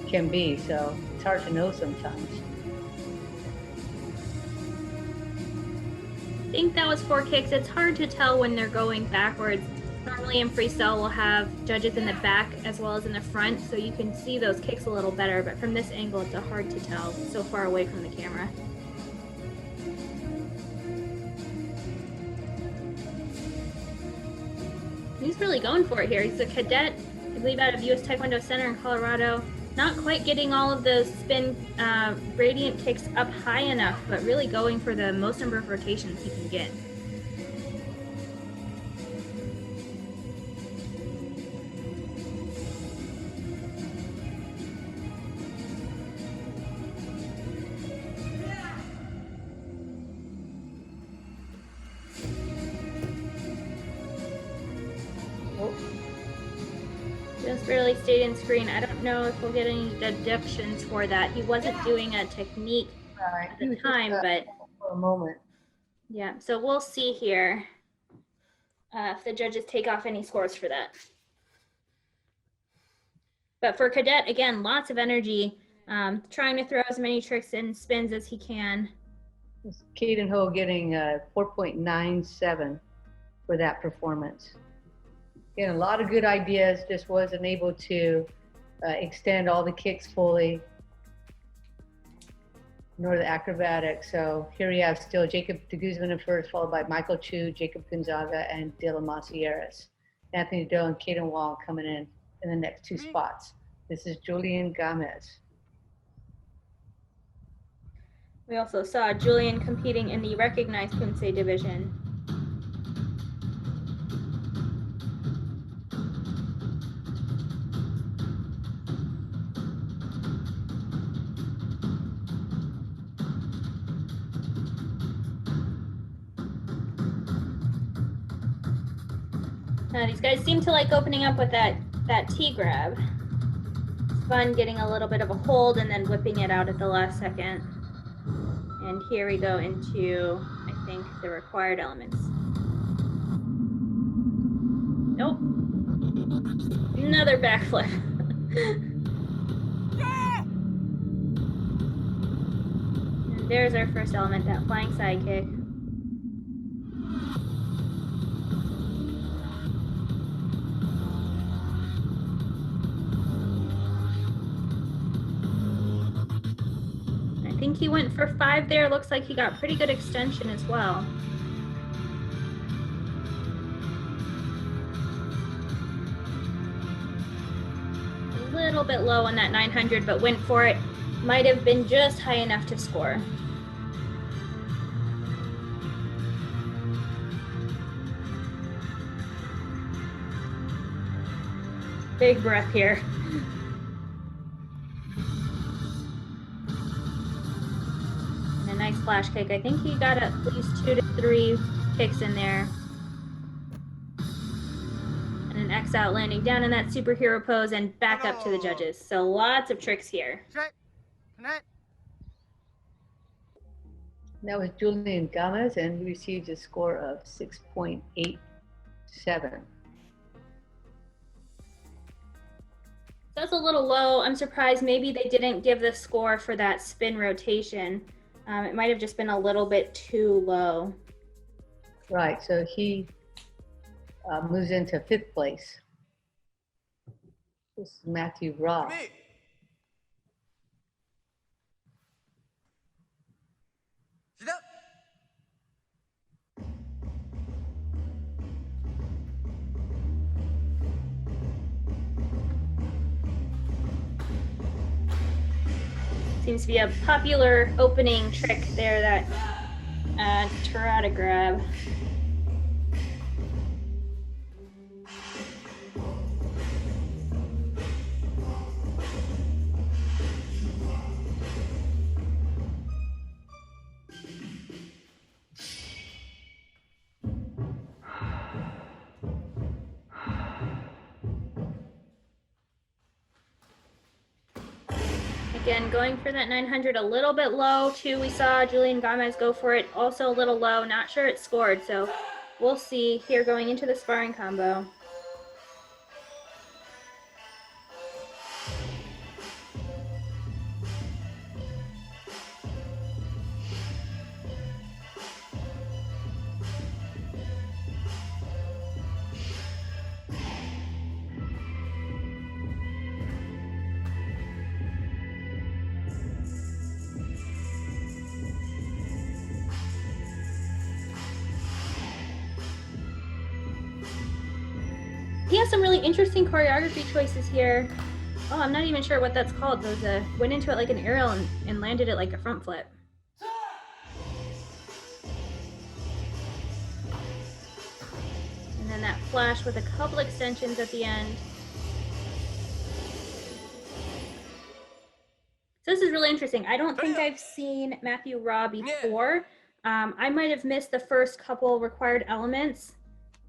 can be. So it's hard to know sometimes. I think that was 4 kicks. It's hard to tell when they're going backwards. Normally in freestyle we'll have judges in the back as well as in the front, so you can see those kicks a little better, but from this angle it's hard to tell, it's so far away from the camera. He's really going for it here. He's a cadet, I believe, out of U.S. Taekwondo Center in Colorado. Not quite getting all of those spin gradient kicks up high enough, but really going for the most number of rotations he can get. Just barely stayed in screen. I don't know if we'll get any deductions for that. He wasn't doing a technique at the time, but for a moment. Yeah, so we'll see here if the judges take off any scores for that. But for Cadet, again, lots of energy, trying to throw as many tricks and spins as he can. Caden Ho getting 4.97 for that performance. Again, a lot of good ideas, just wasn't able to extend all the kicks fully, nor the acrobatics. So here we have still Jacob de Guzman in first, followed by Michael Chu, Jacob Gonzaga, and Dylan Macieras. Anthony Doe and Caden Wong coming in the next two spots. This is Julian Gomez. We also saw Julian competing in the recognized Poomsae division. These guys seem to like opening up with that T grab. It's fun getting a little bit of a hold and then whipping it out at the last second. And here we go into, I think, the required elements. Nope. Another backflip. And there's our first element, that flying side kick. I think he went for 5 there. Looks like he got pretty good extension as well. A little bit low on that 900, but went for it. Might have been just high enough to score. Big breath here. Nice flash kick. I think he got at least 2 to 3 kicks in there. And an X out, landing down in that superhero pose and back up to the judges. So lots of tricks here. That was Julian Gomez, and he received a score of 6.87. That's a little low. I'm surprised maybe they didn't give the score for that spin rotation. It might have just been a little bit too low. Right, so he moves into 5th place. This is Matthew Ross. Seems to be a popular opening trick there, that Tarada grab. Again, going for that 900 a little bit low too. We saw Julian Gomez go for it also a little low. Not sure it scored, so we'll see here going into the sparring combo. has some really interesting choreography choices here. Oh, I'm not even sure what that's called. Those went into it like an aerial and landed it like a front flip. And then that flash with a couple extensions at the end. So this is really interesting. I don't think I've seen Matthew Raw before. I might have missed the first couple required elements.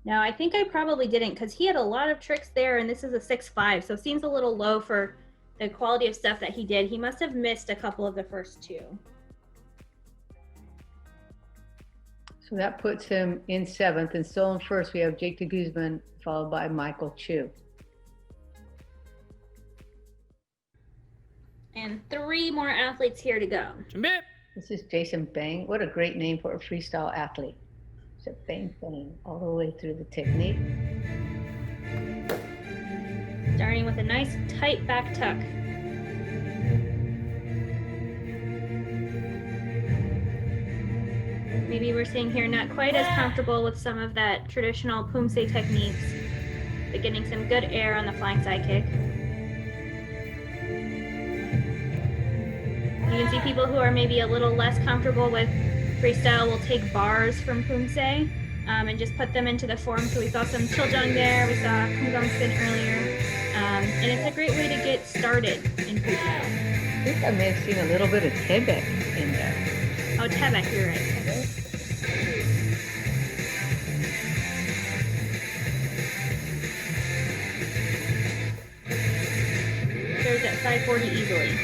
No, I think I probably didn't because he had a lot of tricks there, and this is a 6.5, so it seems a little low for the quality of stuff that he did. He must have missed a couple of the first two. So that puts him in 7th, and still in 1st we have Jake de Guzman, followed by Michael Chu. And 3 more athletes here to go. This is Jason Bang. What a great name for a freestyle athlete. It's a bang bang all the way through the technique. Starting with a nice tight back tuck. Maybe we're seeing here not quite as comfortable with some of that traditional Poomsae techniques, but getting some good air on the flying side kick. You can see people who are maybe a little less comfortable with freestyle will take bars from Poomsae and just put them into the form. So we saw some Chiljung there, we saw Kumgang spin earlier, and it's a great way to get started in freestyle. I think I may have seen a little bit of Tebek in there. Oh, Tebek, you're right. There's that 540 easily.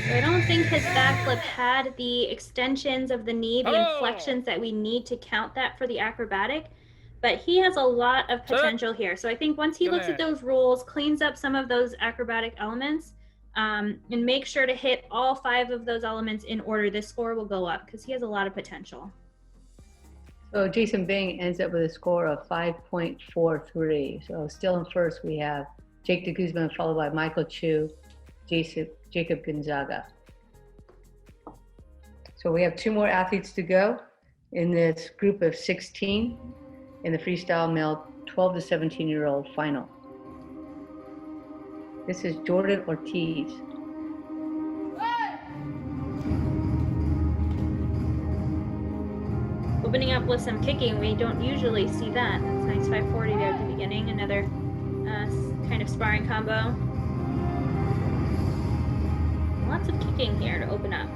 I don't think his backflip had the extensions of the knee, the inflections that we need to count that for the acrobatic, but he has a lot of potential here. So I think once he looks at those rules, cleans up some of those acrobatic elements, and make sure to hit all 5 of those elements in order, this score will go up because he has a lot of potential. So Jason Bing ends up with a score of 5.43. So still in 1st we have Jake de Guzman, followed by Michael Chu, Jacob Gonzaga. So we have 2 more athletes to go in this group of 16 in the freestyle male 12 to 17-year-old final. This is Jordan Ortiz. Opening up with some kicking, we don't usually see that. That's nice 540 there at the beginning, another kind of sparring combo. Lots of kicking here to open up.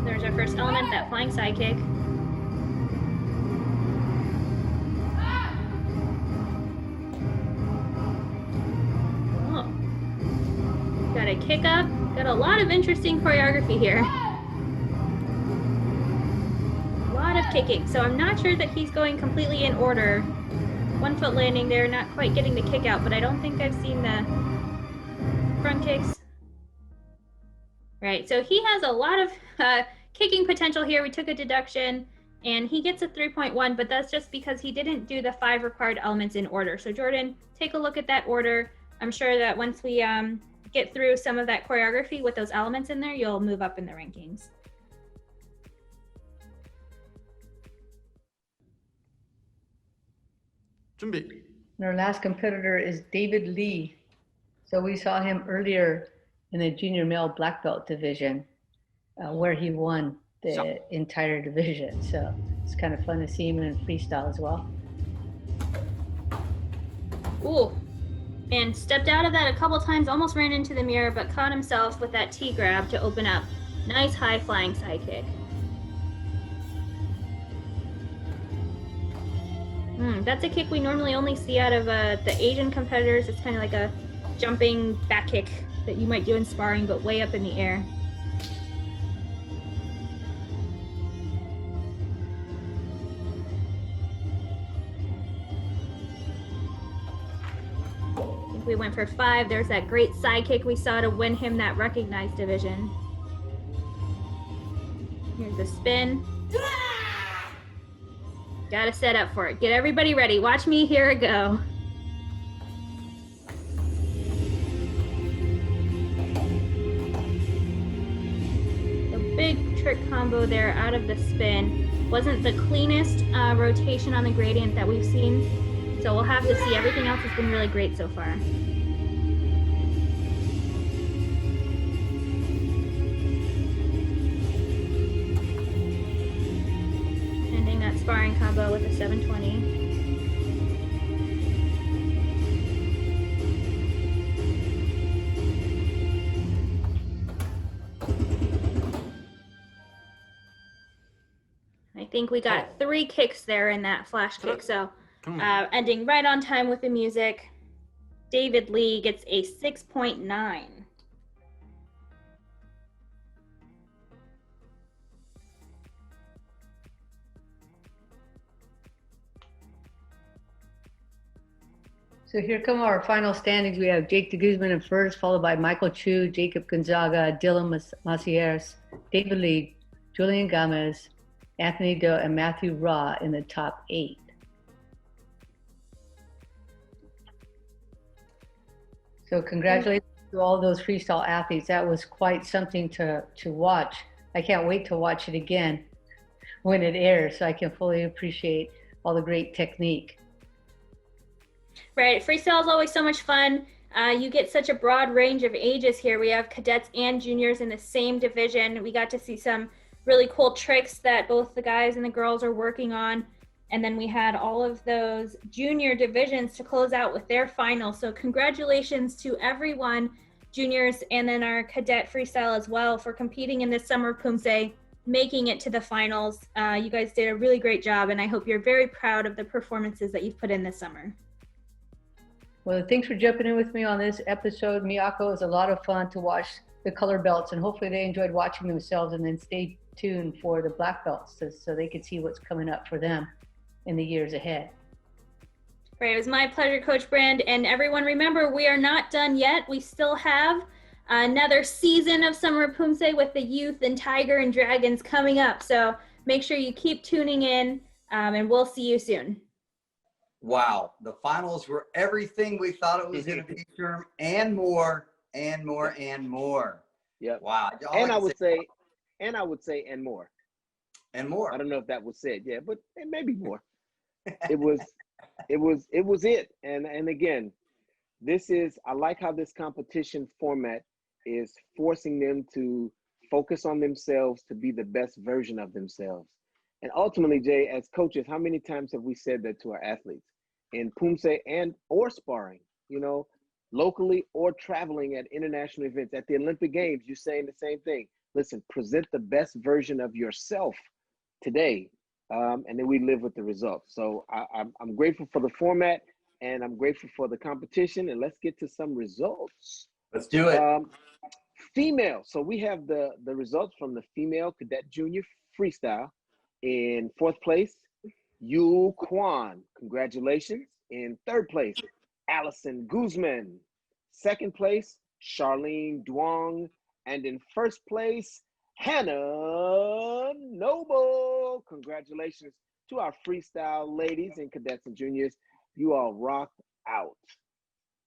There's our first element, that flying side kick. Oh. Got a kick up. Got a lot of interesting choreography here. A lot of kicking. So I'm not sure that he's going completely in order. 1 foot landing there, not quite getting the kick out, but I don't think I've seen the front kicks. Right, so he has a lot of kicking potential here. We took a deduction and he gets a 3.1, but that's just because he didn't do the 5 required elements in order. So Jordan, take a look at that order. I'm sure that once we get through some of that choreography with those elements in there, you'll move up in the rankings. And our last competitor is David Lee. So we saw him earlier in the junior male black belt division, where he won the entire division. So it's kind of fun to see him in freestyle as well. Ooh, and stepped out of that a couple times, almost ran into the mirror, but caught himself with that T grab to open up. Nice high flying side kick. That's a kick we normally only see out of the Asian competitors. It's kind of like a jumping back kick that you might do in sparring, but way up in the air. I think we went for 5. There's that great side kick we saw to win him that recognized division. Here's the spin. Gotta set up for it. Get everybody ready. Watch me. Here it go. The big trick combo there out of the spin. Wasn't the cleanest rotation on the gradient that we've seen. So we'll have to see. Everything else has been really great so far. Ending that sparring combo with a 720. I think we got 3 kicks there in that flash kick. So ending right on time with the music. David Lee gets a 6.9. So here come our final standings. We have Jake de Guzman in first, followed by Michael Chu, Jacob Gonzaga, Dylan Macieres, David Lee, Julian Gomez, Anthony Doe, and Matthew Raw in the top 8. So congratulations to all those freestyle athletes. That was quite something to watch. I can't wait to watch it again when it airs, so I can fully appreciate all the great technique. Right, freestyle is always so much fun. You get such a broad range of ages here. We have cadets and juniors in the same division. We got to see some really cool tricks that both the guys and the girls are working on. And then we had all of those junior divisions to close out with their finals. So congratulations to everyone, juniors, and then our cadet freestyle as well, for competing in this Summer of Poomsae, making it to the finals. You guys did a really great job, and I hope you're very proud of the performances that you've put in this summer. Well, thanks for jumping in with me on this episode. Miyako, it was a lot of fun to watch the color belts, and hopefully they enjoyed watching themselves, and then stay tuned for the black belts so they could see what's coming up for them in the years ahead. Right, it was my pleasure, Coach Brand. And everyone, remember, we are not done yet. We still have another season of Summer of Poomsae with the youth and Tiger and Dragons coming up. So make sure you keep tuning in, and we'll see you soon. Wow, the finals were everything we thought it was going to be, Sherm, and more, and more, and more. Yep. Wow. And I would say, and more. And more. I don't know if that was said, yeah, but maybe more. It was it. And again, I like how this competition format is forcing them to focus on themselves, to be the best version of themselves. And ultimately, Jay, as coaches, how many times have we said that to our athletes in Poomsae or sparring, locally or traveling at international events, at the Olympic Games, you're saying the same thing. Listen, present the best version of yourself today, and then we live with the results. So I'm grateful for the format, and I'm grateful for the competition, and let's get to some results. Let's do it. Female. So we have the results from the Female Cadet Junior Freestyle. In 4th place, Yu Kwan. Congratulations. In 3rd place, Allison Guzman. 2nd place, Charlene Duong. And in 1st place, Hannah Noble. Congratulations to our freestyle ladies and cadets and juniors. You all rocked out.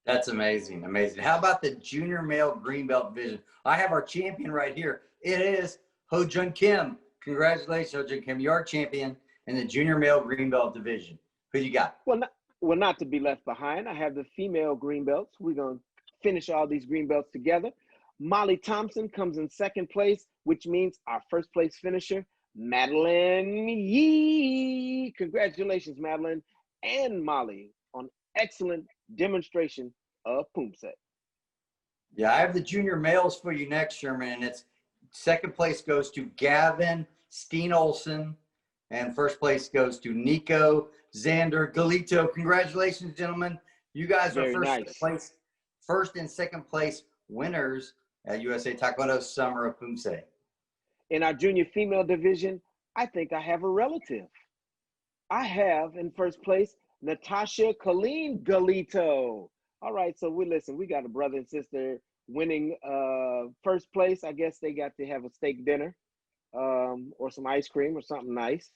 That's amazing. Amazing. How about the junior male green belt division? I have our champion right here. It is Ho Jun Kim. Congratulations, Ho Jun Kim. You are champion in the junior male green belt division. Who you got? Well, not to be left behind, I have the female green belts. We're going to finish all these green belts together. Molly Thompson comes in 2nd place, which means our 1st place finisher, Madeline Yee. Congratulations, Madeline and Molly, on excellent demonstration of Poomsae. Yeah, I have the junior males for you next, Sherman, and it's 2nd place goes to Gavin Steen Olsen, and 1st place goes to Nico Xander Galito. Congratulations, gentlemen. You guys are first and 2nd place winners at USA Taekwondo Summer of Poomsae. In our junior female division, I think I have a relative. I have in 1st place, Natasha Colleen Galito. All right, so we got a brother and sister winning 1st place. I guess they got to have a steak dinner or some ice cream or something nice.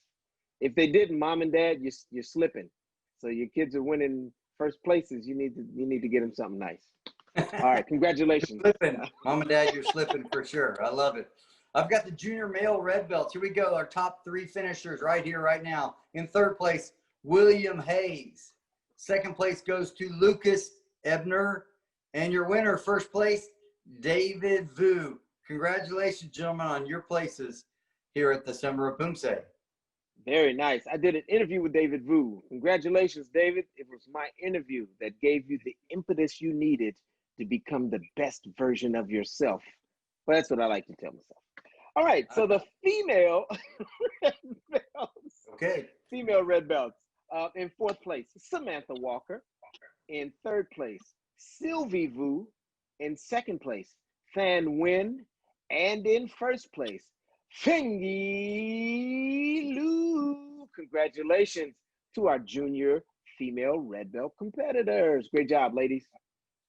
If they didn't, mom and dad, you're slipping. So your kids are winning first places. You need to get them something nice. All right, congratulations. Mom and dad, you're slipping for sure. I love it. I've got the junior male red belts. Here we go. Our top 3 finishers right here, right now. In third place, William Hayes. Second place goes to Lucas Ebner. And your winner, first place, David Vu. Congratulations, gentlemen, on your places here at the Summer of Poomsae. Very nice. I did an interview with David Vu. Congratulations, David. It was my interview that gave you the impetus you needed to become the best version of yourself. Well, that's what I like to tell myself. All right, so the female red belts. Okay. Female red belts. In fourth place, Samantha Walker. In third place, Sylvie Vu. In second place, Fan Nguyen. And in first place, Fengi Lu. Congratulations to our junior female red belt competitors. Great job, ladies.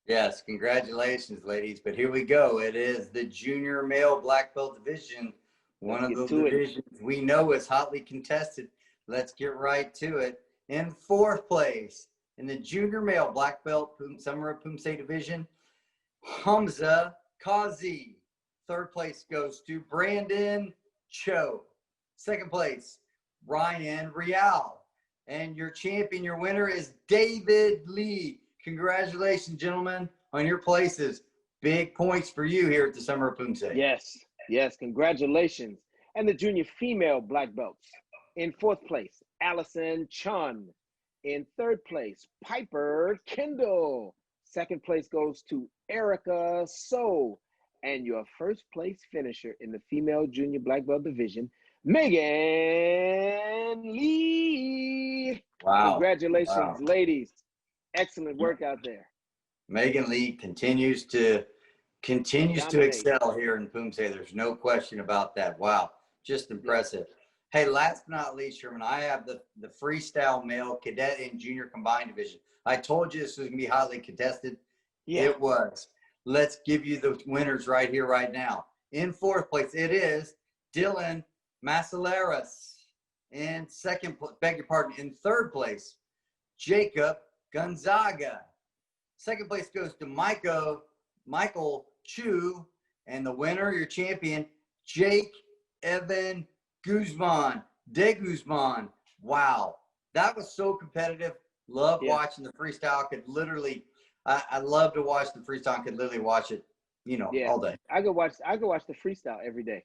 Yes, congratulations, ladies. But here we go. It is the junior male black belt division, one of those divisions we know is hotly contested. Let's get right to it. In fourth place, in the junior male black belt Summer of Poomsae division, Hamza Kazi. Third place goes to Brandon Cho. Second place, Ryan Rial. And your champion, your winner is David Lee. Congratulations, gentlemen, on your places. Big points for you here at the Summer of Poomsae. Yes, congratulations. And the junior female black belts. In fourth place, Allison Chun. In third place, Piper Kendall. Second place goes to Erica So. And your first place finisher in the female junior black belt division, Megan Lee. Wow. Congratulations, ladies. Excellent work out there. Megan Lee continues to excel here in Poomsae. There's no question about that. Wow, just impressive. Hey, last but not least, Sherman, I have the freestyle male cadet and junior combined division. I told you this was going to be highly contested. Yeah. It was. Let's give you the winners right here, right now. In fourth place, it is Dylan Masaleras. In in third place, Jacob Gonzaga. Second place goes to Michael Chu. And the winner, your champion, Jake Evan Guzman. De Guzman. Wow. That was so competitive. Love watching the freestyle. I love to watch the freestyle. I could literally watch it, all day. I could watch the freestyle every day.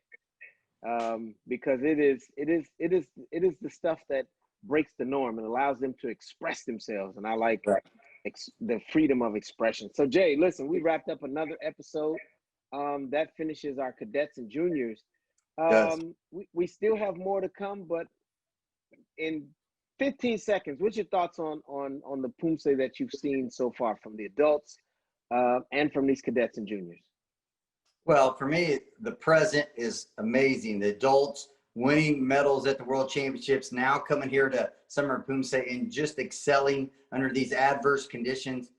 Because it is the stuff that breaks the norm and allows them to express themselves. And I like the freedom of expression. So Jay, listen, we wrapped up another episode. That finishes our cadets and juniors. We still have more to come, but in 15 seconds, what's your thoughts on the Poomsae that you've seen so far from the adults and from these cadets and juniors? Well, for me, the present is amazing. The adults winning medals at the World Championships, now coming here to Summer of Poomsae and just excelling under these adverse conditions.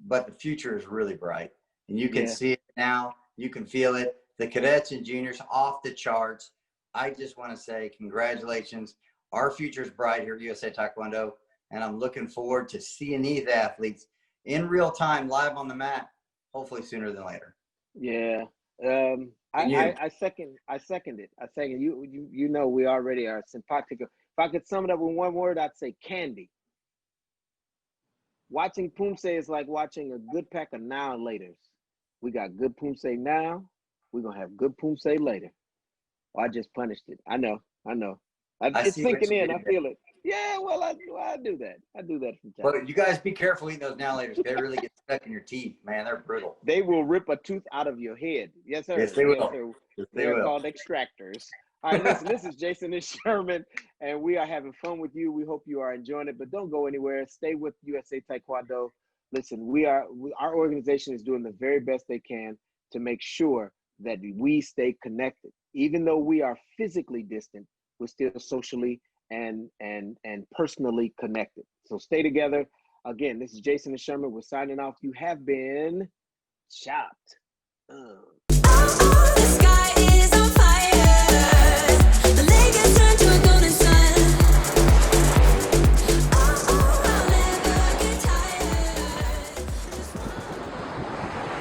But the future is really bright. And you can see it now. You can feel it. The cadets and juniors off the charts. I just want to say congratulations. Our future is bright here at USA Taekwondo. And I'm looking forward to seeing these athletes in real time, live on the mat, hopefully sooner than later. Yeah. I second it. You know we already are simpatico. If I could sum it up in one word, I'd say candy. Watching Poomsae is like watching a good pack of now and laters. We got good Poomsae now. We're gonna have good Poomsae later. Oh, I just punished it. I know. It's sinking in. I feel it. Yeah, well, I do that. I do that from time. But you guys be careful eating those now laters. They really get stuck in your teeth, man. They're brittle. They will rip a tooth out of your head. Yes, sir. Yes, they will. They're called extractors. All right, listen, this is Jason and Sherman, and we are having fun with you. We hope you are enjoying it, but don't go anywhere. Stay with USA Taekwondo. Listen, our organization is doing the very best they can to make sure that we stay connected. Even though we are physically distant, we're still socially and personally connected. So stay together. Again, this is Jason and Sherman. We're signing off. You have been chopped. The sky is